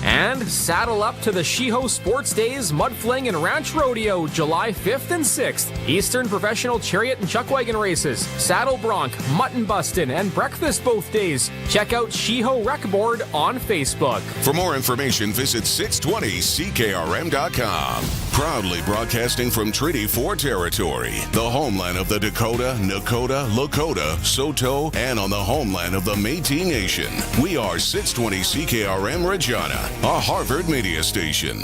And saddle up to the Sheeho Sports Days, Mudfling and Ranch Rodeo, July 5th and 6th. Eastern Professional Chariot and Chuckwagon Races, Saddle Bronc, Mutton Bustin', and Breakfast both days. Check out Sheeho Rec Board on Facebook. For more information, visit 620ckrm.com. Proudly broadcasting from Treaty 4 territory, the homeland of the Dakota, Nakota, Lakota, Saulteaux, and on the homeland of the Métis Nation. We are 620 CKRM Regina, a Harvard media station.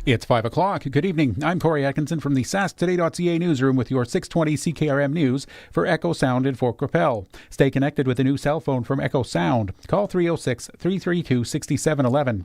It's 5 o'clock. Good evening. I'm Corey Atkinson from the SaskToday.ca newsroom with your 620 CKRM news for Echo Sound in Fort Qu'Appelle. Stay connected with a new cell phone from Echo Sound. Call 306-332-6711.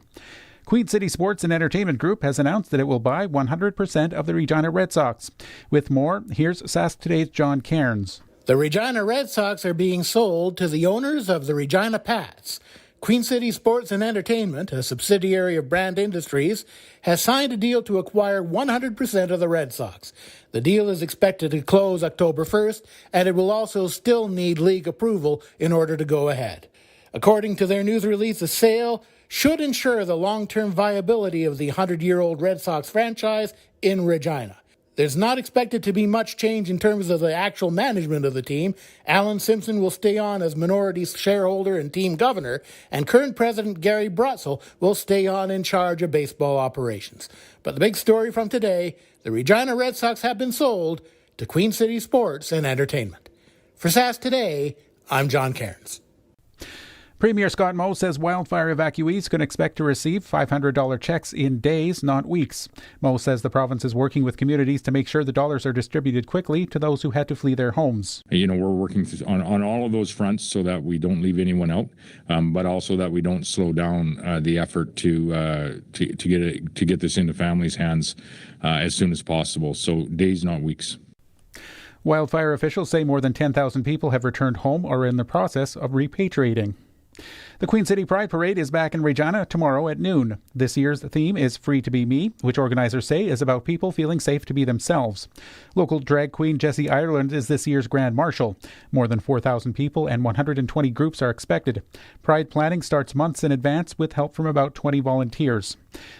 Queen City Sports and Entertainment Group has announced that it will buy 100% of the Regina Red Sox. With more, here's Sask Today's John Cairns. The Regina Red Sox are being sold to the owners of the Regina Pats. Queen City Sports and Entertainment, a subsidiary of Brand Industries, has signed a deal to acquire 100% of the Red Sox. The deal is expected to close October 1st, and it will also still need league approval in order to go ahead. According to their news release, the sale should ensure the long-term viability of the 100-year-old Red Sox franchise in Regina. There's not expected to be much change in terms of the actual management of the team. Alan Simpson will stay on as minority shareholder and team governor, and current president Gary Brotzel will stay on in charge of baseball operations. But the big story from today, the Regina Red Sox have been sold to Queen City Sports and Entertainment. For Sask Today, I'm John Cairns. Premier Scott Moe says wildfire evacuees can expect to receive $500 checks in days, not weeks. Moe says the province is working with communities to make sure the dollars are distributed quickly to those who had to flee their homes. We're working on all of those fronts so that we don't leave anyone out, but also that we don't slow down the effort to get this into families' hands as soon as possible. So days, not weeks. Wildfire officials say more than 10,000 people have returned home or are in the process of repatriating. The Queen City Pride Parade is back in Regina tomorrow at noon. This year's theme is Free to Be Me, which organizers say is about people feeling safe to be themselves. Local drag queen Jessie Ireland is this year's Grand Marshal. More than 4,000 people and 120 groups are expected. Pride planning starts months in advance with help from about 20 volunteers.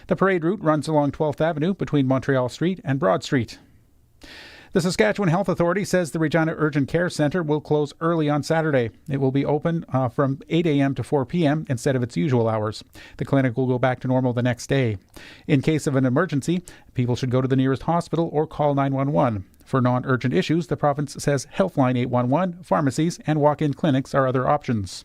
The parade route runs along 12th Avenue between Montreal Street and Broad Street. The Saskatchewan Health Authority says the Regina Urgent Care Centre will close early on Saturday. It will be open from 8 a.m. to 4 p.m. instead of its usual hours. The clinic will go back to normal the next day. In case of an emergency, people should go to the nearest hospital or call 911. For non-urgent issues, the province says Healthline 811, pharmacies, and walk-in clinics are other options.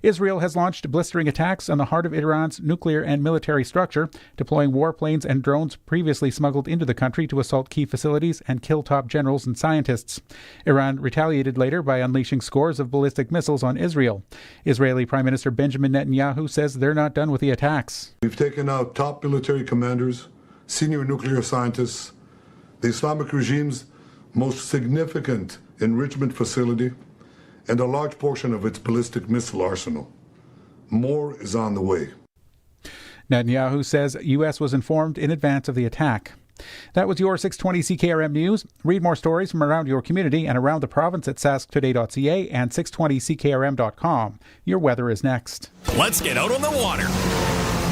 Israel has launched blistering attacks on the heart of Iran's nuclear and military structure, deploying warplanes and drones previously smuggled into the country to assault key facilities and kill top generals and scientists. Iran retaliated later by unleashing scores of ballistic missiles on Israel. Israeli Prime Minister Benjamin Netanyahu says they're not done with the attacks. We've taken out top military commanders, senior nuclear scientists, the Islamic regime's most significant enrichment facility, and a large portion of its ballistic missile arsenal. More is on the way. Netanyahu says U.S. was informed in advance of the attack. That was your 620 CKRM News. Read more stories from around your community and around the province at sasktoday.ca and 620ckrm.com. Your weather is next. Let's get out on the water.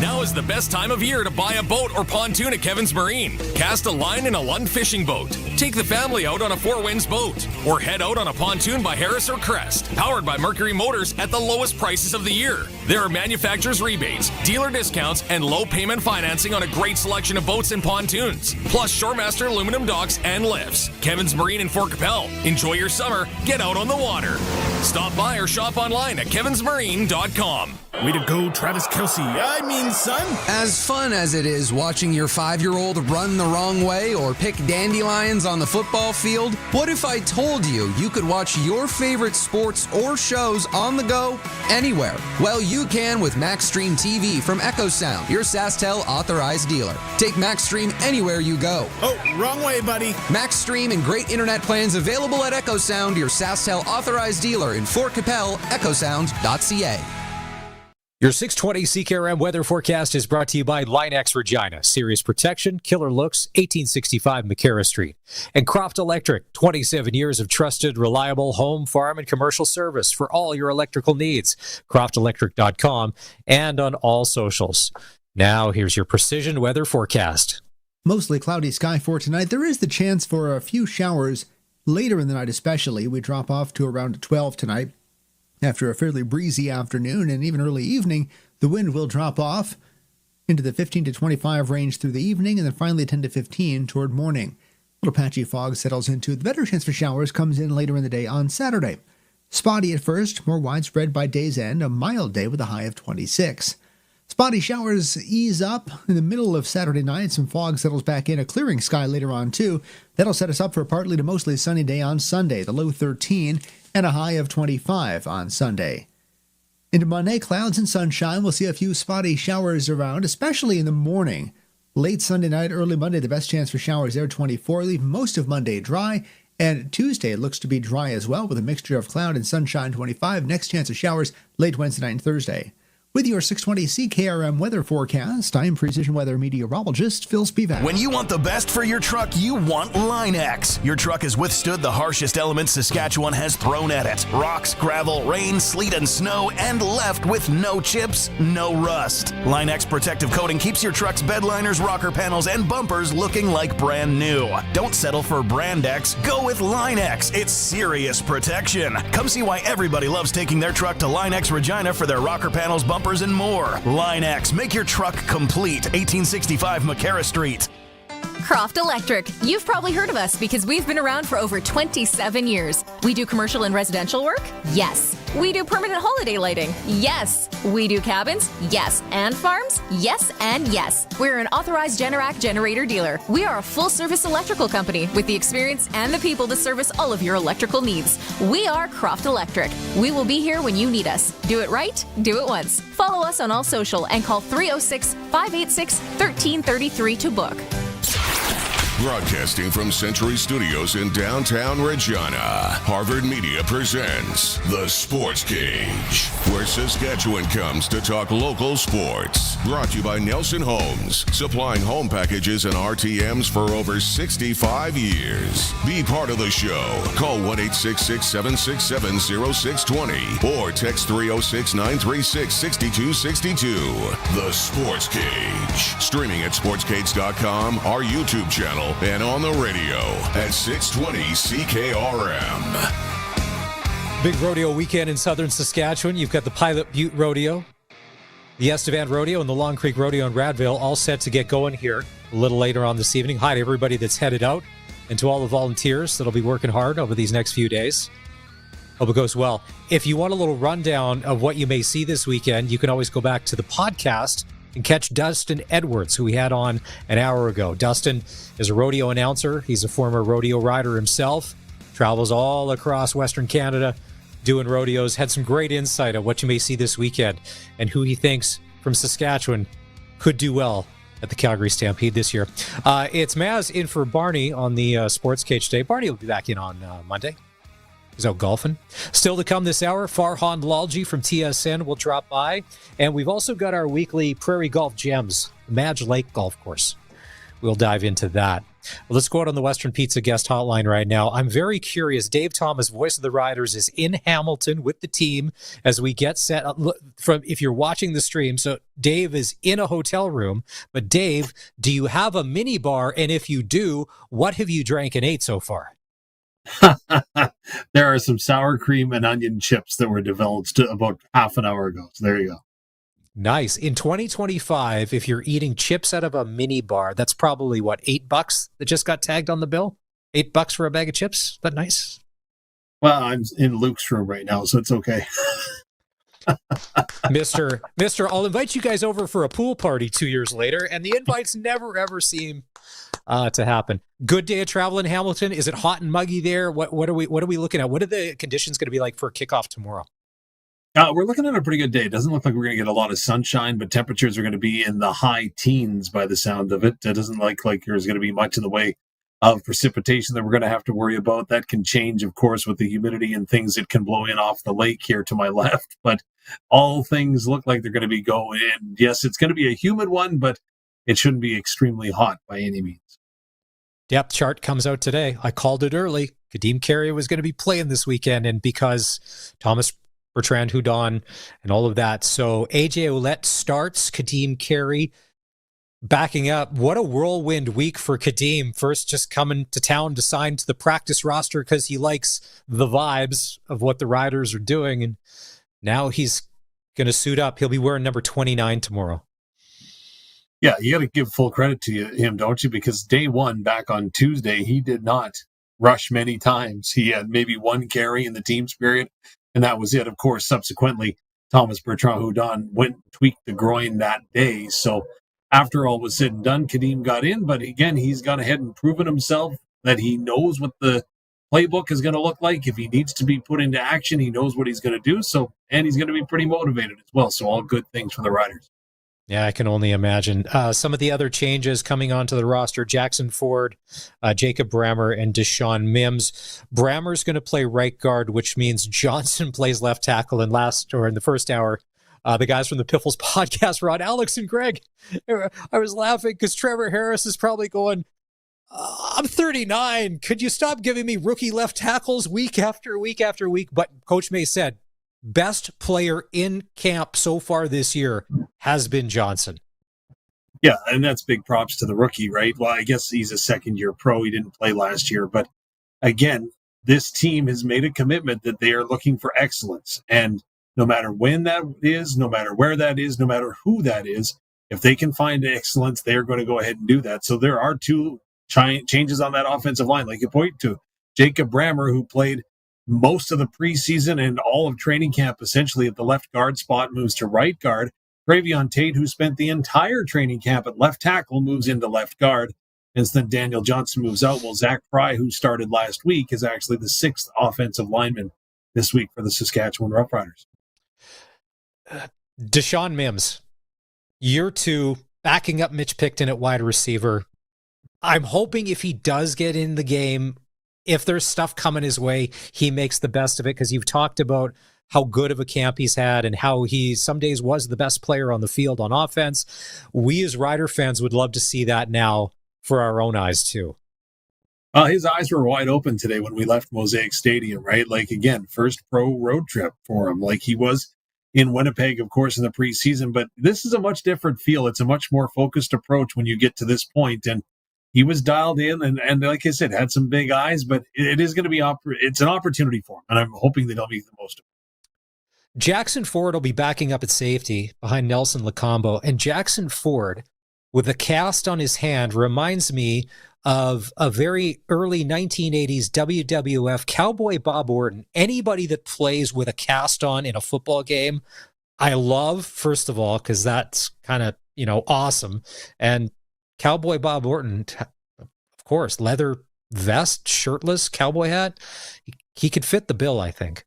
Now is the best time of year to buy a boat or pontoon at Kevin's Marine. Cast a line in a Lund fishing boat. Take the family out on a Four Winds boat. Or head out on a pontoon by Harris or Crest. Powered by Mercury Motors at the lowest prices of the year. There are manufacturer's rebates, dealer discounts, and low payment financing on a great selection of boats and pontoons. Plus Shoremaster aluminum docks and lifts. Kevin's Marine in Fort Capel. Enjoy your summer. Get out on the water. Stop by or shop online at kevinsmarine.com. Way to go, Travis Kelce. I mean, son. As fun as it is watching your 5-year-old run the wrong way or pick dandelions on the football field, what if I told you you could watch your favorite sports or shows on the go anywhere? Well, you can with MaxStream TV from Echo Sound, your SaskTel authorized dealer. Take MaxStream anywhere you go. Oh, wrong way, buddy. MaxStream and great internet plans available at Echo Sound, your SaskTel authorized dealer in Fort Capel, echosound.ca. Your 620 CKRM weather forecast is brought to you by Line-X Regina, Serious Protection, Killer Looks, 1865 McCarra Street. And Croft Electric, 27 years of trusted, reliable home, farm, and commercial service for all your electrical needs. CroftElectric.com and on all socials. Now, here's your precision weather forecast. Mostly cloudy sky for tonight. There is the chance for a few showers later in the night especially. We drop off to around 12 tonight. After a fairly breezy afternoon and even early evening, the wind will drop off into the 15 to 25 range through the evening and then finally 10 to 15 toward morning. A little patchy fog settles into. The better chance for showers comes in later in the day on Saturday. Spotty at first, more widespread by day's end, a mild day with a high of 26. Spotty showers ease up in the middle of Saturday night. Some fog settles back in, a clearing sky later on too. That'll set us up for a partly to mostly sunny day on Sunday, the low 13 and a high of 25 on Sunday. Into Monday, clouds and sunshine. We'll see a few spotty showers around, especially in the morning. Late Sunday night, early Monday, the best chance for showers there, 24. Leave most of Monday dry. And Tuesday, it looks to be dry as well with a mixture of cloud and sunshine, 25. Next chance of showers late Wednesday night and Thursday. With your 620 CKRM weather forecast, I'm Precision Weather Meteorologist Phil Spivak. When you want the best for your truck, you want Line-X. Your truck has withstood the harshest elements Saskatchewan has thrown at it. Rocks, gravel, rain, sleet, and snow, and left with no chips, no rust. Line-X protective coating keeps your truck's bed liners, rocker panels, and bumpers looking like brand new. Don't settle for Brand X. Go with Line-X. It's serious protection. Come see why everybody loves taking their truck to Line-X Regina for their rocker panels, bumpers, and more. Line-X, make your truck complete. 1865 McCarra Street. Croft Electric. You've probably heard of us because we've been around for over 27 years. We do commercial and residential work? Yes. We do permanent holiday lighting? Yes. We do cabins? Yes. And farms? Yes and yes. We're an authorized Generac generator dealer. We are a full-service electrical company with the experience and the people to service all of your electrical needs. We are Croft Electric. We will be here when you need us. Do it right, do it once. Follow us on all social and call 306-586-1333 to book. Broadcasting from Century Studios in downtown Regina, Harvard Media presents The Sports Cage, where Saskatchewan comes to talk local sports. Brought to you by Nelson Homes, supplying home packages and RTMs for over 65 years. Be part of the show. Call 1-866-767-0620 or text 306-936-6262. The Sports Cage. Streaming at sportscage.com, our YouTube channel, digital, and on the radio at 620 CKRM. Big rodeo weekend in southern Saskatchewan. You've got the Pilot Butte Rodeo, the Estevan Rodeo, and the Long Creek Rodeo in Radville all set to get going here a little later on this evening. Hi to everybody that's headed out and to all the volunteers that'll be working hard over these next few days. Hope it goes well. If you want a little rundown of what you may see this weekend, you can always go back to the podcast and catch Dustin Edwards, who we had on an hour ago. Dustin is a rodeo announcer. He's a former rodeo rider himself, travels all across Western Canada doing rodeos, had some great insight on what you may see this weekend and who he thinks from Saskatchewan could do well at the Calgary Stampede this year. It's Maz in for Barney on the Sportscage today. Barney will be back in on Monday. He's out golfing. Still to come this hour, Farhan Lalji from TSN will drop by. And we've also got our weekly Prairie Golf Gems, Madge Lake Golf Course. We'll dive into that. Well, let's go out on the Western Pizza guest hotline right now. I'm very curious. Dave Thomas, voice of the Riders, is in Hamilton with the team as we get set up. From if you're watching the stream, so Dave is in a hotel room. But Dave, do you have a mini bar? And if you do, what have you drank and ate so far? There are some sour cream and onion chips that were developed about half an hour ago. So there you go. Nice. In 2025, if you're eating chips out of a mini bar, that's probably what, $8 that just got tagged on the bill? $8 for a bag of chips? Is that nice? Well, I'm in Luke's room right now, so it's okay. Mister, I'll invite you guys over for a pool party 2 years later, and the invites never ever seem to happen. Good day of travel in Hamilton. Is it hot and muggy there? What are we looking at? What are the conditions going to be like for kickoff tomorrow? We're looking at a pretty good day. It doesn't look like we're going to get a lot of sunshine, but temperatures are going to be in the high teens by the sound of it. It doesn't look like there's going to be much in the way of precipitation that we're going to have to worry about. That can change, of course, with the humidity and things that can blow in off the lake here to my left. But all things look like they're going to be going. And yes, it's going to be a humid one, but it shouldn't be extremely hot by any means. Depth chart comes out today. I called it early. Kadeem Carey was going to be playing this weekend, and because Thomas Bertrand Houdon and all of that. So AJ Ouellette starts, Kadeem Carey backing up. What a whirlwind week for Kadeem. First, just coming to town to sign to the practice roster because he likes the vibes of what the Riders are doing. And now he's going to suit up. He'll be wearing number 29 tomorrow. Yeah, you got to give full credit to him, don't you? Because day one, back on Tuesday, he did not rush many times. He had maybe one carry in the team's period, and that was it. Of course, subsequently, Thomas Bertrand Houdon went and tweaked the groin that day. So after all was said and done, Kadeem got in. But again, he's gone ahead and proven himself that he knows what the playbook is going to look like. If he needs to be put into action, he knows what he's going to do. So, and he's going to be pretty motivated as well. So all good things for the Riders. Yeah, I can only imagine. Some of the other changes coming onto the roster, Jackson Ford, Jacob Brammer, and Deshaun Mims. Brammer's going to play right guard, which means Johnson plays left tackle. In the first hour, the guys from the Piffles podcast, Rod, Alex, and Greg, I was laughing because Trevor Harris is probably going, I'm 39. Could you stop giving me rookie left tackles week after week after week? But Coach May said, best player in camp so far this year has been Johnson. Yeah, and that's big props to the rookie, right? Well, I guess he's a second-year pro. He didn't play last year. But again, this team has made a commitment that they are looking for excellence. And no matter when that is, no matter where that is, no matter who that is, if they can find excellence, they're going to go ahead and do that. So there are two changes on that offensive line, like you point to. Jacob Brammer, who played most of the preseason and all of training camp essentially at the left guard spot, moves to right guard. Travion Tate, who spent the entire training camp at left tackle, moves into left guard. And then Daniel Johnson moves out. Well, Zach Fry, who started last week, is actually the sixth offensive lineman this week for the Saskatchewan Roughriders. Deshaun Mims, year two, backing up Mitch Picton at wide receiver. I'm hoping if he does get in the game, if there's stuff coming his way, he makes the best of it, because you've talked about how good of a camp he's had and how he some days was the best player on the field on offense. We as Rider fans would love to see that now for our own eyes too. His eyes were wide open today when we left Mosaic Stadium, right? Like, again, first pro road trip for him. Like, he was in Winnipeg, of course, in the preseason, but this is a much different feel. It's a much more focused approach when you get to this point. And he was dialed in, and like I said, had some big eyes, but it is going to be it's an opportunity for him, and I'm hoping that he'll make the most of it. Jackson Ford will be backing up at safety behind Nelson Lacombo, and Jackson Ford, with a cast on his hand, reminds me of a very early 1980s WWF Cowboy Bob Orton. Anybody that plays with a cast on in a football game, I love, first of all, because that's kind of, awesome. And Cowboy Bob Orton, of course, leather vest, shirtless, cowboy hat. He could fit the bill, I think.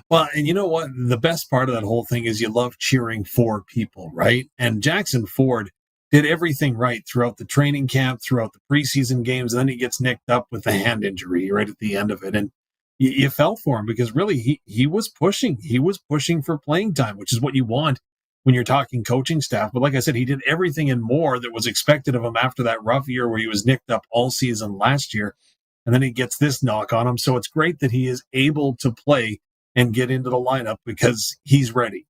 Well, and you know what? The best part of that whole thing is you love cheering for people, right? And Jackson Ford did everything right throughout the training camp, throughout the preseason games, and then he gets nicked up with a hand injury right at the end of it. And you felt for him because really he was pushing. He was pushing for playing time, which is what you want when you're talking coaching staff. But like I said, he did everything and more that was expected of him after that rough year where he was nicked up all season last year. And then he gets this knock on him. So it's great that he is able to play and get into the lineup because he's ready.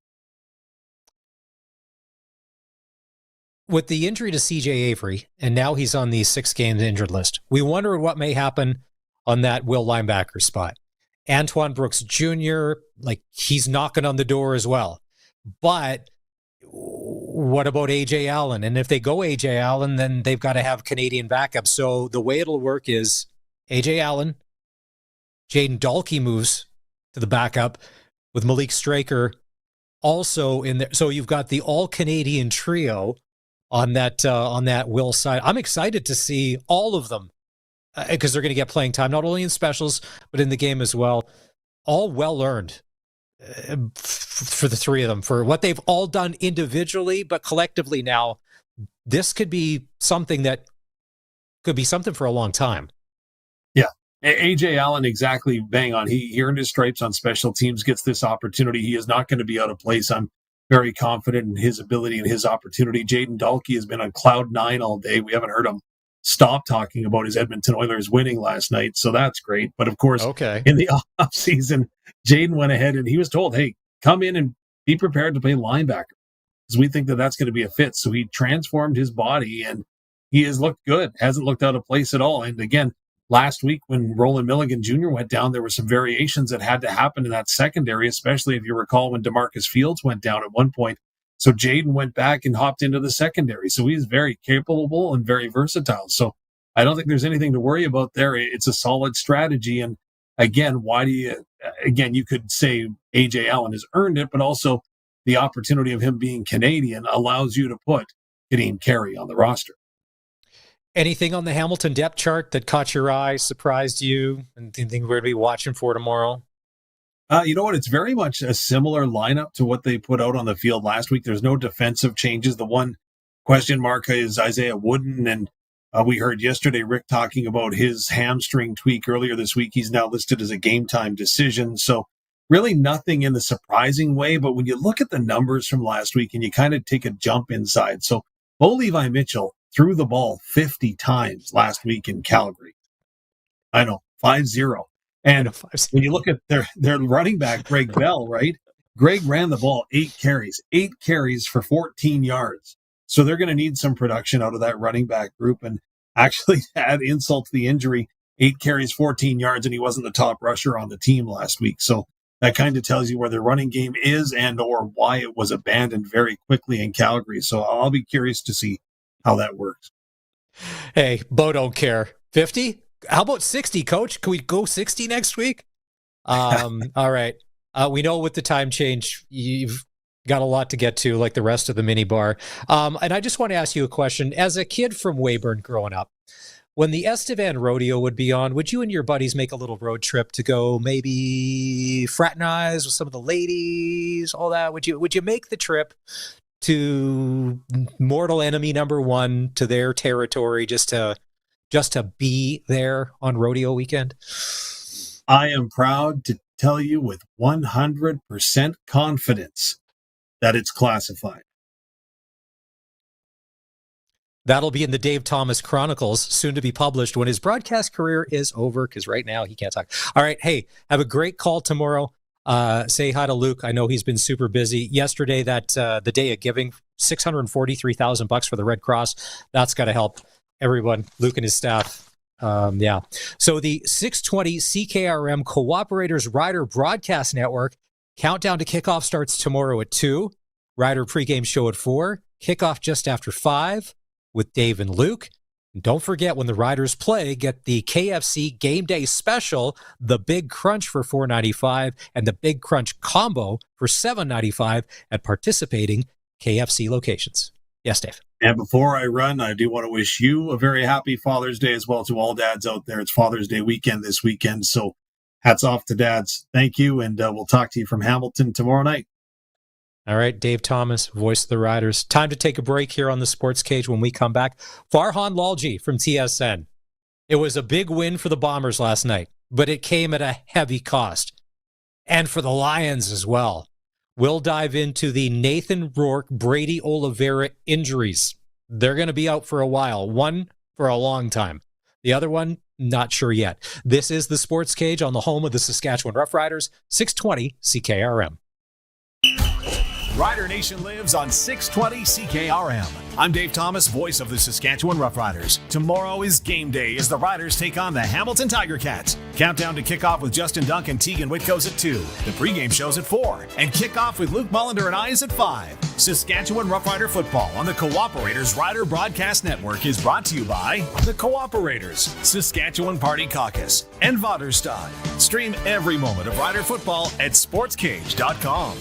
With the injury to CJ Avery, and now he's on the 6-game injured list, we wonder what may happen on that will linebacker spot. Antoine Brooks Jr., he's knocking on the door as well. But what about A.J. Allen? And if they go A.J. Allen, then they've got to have Canadian backup. So the way it'll work is A.J. Allen, Jaden Dahlke moves to the backup with Malik Straker also in there. So you've got the all-Canadian trio on that Will side. I'm excited to see all of them because they're going to get playing time, not only in specials, but in the game as well. All well-earned for the three of them, for what they've all done individually, but collectively now, this could be something for a long time. Yeah. A.J. Allen, exactly bang on. He earned his stripes on special teams, gets this opportunity. He is not going to be out of place. I'm very confident in his ability and his opportunity. Jaden Dahlke has been on cloud 9 all day. We haven't heard him stop talking about his Edmonton Oilers winning last night, so that's great. But of course, in the offseason, Jaden went ahead and he was told, hey, come in and be prepared to play linebacker because we think that that's going to be a fit. So he transformed his body and he has looked good, hasn't looked out of place at all. And again, last week when Roland Milligan Jr. went down, there were some variations that had to happen in that secondary, especially if you recall when DeMarcus Fields went down at one point. So Jaden went back and hopped into the secondary. So he's very capable and very versatile. So I don't think there's anything to worry about there. It's a solid strategy. And again, you could say A.J. Allen has earned it, but also the opportunity of him being Canadian allows you to put Kadeem Carey on the roster. Anything on the Hamilton depth chart that caught your eye, surprised you, and anything we're going to be watching for tomorrow? You know what? It's very much a similar lineup to what they put out on the field last week. There's no defensive changes. The one question mark is Isaiah Wooden, and we heard yesterday Rick talking about his hamstring tweak earlier this week. He's now listed as a game-time decision. So really nothing in the surprising way, but when you look at the numbers from last week and you kind of take a jump inside. So Bo Levi Mitchell threw the ball 50 times last week in Calgary. I know, 5-0. And when you look at their running back, Greg Bell, right? Greg ran the ball 8 carries for 14 yards. So they're going to need some production out of that running back group. And actually add insult to the injury, 8 carries, 14 yards, and he wasn't the top rusher on the team last week. So that kind of tells you where their running game is and or why it was abandoned very quickly in Calgary. So I'll be curious to see how that works. Hey, Bo don't care. 50? How about 60, Coach? Can we go 60 next week? All right. We know with the time change, you've got a lot to get to, like the rest of the mini bar. And I just want to ask you a question. As a kid from Weyburn growing up, when the Estevan Rodeo would be on, would you and your buddies make a little road trip to go maybe fraternize with some of the ladies, all that? Would you make the trip to mortal enemy number 1 to their territory just to be there on rodeo weekend? I am proud to tell you with 100% confidence that it's classified. That'll be in the Dave Thomas Chronicles, soon to be published when his broadcast career is over, because right now he can't talk. All right, hey, have a great call tomorrow. Say hi to Luke. I know he's been super busy. Yesterday, the day of giving, $643,000 for the Red Cross. That's got to help everyone, Luke and his staff. So the 620 CKRM Cooperators Rider Broadcast Network, countdown to kickoff starts tomorrow at 2. Rider pregame show at 4. Kickoff just after 5 with Dave and Luke. And don't forget, when the Riders play, get the KFC Game Day Special, the Big Crunch for $4.95 and the Big Crunch Combo for $7.95 at participating KFC locations. Yes, Dave. And before I run, I do want to wish you a very happy Father's Day as well to all dads out there. It's Father's Day weekend this weekend, so hats off to dads. Thank you, and we'll talk to you from Hamilton tomorrow night. All right, Dave Thomas, voice of the Riders. Time to take a break here on the Sports Cage. When we come back, Farhan Lalji from TSN. It was a big win for the Bombers last night, but it came at a heavy cost. And for the Lions as well. We'll dive into the Nathan Rourke, Brady Oliveira injuries. They're going to be out for a while. One for a long time. The other one, not sure yet. This is the Sports Cage on the home of the Saskatchewan Roughriders, 620 CKRM. Rider Nation lives on 620 CKRM. I'm Dave Thomas, voice of the Saskatchewan Roughriders. Tomorrow is game day as the Riders take on the Hamilton Tiger Cats. Countdown to kickoff with Justin Dunk and Tegan Whitco's at 2. The pregame show's at 4. And kickoff with Luke Mullender and I is at 5. Saskatchewan Roughrider football on the Cooperators Rider Broadcast Network is brought to you by the Cooperators, Saskatchewan Party Caucus, and Vaderstad. Stream every moment of Rider football at sportscage.com.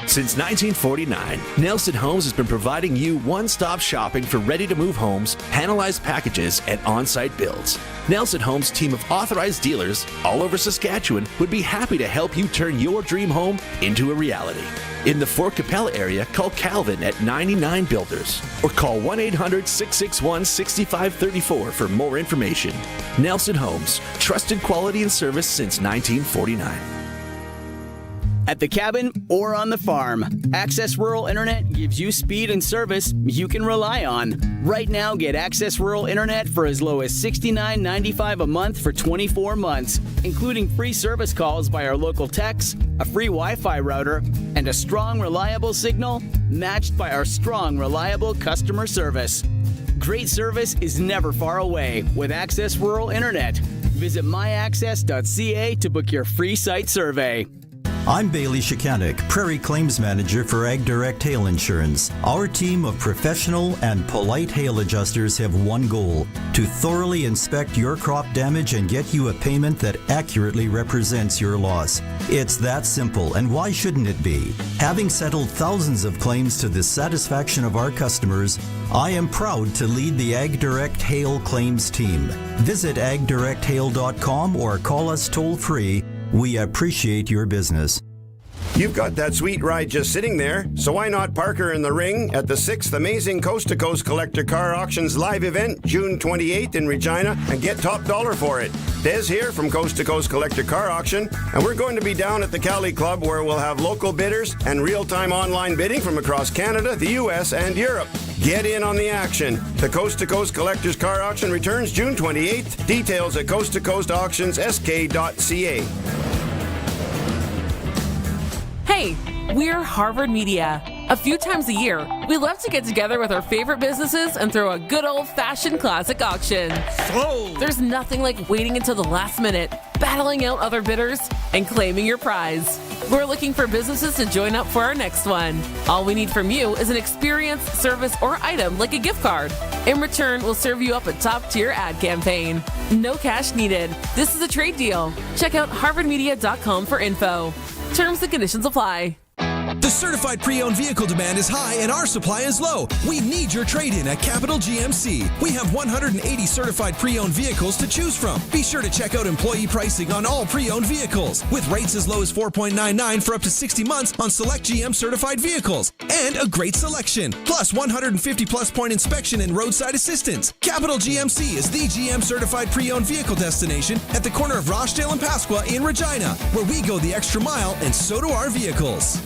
Since 1949, Nelson Homes has been providing you one-stop shopping for ready-to-move homes, panelized packages, and on-site builds. Nelson Homes' team of authorized dealers all over Saskatchewan would be happy to help you turn your dream home into a reality. In the Fort Capella area, call Calvin at 99 Builders or call 1-800-661-6534 for more information. Nelson Homes, trusted quality and service since 1949. At the cabin or on the farm, Access Rural Internet gives you speed and service you can rely on. Right now, get Access Rural Internet for as low as $69.95 a month for 24 months, including free service calls by our local techs, a free Wi-Fi router, and a strong, reliable signal matched by our strong, reliable customer service. Great service is never far away with Access Rural Internet. Visit myaccess.ca to book your free site survey. I'm Bailey Shikanik, Prairie Claims Manager for Ag Direct Hail Insurance. Our team of professional and polite hail adjusters have one goal: to thoroughly inspect your crop damage and get you a payment that accurately represents your loss. It's that simple, and why shouldn't it be? Having settled thousands of claims to the satisfaction of our customers, I am proud to lead the Ag Direct Hail Claims team. Visit agdirecthail.com or call us toll-free. We appreciate your business. You've got that sweet ride just sitting there, so why not park her in the ring at the 6th Amazing Coast to Coast Collector Car Auctions live event, June 28th in Regina, and get top dollar for it. Des here from Coast to Coast Collector Car Auction, and we're going to be down at the Cali Club where we'll have local bidders and real-time online bidding from across Canada, the U.S., and Europe. Get in on the action. The Coast to Coast Collectors Car Auction returns June 28th. Details at coasttocoastauctionssk.ca. Hey, we're Harvard Media. A few times a year, we love to get together with our favorite businesses and throw a good old-fashioned classic auction. There's nothing like waiting until the last minute, battling out other bidders, and claiming your prize. We're looking for businesses to join up for our next one. All we need from you is an experience, service, or item like a gift card. In return, we'll serve you up a top-tier ad campaign. No cash needed. This is a trade deal. Check out harvardmedia.com for info. Terms and conditions apply. The certified pre-owned vehicle demand is high and our supply is low. We need your trade-in at Capital GMC. We have 180 certified pre-owned vehicles to choose from. Be sure to check out employee pricing on all pre-owned vehicles, with rates as low as 4.99 for up to 60 months on select GM certified vehicles. And a great selection, plus 150 plus point inspection and roadside assistance. Capital GMC is the GM certified pre-owned vehicle destination at the corner of Rochdale and Pasqua in Regina, where we go the extra mile and so do our vehicles.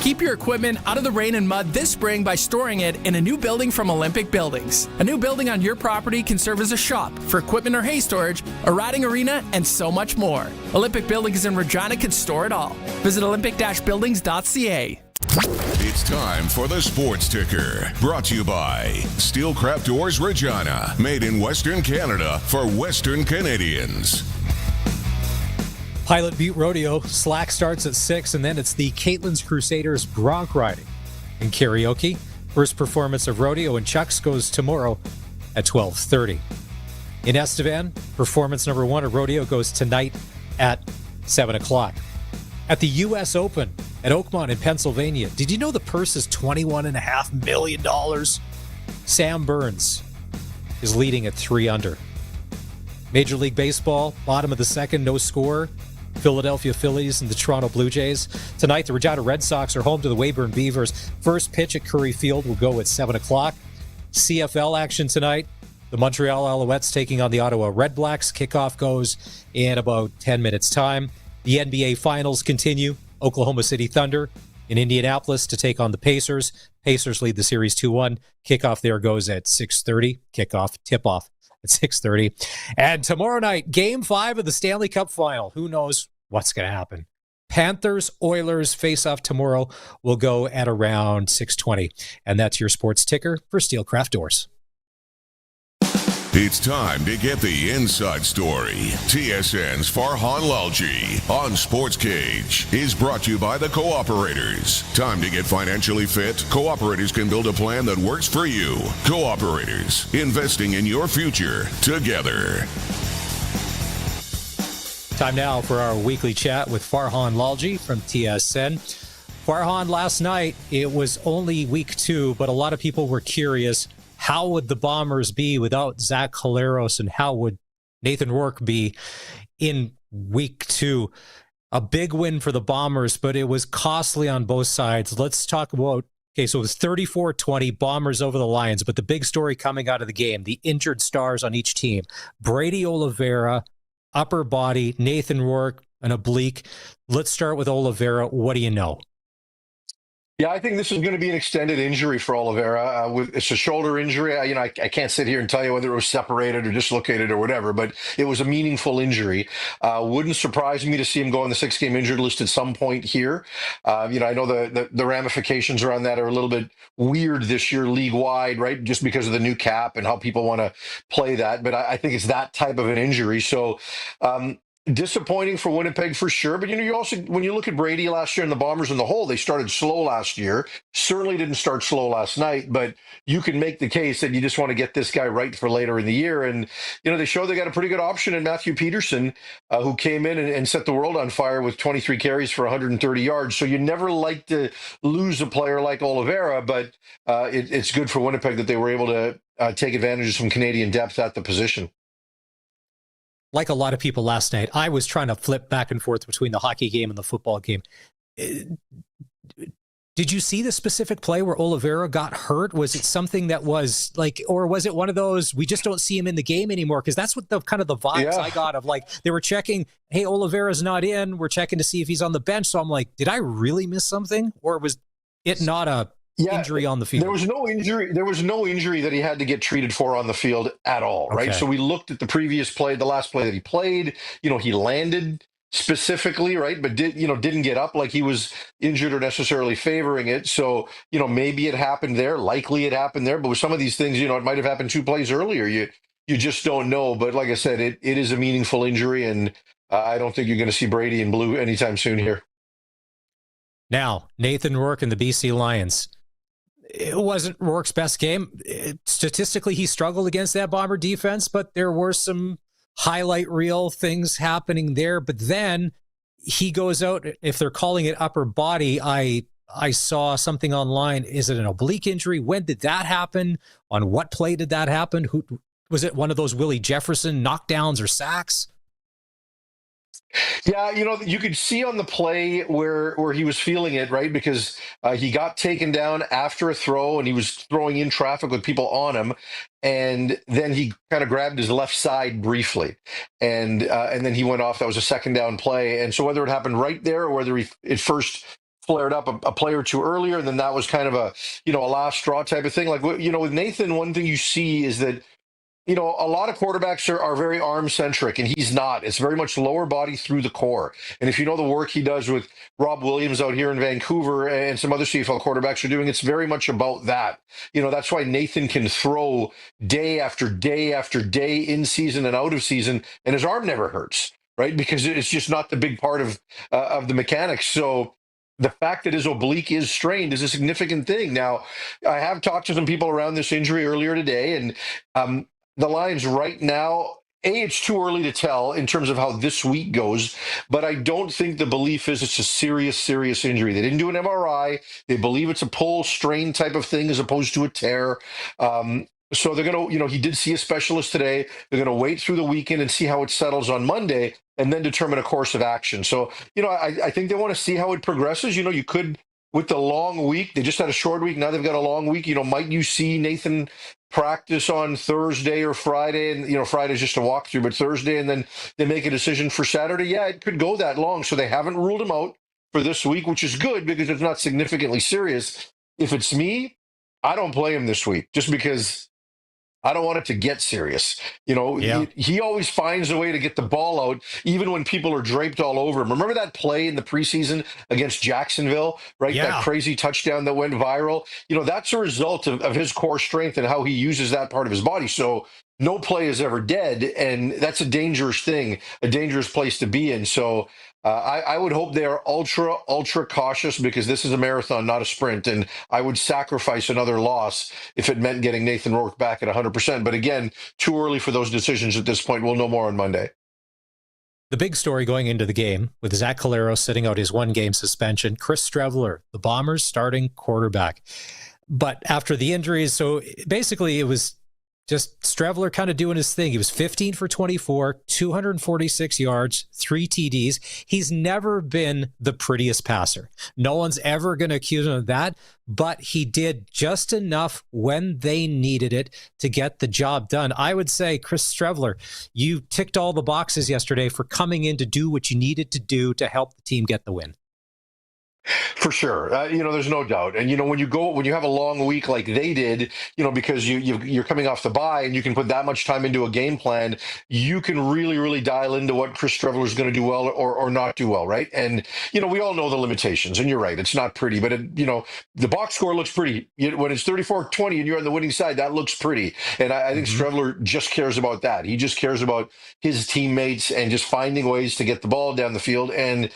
Keep your equipment out of the rain and mud this spring by storing it in a new building from Olympic Buildings. A new building on your property can serve as a shop for equipment or hay storage, a riding arena, and so much more. Olympic Buildings in Regina can store it all. Visit olympic-buildings.ca. It's time for the Sports Ticker, brought to you by Steelcraft Doors Regina, made in Western Canada for Western Canadians. Pilot Butte Rodeo, slack starts at 6, and then it's the Caitlin's Crusaders bronc riding. In karaoke, first performance of Rodeo and Chucks goes tomorrow at 12:30. In Estevan, performance number 1 of Rodeo goes tonight at 7 o'clock. At the U.S. Open at Oakmont in Pennsylvania, did you know the purse is $21.5 million? Sam Burns is leading at 3 under. Major League Baseball, bottom of the second, no score. Philadelphia Phillies and the Toronto Blue Jays. Tonight, the Regina Red Sox are home to the Weyburn Beavers. First pitch at Curry Field will go at 7 o'clock. CFL action tonight. The Montreal Alouettes taking on the Ottawa Red Blacks. Kickoff goes in about 10 minutes' time. The NBA Finals continue. Oklahoma City Thunder in Indianapolis to take on the Pacers. Pacers lead the series 2-1. Kickoff there goes at 6:30. Kickoff, tip-off at 6:30. And tomorrow night, Game 5 of the Stanley Cup Final. Who knows what's going to happen? Panthers, Oilers face-off tomorrow will go at around 6:20. And that's your sports ticker for Steelcraft Doors. It's time to get the inside story. TSN's Farhan Lalji on Sportscage is brought to you by the Cooperators. Time to get financially fit? Cooperators can build a plan that works for you. Cooperators, investing in your future together. Time now for our weekly chat with Farhan Lalji from TSN. Farhan, last night, it was only week 2, but a lot of people were curious. How would the Bombers be without Zach Collaros, and how would Nathan Rourke be in week 2? A big win for the Bombers, but it was costly on both sides. Let's talk about, okay, so it was 34-20 Bombers over the Lions, but the big story coming out of the game, the injured stars on each team. Brady Oliveira, upper body, Nathan Rourke, an oblique. Let's start with Oliveira. What do you know? Yeah, I think this is going to be an extended injury for Oliveira. It's a shoulder injury. I can't sit here and tell you whether it was separated or dislocated or whatever, but it was a meaningful injury. Wouldn't surprise me to see him go on the 6-game injured list at some point here. I know the ramifications around that are a little bit weird this year league-wide, right, just because of the new cap and how people want to play that. But I think it's that type of an injury. So, disappointing for Winnipeg for sure, but you also, when you look at Brady last year and the Bombers in the whole, they started slow last year. Certainly didn't start slow last night, but you can make the case that you just want to get this guy right for later in the year. And they show they got a pretty good option in Matthew Peterson, who came in and set the world on fire with 23 carries for 130 yards. So you never like to lose a player like Oliveira, but it's good for Winnipeg that they were able to take advantage of some Canadian depth at the position. Like a lot of people last night, I was trying to flip back and forth between the hockey game and the football game. Did you see the specific play where Oliveira got hurt? Was it something that was like, or was it one of those, we just don't see him in the game anymore? Because that's what the kind of the vibes I got of, like, they were checking, hey, Oliveira's not in. We're checking to see if he's on the bench. So I'm like, did I really miss something? Or was it not a injury on the field? There was no injury. There was no injury that he had to get treated for on the field at all, right? Okay. So we looked at the previous play, the last play that he played. He landed specifically, right, but didn't get up like he was injured or necessarily favoring it. So maybe it happened there. Likely it happened there. But with some of these things, it might have happened 2 plays earlier. You just don't know. But like I said, it is a meaningful injury, and I don't think you're going to see Brady in blue anytime soon here. Now, Nathan Rourke and the BC Lions. It wasn't Rourke's best game. Statistically, he struggled against that Bomber defense, but there were some highlight reel things happening there. But then he goes out, if they're calling it upper body, I saw something online. Is it an oblique injury? When did that happen? On what play did that happen? Who was it? One of those Willie Jefferson knockdowns or sacks? Yeah, you could see on the play where he was feeling it, right? Because he got taken down after a throw and he was throwing in traffic with people on him. And then he kind of grabbed his left side briefly. And then he went off. That was a second down play. And so whether it happened right there or whether it first flared up a play or two earlier, and then that was kind of a last straw type of thing. Like, with Nathan, one thing you see is that a lot of quarterbacks are very arm centric, and he's not. It's very much lower body through the core. And if you know the work he does with Rob Williams out here in Vancouver and some other CFL quarterbacks are doing, it's very much about that. That's why Nathan can throw day after day after day in season and out of season, and his arm never hurts, right? Because it's just not the big part of the mechanics. So the fact that his oblique is strained is a significant thing. Now, I have talked to some people around this injury earlier today, and the Lions right now, it's too early to tell in terms of how this week goes, but I don't think the belief is it's a serious, serious injury. They didn't do an MRI. They believe it's a pull strain type of thing as opposed to a tear. So they're going to, he did see a specialist today. They're going to wait through the weekend and see how it settles on Monday and then determine a course of action. So, I think they want to see how it progresses. You could, with the long week, they just had a short week. Now they've got a long week. Might you see Nathan practice on Thursday or Friday? And, Friday's just a walkthrough, but Thursday, and then they make a decision for Saturday. Yeah, it could go that long. So they haven't ruled him out for this week, which is good because it's not significantly serious. If it's me, I don't play him this week just because I don't want it to get serious. He always finds a way to get the ball out, even when people are draped all over him. Remember that play in the preseason against Jacksonville, right? Yeah. That crazy touchdown that went viral. That's a result of his core strength and how he uses that part of his body. So no play is ever dead, and that's a dangerous thing, a dangerous place to be in. So I would hope they are ultra, ultra cautious because this is a marathon, not a sprint. And I would sacrifice another loss if it meant getting Nathan Rourke back at 100%. But again, too early for those decisions at this point. We'll know more on Monday. The big story going into the game, with Zach Calero sitting out his one-game suspension, Chris Streveler, the Bombers' starting quarterback. But after the injuries, so basically it was just Streveler kind of doing his thing. He was 15 for 24, 246 yards, 3 TDs. He's never been the prettiest passer. No one's ever going to accuse him of that, but he did just enough when they needed it to get the job done. I would say, Chris Streveler, you ticked all the boxes yesterday for coming in to do what you needed to do to help the team get the win. For sure. There's no doubt. And, when you have a long week like they did, because you're coming off the bye and you can put that much time into a game plan, you can really, really dial into what Chris Streveler is going to do well or not do well, right? And, we all know the limitations, and you're right. It's not pretty, but, the box score looks pretty. When it's 34-20 and you're on the winning side, that looks pretty. And I think Streveler just cares about that. He just cares about his teammates and just finding ways to get the ball down the field. And,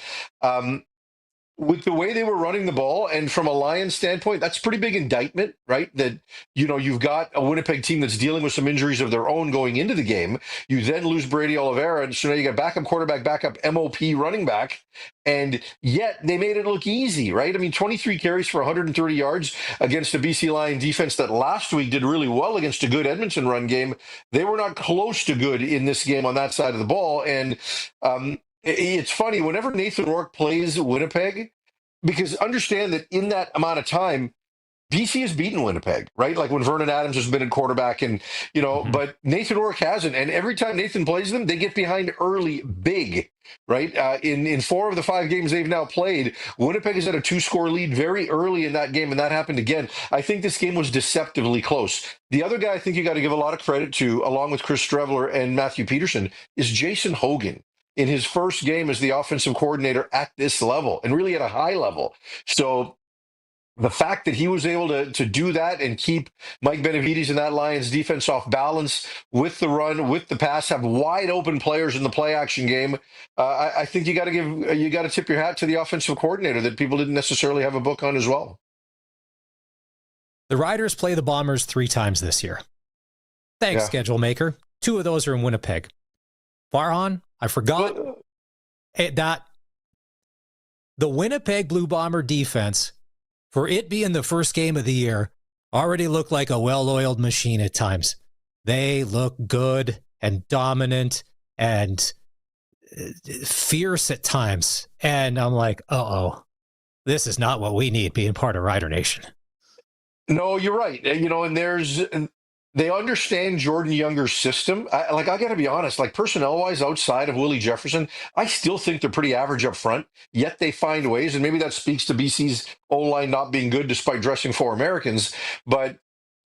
with the way they were running the ball, and from a Lions standpoint, that's a pretty big indictment, right? That, you've got a Winnipeg team that's dealing with some injuries of their own going into the game. You then lose Brady Oliveira, and so now you got backup quarterback, backup MOP running back, and yet they made it look easy, right? I mean, 23 carries for 130 yards against a BC Lion defense that last week did really well against a good Edmonton run game. They were not close to good in this game on that side of the ball, and it's funny, whenever Nathan Rourke plays Winnipeg, because understand that in that amount of time, BC has beaten Winnipeg, right? Like when Vernon Adams has been at quarterback and, but Nathan Rourke hasn't. And every time Nathan plays them, they get behind early, big, right? In 4 of the 5 games they've now played, Winnipeg has had a 2-score lead very early in that game, and that happened again. I think this game was deceptively close. The other guy I think you got to give a lot of credit to, along with Chris Streveler and Matthew Peterson, is Jason Hogan. In his first game as the offensive coordinator at this level, and really at a high level. So the fact that he was able to do that and keep Mike Benavides and that Lions defense off balance with the run, with the pass, have wide open players in the play action game, I think you got to tip your hat to the offensive coordinator that people didn't necessarily have a book on as well. The Riders play the Bombers 3 times this year. Thanks, schedule maker. 2 of those are in Winnipeg. Farhan, I forgot that the Winnipeg Blue Bomber defense, for it being the first game of the year, already looked like a well-oiled machine at times. They look good and dominant and fierce at times. And I'm like, this is not what we need being part of Rider Nation. No, you're right. And they understand Jordan Younger's system. I got to be honest, like personnel-wise, outside of Willie Jefferson, I still think they're pretty average up front, yet they find ways, and maybe that speaks to BC's O-line not being good despite dressing 4 Americans, but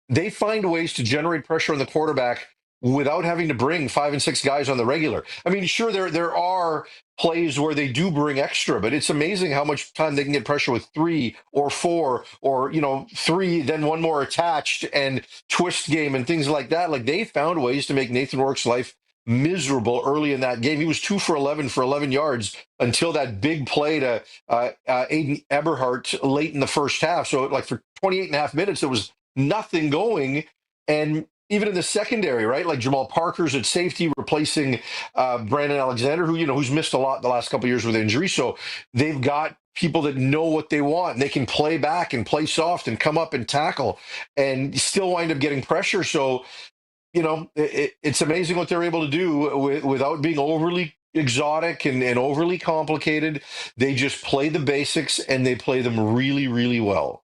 they find ways to generate pressure on the quarterback without having to bring 5 and 6 guys on the regular. I mean, sure, there are plays where they do bring extra, but it's amazing how much time they can get pressure with 3 or 4 or 3, then one more attached and twist game and things like that. Like, they found ways to make Nathan Rourke's life miserable early in that game. He was 2 for 11 for 11 yards until that big play to Aiden Eberhardt late in the first half. So like for 28 and a half minutes, there was nothing going. And even in the secondary, right? Like Jamal Parker's at safety, replacing Brandon Alexander, who's missed a lot the last couple of years with injury. So they've got people that know what they want. And they can play back and play soft and come up and tackle and still wind up getting pressure. So, it's amazing what they're able to do without being overly exotic and overly complicated. They just play the basics and they play them really, really well.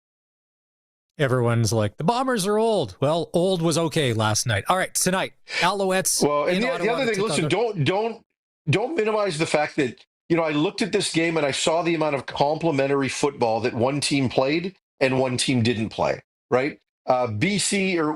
Everyone's like, the Bombers are old. Well, old was okay last night. All right, tonight, Alouettes. Well, and the other thing, listen, don't minimize the fact that, I looked at this game and I saw the amount of complementary football that one team played and one team didn't play, right? BC or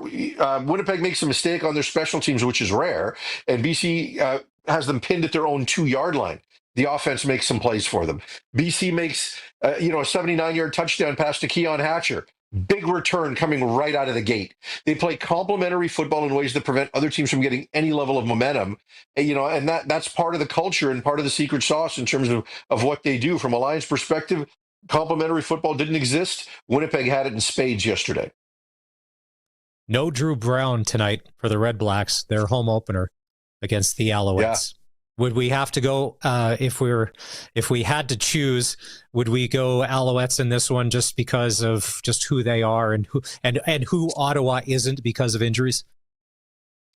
Winnipeg makes a mistake on their special teams, which is rare, and BC has them pinned at their own 2-yard line. The offense makes some plays for them. BC makes a 79-yard touchdown pass to Keon Hatcher. Big return coming right out of the gate. They play complementary football in ways that prevent other teams from getting any level of momentum. And that's part of the culture and part of the secret sauce in terms of what they do. From a Lions perspective, complementary football didn't exist. Winnipeg had it in spades yesterday. No Drew Brown tonight for the Red Blacks, their home opener against the Alouettes. Yeah. Would we have to go, if we had to choose, would we go Alouettes in this one just because of just who they are and who Ottawa isn't because of injuries?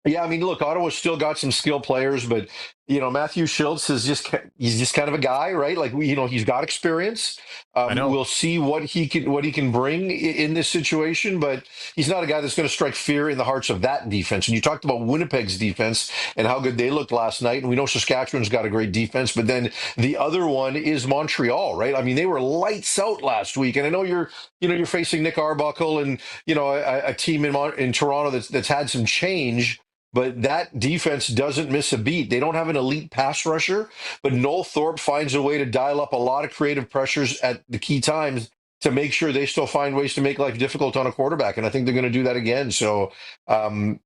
Yeah, I mean, look, Ottawa's still got some skilled players, but Matthew Schultz is just kind of a guy, right? Like he's got experience. We'll see what he can bring in this situation, but he's not a guy that's going to strike fear in the hearts of that defense. And you talked about Winnipeg's defense and how good they looked last night, and we know Saskatchewan's got a great defense, but then the other one is Montreal, right? I mean, they were lights out last week, and I know you're facing Nick Arbuckle and a team in Toronto that's had some change. But that defense doesn't miss a beat. They don't have an elite pass rusher, but Noel Thorpe finds a way to dial up a lot of creative pressures at the key times to make sure they still find ways to make life difficult on a quarterback. And I think they're going to do that again. So, and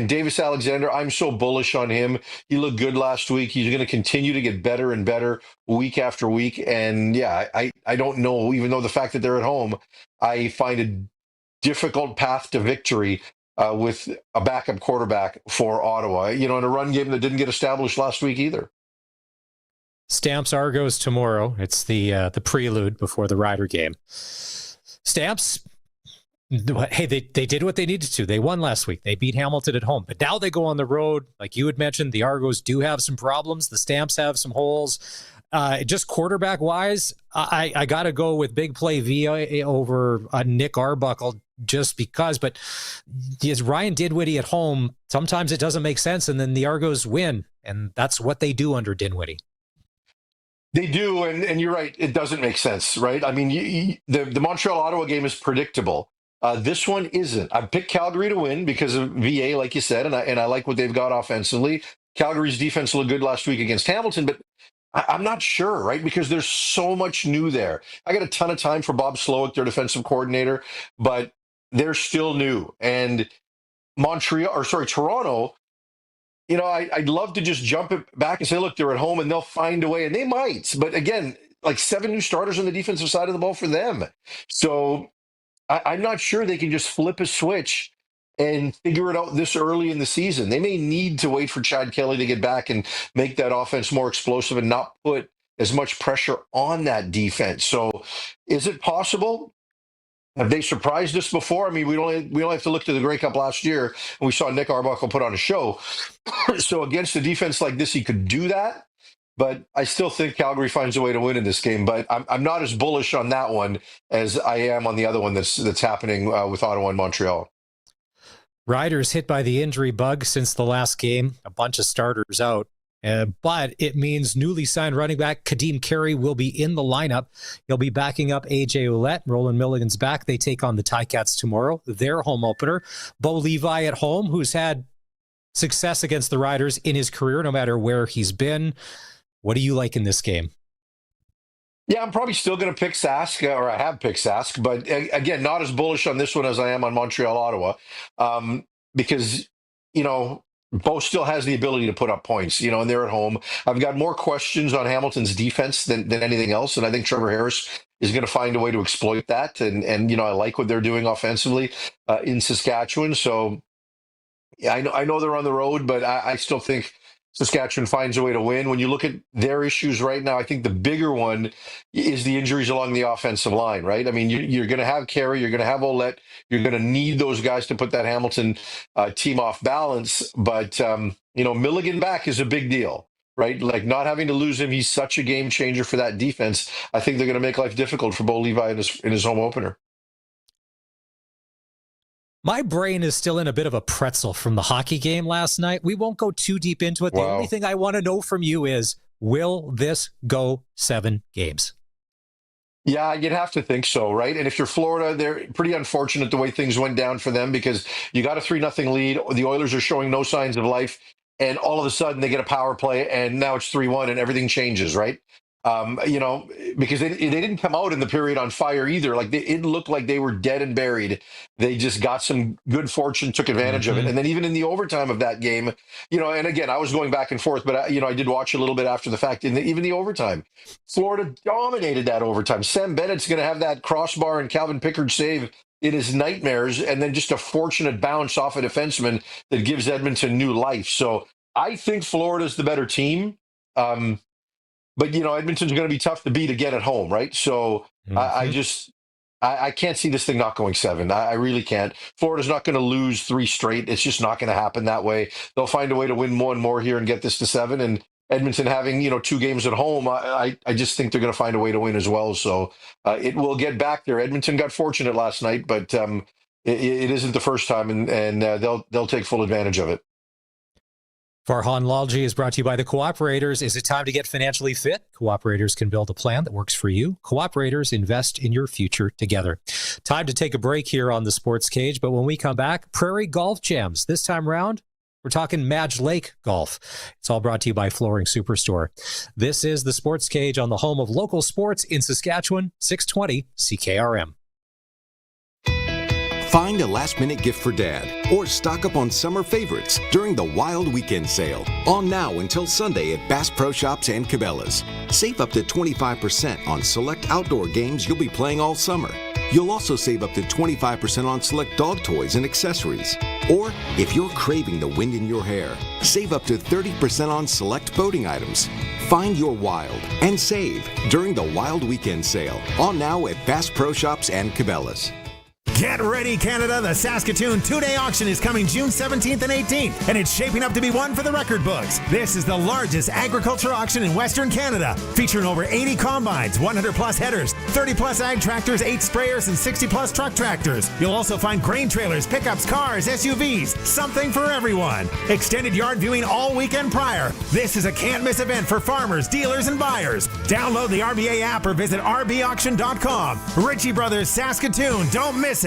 Davis Alexander, I'm so bullish on him. He looked good last week. He's going to continue to get better and better week after week. And yeah, I don't know, even though the fact that they're at home, I find a difficult path to victory with a backup quarterback for Ottawa, in a run game that didn't get established last week either. Stamps Argos tomorrow. It's the prelude before the Rider game. Stamps, hey, they did what they needed to. They won last week. They beat Hamilton at home. But now they go on the road. Like you had mentioned, the Argos do have some problems. The Stamps have some holes. Just quarterback-wise, I got to go with big play via over Nick Arbuckle just because. But as Ryan Dinwiddie at home, sometimes it doesn't make sense, and then the Argos win, and that's what they do under Dinwiddie. They do, and you're right. It doesn't make sense, right? I mean, the Montreal-Ottawa game is predictable. This one isn't. I picked Calgary to win because of VA, like you said, and I like what they've got offensively. Calgary's defense looked good last week against Hamilton, but I'm not sure, right? Because there's so much new there. I got a ton of time for Bob Slowick, their defensive coordinator, but they're still new. And Toronto, I'd love to just jump it back and say, look, they're at home and they'll find a way, and they might. But again, like 7 new starters on the defensive side of the ball for them. So I'm not sure they can just flip a switch and figure it out this early in the season. They may need to wait for Chad Kelly to get back and make that offense more explosive and not put as much pressure on that defense. So is it possible? Have they surprised us before? I mean, we only have to look to the Grey Cup last year, and we saw Nick Arbuckle put on a show. So against a defense like this, he could do that. But I still think Calgary finds a way to win in this game. But I'm not as bullish on that one as I am on the other one that's happening with Ottawa and Montreal. Riders hit by the injury bug since the last game, a bunch of starters out. But it means newly signed running back Kadeem Carey will be in the lineup. He'll be backing up A.J. Ouellette. Roland Milligan's back. They take on the Ticats tomorrow, their home opener. Bo Levi at home, who's had success against the Riders in his career, no matter where he's been. What do you like in this game? Yeah, I'm probably still going to pick Sask, or I have picked Sask, but again, not as bullish on this one as I am on Montreal, Ottawa, because, Bo still has the ability to put up points, and they're at home. I've got more questions on Hamilton's defense than anything else, and I think Trevor Harris is going to find a way to exploit that. And I like what they're doing offensively in Saskatchewan. So yeah, I know they're on the road, but I still think Saskatchewan finds a way to win. When you look at their issues right now, I think the bigger one is the injuries along the offensive line, right? I mean, you're going to have Carey, you're going to have Ouellette, you're going to need those guys to put that Hamilton team off balance. But, Milligan back is a big deal, right? Like, not having to lose him, he's such a game changer for that defense. I think they're going to make life difficult for Bo Levi in his home opener. My brain is still in a bit of a pretzel from the hockey game last night. We won't go too deep into it. The only thing I want to know from you is, will this go 7 games? Yeah, you'd have to think so, right? And if you're Florida, they're pretty unfortunate the way things went down for them, because you got a 3-0 lead. The Oilers are showing no signs of life, and all of a sudden they get a power play, and now it's 3-1, and everything changes, right? Because they didn't come out in the period on fire either. Like, it looked like they were dead and buried. They just got some good fortune, took advantage of it. And then even in the overtime of that game, and again, I was going back and forth, but I did watch a little bit after the fact. Even the overtime, Florida dominated that overtime. Sam Bennett's going to have that crossbar and Calvin Pickard save in his nightmares, and then just a fortunate bounce off a defenseman that gives Edmonton new life. So I think Florida's the better team. But, Edmonton's going to be tough to beat again at home, right? So I can't see this thing not going 7. I really can't. Florida's not going to lose 3 straight. It's just not going to happen that way. They'll find a way to win 1 more here and get this to 7. And Edmonton having, 2 games at home, I just think they're going to find a way to win as well. So it will get back there. Edmonton got fortunate last night, but it isn't the first time, and they'll take full advantage of it. Farhan Lalji is brought to you by the Cooperators. Is it time to get financially fit? Cooperators can build a plan that works for you. Cooperators invest in your future together. Time to take a break here on the Sports Cage, but when we come back, Prairie Golf Jams. This time around, we're talking Madge Lake Golf. It's all brought to you by Flooring Superstore. This is the Sports Cage on the home of local sports in Saskatchewan, 620 CKRM. Find a last-minute gift for Dad, or stock up on summer favorites during the Wild Weekend Sale. On now until Sunday at Bass Pro Shops and Cabela's. Save up to 25% on select outdoor games you'll be playing all summer. You'll also save up to 25% on select dog toys and accessories. Or, if you're craving the wind in your hair, save up to 30% on select boating items. Find your wild and save during the Wild Weekend Sale. On now at Bass Pro Shops and Cabela's. Get ready, Canada. The Saskatoon 2-day auction is coming June 17th and 18th, and it's shaping up to be one for the record books. This is the largest agriculture auction in Western Canada, featuring over 80 combines, 100-plus headers, 30-plus ag tractors, 8 sprayers, and 60-plus truck tractors. You'll also find grain trailers, pickups, cars, SUVs, something for everyone. Extended yard viewing all weekend prior. This is a can't-miss event for farmers, dealers, and buyers. Download the RBA app or visit rbauction.com. Ritchie Brothers Saskatoon. Don't miss it.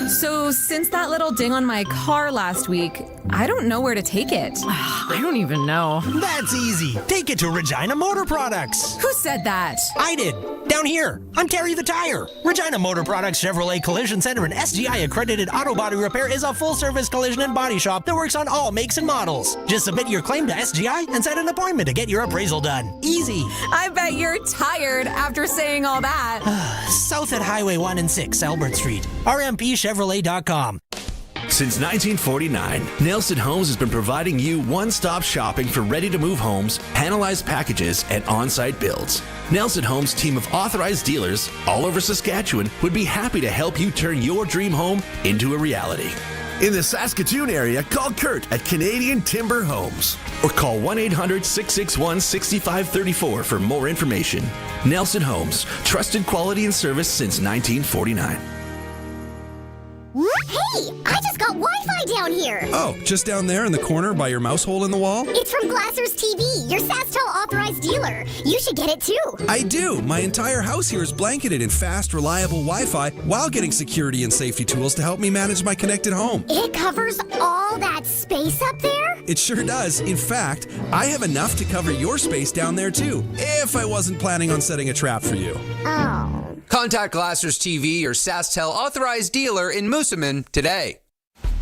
So, since that little ding on my car last week, I don't know where to take it. I don't even know. That's easy. Take it to Regina Motor Products. Who said that? I did. Down here. I'm Terry the Tire. Regina Motor Products Chevrolet Collision Center and SGI accredited auto body repair is a full-service collision and body shop that works on all makes and models. Just submit your claim to SGI and set an appointment to get your appraisal done. Easy. I bet you're tired after saying all that. South at Highway 1 and 6, Albert Street. RMPChevrolet.com. Since 1949, Nelson Homes has been providing you one-stop shopping for ready-to-move homes, panelized packages, and on-site builds. Nelson Homes' team of authorized dealers all over Saskatchewan would be happy to help you turn your dream home into a reality. In the Saskatoon area, call Kurt at Canadian Timber Homes or call 1-800-661-6534 for more information. Nelson Homes, trusted quality and service since 1949. Hey, Hey, I just got Wi-Fi down here. Oh, just down there in the corner by your mouse hole in the wall? It's from Glasser's TV, your SaskTel authorized dealer. You should get it too. I do. My entire house here is blanketed in fast, reliable Wi-Fi while getting security and safety tools to help me manage my connected home. It covers all that space up there? It sure does. In fact, I have enough to cover your space down there too, if I wasn't planning on setting a trap for you. Oh. Contact Glasser's TV, your SaskTel authorized dealer in Moosomin today.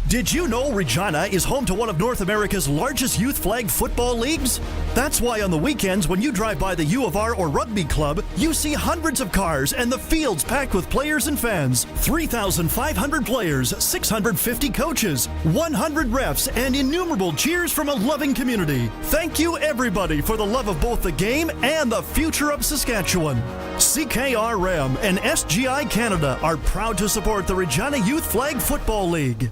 Did you know Regina is home to one of North America's largest youth flag football leagues? That's why on the weekends when you drive by the U of R or rugby club, you see hundreds of cars and the fields packed with players and fans. 3,500 players, 650 coaches, 100 refs, and innumerable cheers from a loving community. Thank you everybody for the love of both the game and the future of Saskatchewan. CKRM and SGI Canada are proud to support the Regina Youth Flag Football League.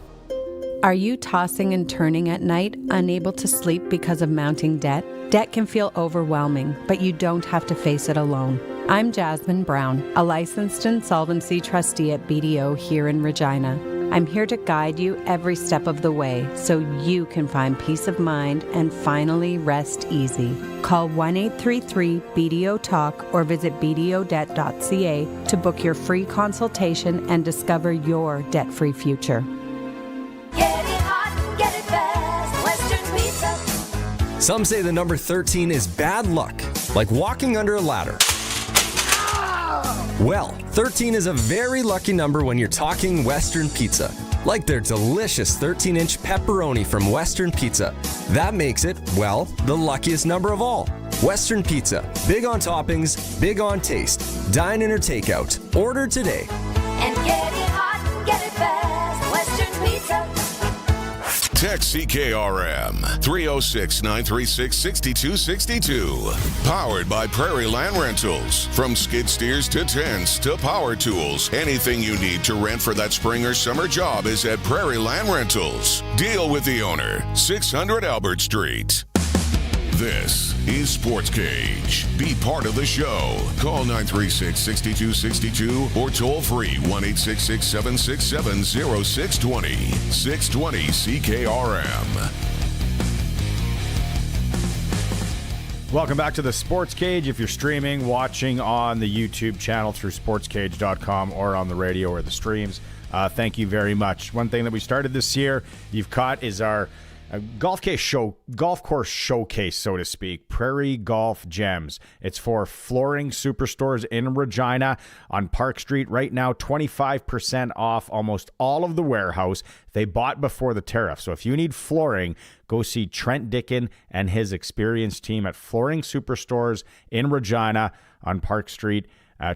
Are you tossing and turning at night, unable to sleep because of mounting debt? Debt can feel overwhelming, but you don't have to face it alone. I'm Jasmine Brown, a licensed insolvency trustee at BDO here in Regina. I'm here to guide you every step of the way so you can find peace of mind and finally rest easy. Call 1-833-BDO-TALK or visit bdodebt.ca to book your free consultation and discover your debt-free future. Some say the number 13 is bad luck, like walking under a ladder. Well, 13 is a very lucky number when you're talking Western Pizza, like their delicious 13-inch pepperoni from Western Pizza. That makes it, well, the luckiest number of all. Western Pizza, big on toppings, big on taste. Dine in or takeout. Order today. And get it hot, get it fast, Western Pizza. Text CKRM 306-936-6262. Powered by Prairie Land Rentals. From skid steers to tents to power tools, anything you need to rent for that spring or summer job is at Prairie Land Rentals. Deal with the owner. 600 Albert Street. This is Sportscage. Be part of the show. Call 936-6262 or toll free 1-866-767-0620. 620 CKRM. Welcome back to the Sports Cage. If you're streaming, watching on the YouTube channel through sportscage.com or on the radio or the streams, thank you very much. One thing that we started this year, you've caught, is our golf course showcase, so to speak. Prairie Golf Gems. It's for Flooring Superstores in Regina on Park Street. Right now, 25% off almost all of the warehouse they bought before the tariff. So if you need flooring, go see Trent Dickin and his experienced team at Flooring Superstores in Regina on Park Street.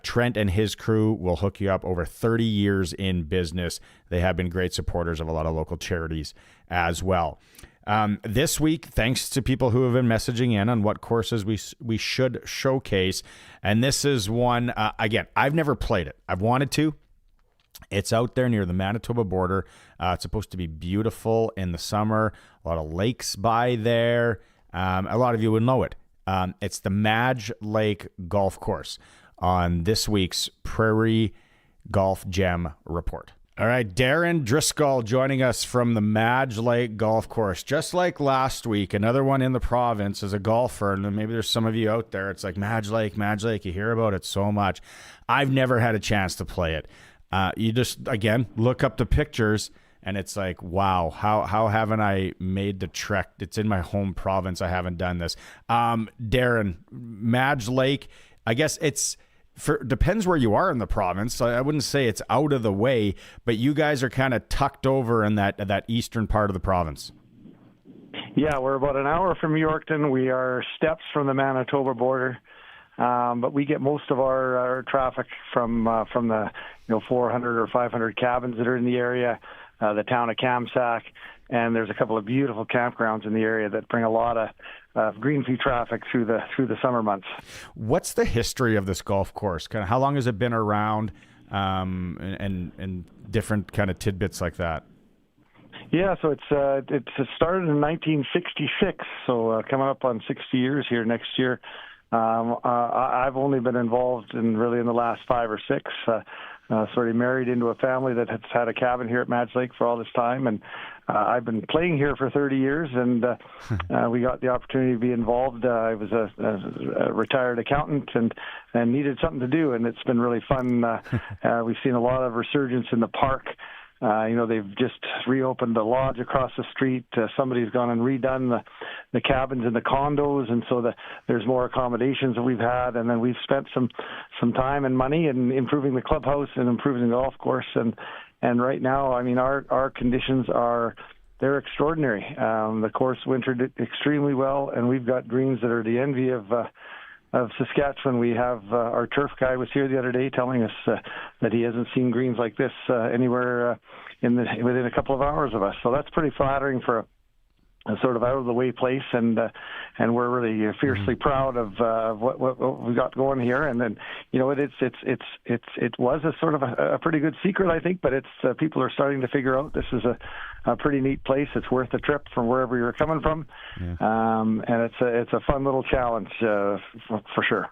Trent and his crew will hook you up. Over 30 years in business. They have been great supporters of a lot of local charities as well. This week, thanks to people who have been messaging in on what courses we should showcase. And this is one, again, I've never played it. I've wanted to. It's out there near the Manitoba border. It's supposed to be beautiful in the summer. A lot of lakes by there. A lot of you would know it. It's the Madge Lake Golf Course on this week's Prairie Golf Gem Report. All right, Darren Driscoll joining us from the Madge Lake Golf Course. Just like last week, another one in the province as a golfer, and maybe there's some of you out there, it's like Madge Lake, you hear about it so much. I've never had a chance to play it. You just, again, look up the pictures, and it's like, wow, how haven't I made the trek? It's in my home province. I haven't done this. Darren, Madge Lake, I guess it's, depends where you are in the province. I wouldn't say it's out of the way, but you guys are kind of tucked over in that eastern part of the province. Yeah, we're about an hour from Yorkton. We are steps from the Manitoba border, but we get most of our traffic from the 400 or 500 cabins that are in the area, the town of Kamsack, and there's a couple of beautiful campgrounds in the area that bring a lot of green fee traffic through the summer months. What's the history of this golf course? Kind of how long has it been around, and different kind of tidbits like that? Yeah, so it's started in 1966, so coming up on 60 years here next year. I've only been involved in the last 5 or 6. sort of married into a family that has had a cabin here at Madge Lake for all this time, and I've been playing here for 30 years, and we got the opportunity to be involved. I was a retired accountant and needed something to do, and it's been really fun. We've seen a lot of resurgence in the park. They've just reopened the lodge across the street. Somebody's gone and redone the cabins and the condos, and so there's more accommodations that we've had. And then we've spent some time and money in improving the clubhouse and improving the golf course. And right now, I mean, our conditions they're extraordinary. The course wintered extremely well, and we've got greens that are the envy of Saskatchewan. We have our turf guy was here the other day telling us that he hasn't seen greens like this anywhere within a couple of hours of us. So that's pretty flattering for a sort of out of the way place, and we're really fiercely proud of what we got going here. And then it was a sort of a pretty good secret, I think, but it's people are starting to figure out this is a pretty neat place. It's worth a trip from wherever you're coming from, and it's a fun little challenge for sure.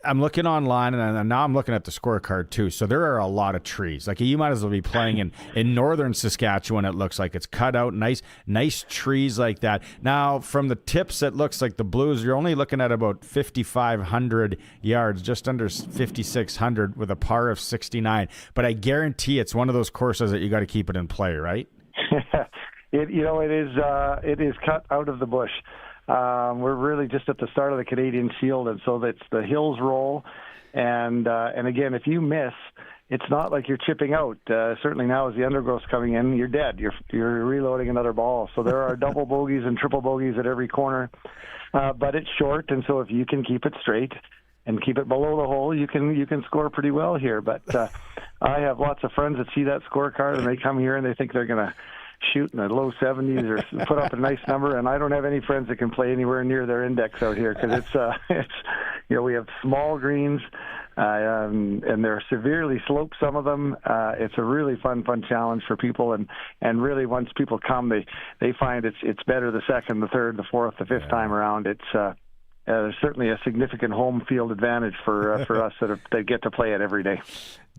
I'm looking online, and now I'm looking at the scorecard too. So there are a lot of trees. Like, you might as well be playing in northern Saskatchewan. It looks like it's cut out, nice trees like that. Now, from the tips, it looks like the Blues, you're only looking at about 5,500 yards, just under 5,600 with a par of 69. But I guarantee it's one of those courses that you got to keep it in play, right? It is cut out of the bush. We're really just at the start of the Canadian Shield, and so it's the hills roll. And again, if you miss, it's not like you're chipping out. Certainly now, as the undergrowth's coming in, you're dead. You're reloading another ball. So there are double bogeys and triple bogeys at every corner. But it's short, and so if you can keep it straight and keep it below the hole, you can score pretty well here. But I have lots of friends that see that scorecard, and they come here and they think they're going to shoot in the low 70s or put up a nice number, and I don't have any friends that can play anywhere near their index out here, because it's we have small greens, and they're severely sloped, some of them. It's a really fun challenge for people, and really once people come, they find it's better the second, the third, the fourth, the fifth time around. It's there's certainly a significant home field advantage for us that get to play it every day.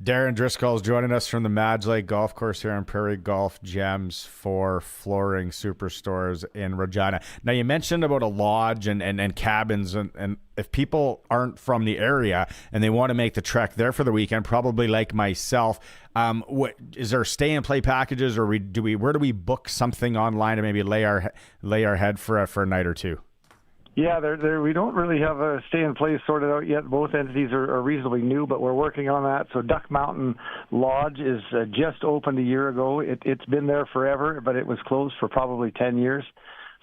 Darren Driscoll is joining us from the Madge Lake Golf Course here on Prairie Golf Gems for Flooring Superstores in Regina. Now, you mentioned about a lodge and cabins, and if people aren't from the area and they want to make the trek there for the weekend, probably like myself, is there stay and play packages, or where do we book something online to maybe lay our head for a night or two? Yeah, we don't really have a stay-in-place sorted out yet. Both entities are reasonably new, but we're working on that. So Duck Mountain Lodge is just opened a year ago. It's been there forever, but it was closed for probably 10 years.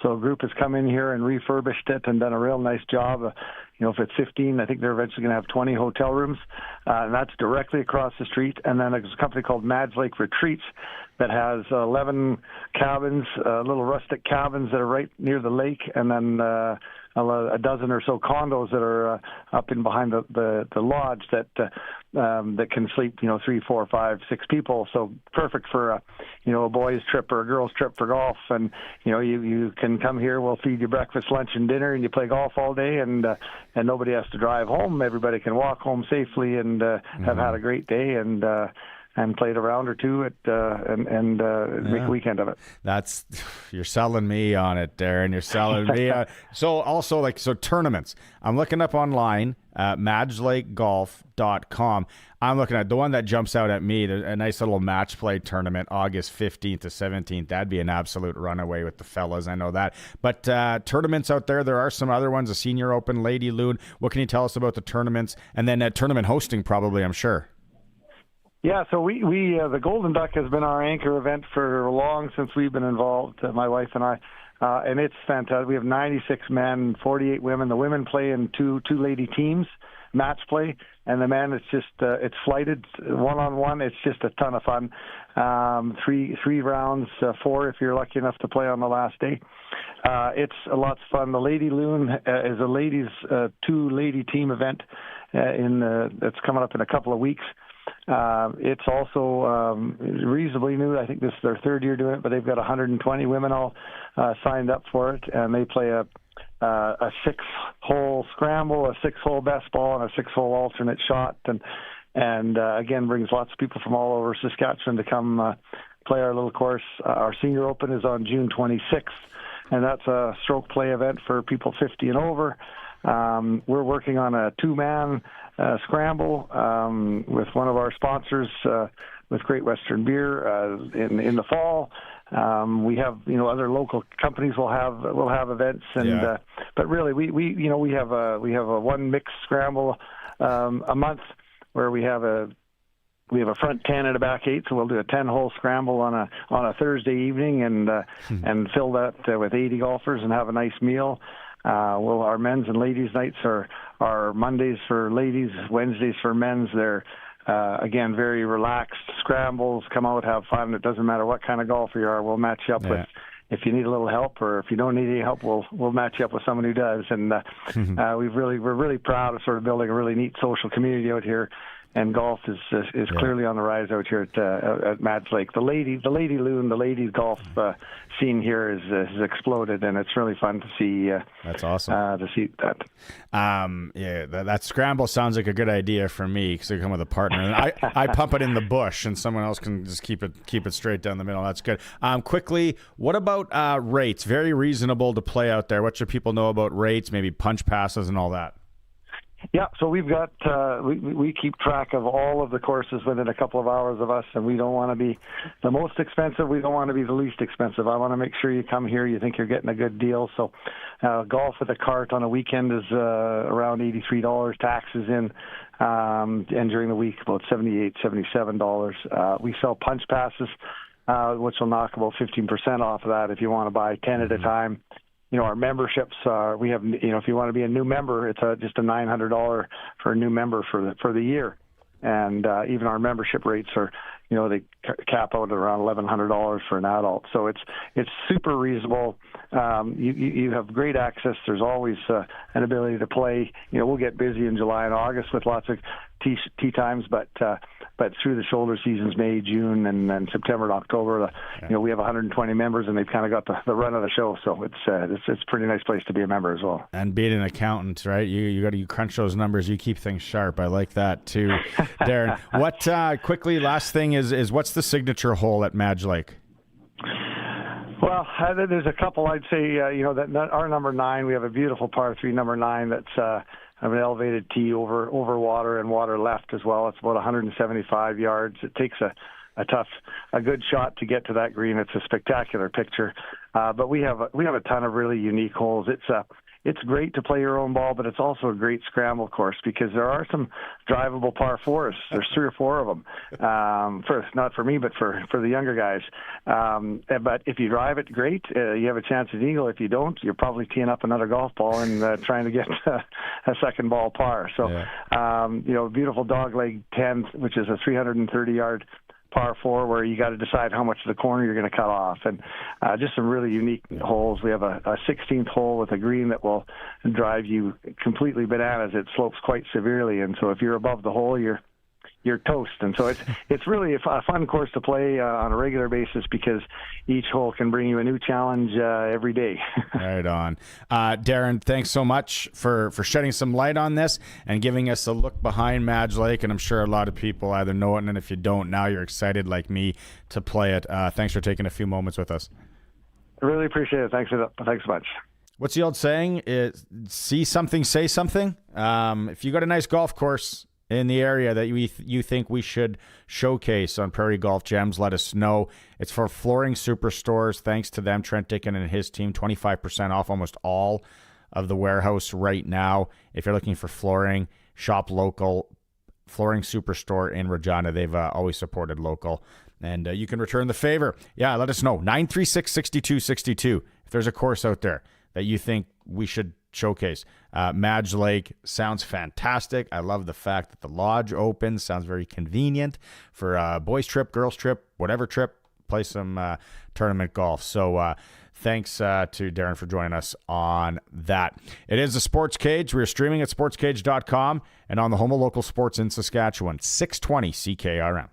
So a group has come in here and refurbished it and done a real nice job. If it's 15, I think they're eventually going to have 20 hotel rooms, and that's directly across the street. And then there's a company called Madge Lake Retreats that has 11 cabins, little rustic cabins that are right near the lake, and then a dozen or so condos that are up in behind the lodge that can sleep 3, 4, 5, 6 people. So perfect for a boys trip or a girls trip for golf. And you can come here, we'll feed you breakfast, lunch, and dinner, and you play golf all day, and nobody has to drive home. Everybody can walk home safely and have had a great day and played a round or two and make a weekend of it. You're selling me on it, Darren. You're selling me. So tournaments. I'm looking up online, madgelakegolf.com. I'm looking at the one that jumps out at me. There's a nice little match play tournament, August 15th to 17th. That'd be an absolute runaway with the fellas. I know that. But tournaments out there are some other ones, a Senior Open, Lady Loon. What can you tell us about the tournaments? And then tournament hosting probably, I'm sure. Yeah, so we the Golden Duck has been our anchor event for long since we've been involved, my wife and I, and it's fantastic. We have 96 men, 48 women. The women play in two lady teams, match play, and the men, it's just it's flighted one-on-one. It's just a ton of fun. Three rounds, 4 if you're lucky enough to play on the last day. It's a lot of fun. The Lady Loon is a ladies 2-lady team event that's coming up in a couple of weeks. It's also reasonably new. I think this is their 3rd year doing it, but they've got 120 women all signed up for it, and they play a 6-hole scramble, a 6-hole best ball, and a 6-hole alternate shot, and and again brings lots of people from all over Saskatchewan to come play our little course. Our Senior Open is on June 26th, and that's a stroke play event for people 50 and over. We're working on a 2-man scramble with one of our sponsors, with Great Western Beer, in the fall. We have, other local companies will have events, and but really we have a one mixed scramble a month where we have a front 10 and a back 8, so we'll do a 10-hole scramble on a Thursday evening and fill that with 80 golfers and have a nice meal. Our men's and ladies nights are Mondays for ladies, Wednesdays for men's. They're again very relaxed scrambles. Come out, have fun. It doesn't matter what kind of golfer you are. We'll match you up with. If you need a little help, or if you don't need any help, we'll match you up with someone who does. And we're really proud of sort of building a really neat social community out here. And golf is clearly on the rise out here at Madge Lake. The lady loon, the ladies golf scene here has exploded, and it's really fun to see. That's awesome. To see that. That scramble sounds like a good idea for me because I come with a partner, and I pump it in the bush, and someone else can just keep it straight down the middle. That's good. Quickly, what about rates? Very reasonable to play out there. What should people know about rates? Maybe punch passes and all that. Yeah, so we've got we keep track of all of the courses within a couple of hours of us, and we don't want to be the most expensive. We don't want to be the least expensive. I want to make sure you come here, you think you're getting a good deal. So golf with a cart on a weekend is around $83, taxes in, and during the week about $78, $77. We sell punch passes, which will knock about 15% off of that if you want to buy 10 at a time. Our memberships we have, if you want to be a new member, it's just a $900 for a new member for the year. And even our membership rates are, they cap out at around $1,100 for an adult. So it's super reasonable. You have great access. There's always an ability to play. We'll get busy in July and August with lots of tee times, but through the shoulder seasons, May, June, and September and October, we have 120 members, and they've kind of got the run of the show. So it's a pretty nice place to be a member as well. And being an accountant, right? You crunch those numbers. You keep things sharp. I like that too, Darren. What quickly? Last thing is what's the signature hole at Madge Lake? Well, there's a couple. I'd say that our number 9. We have a beautiful par 3 number 9 that's an elevated tee over water and water left as well. It's about 175 yards. It takes a good shot to get to that green. It's a spectacular picture. But we have a ton of really unique holes. It's great to play your own ball, but it's also a great scramble course because there are some drivable par 4s. There's 3 or 4 of them. Not for me, but for the younger guys. But if you drive it, great. You have a chance at eagle. If you don't, you're probably teeing up another golf ball and trying to get a second ball par. So, beautiful dogleg 10, which is a 330-yard par 4 where you got to decide how much of the corner you're going to cut off, and just some really unique holes. We have a 16th hole with a green that will drive you completely bananas. It slopes quite severely, and so if you're above the hole, you're toast. And so it's really a fun course to play on a regular basis because each hole can bring you a new challenge every day. Right on. Darren, thanks so much for shedding some light on this and giving us a look behind Madge Lake. And I'm sure a lot of people either know it, and if you don't, now you're excited like me to play it. Thanks for taking a few moments with us. I really appreciate it. Thanks so much. What's the old saying? See something, say something. If you got a nice golf course in the area that you think we should showcase on Prairie Golf Gems, let us know. It's for Flooring Superstores. Thanks to them, Trent Dickin and his team, 25% off almost all of the warehouse right now. If you're looking for flooring, shop local. Flooring Superstore in Regina. They've always supported local. And you can return the favor. Yeah, let us know. 936-6262 if there's a course out there that you think we should showcase. Madge Lake sounds fantastic. I love the fact that the lodge opens. Sounds very convenient for a boys trip, girls trip, whatever trip. Play some tournament golf. So thanks to Darren for joining us on that. It is the Sports Cage. We're streaming at sportscage.com and on the home of local sports in Saskatchewan, 620 CKRM.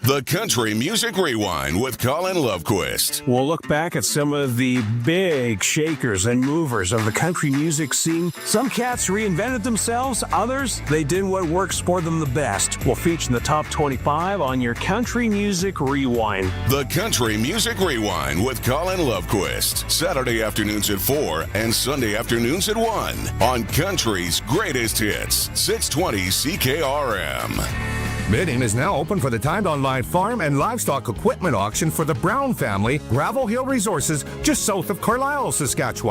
The Country Music Rewind with Colin Lovequist. We'll look back at some of the big shakers and movers of the country music scene. Some cats reinvented themselves, others, they did what works for them the best. We'll feature in the top 25 on your Country Music Rewind. The Country Music Rewind with Colin Lovequist. Saturday afternoons at 4 and Sunday afternoons at 1 on Country's Greatest Hits, 620 CKRM. Bidding is now open for the timed online farm and livestock equipment auction for the Brown family, Gravel Hill Resources, just south of Carlisle, Saskatchewan.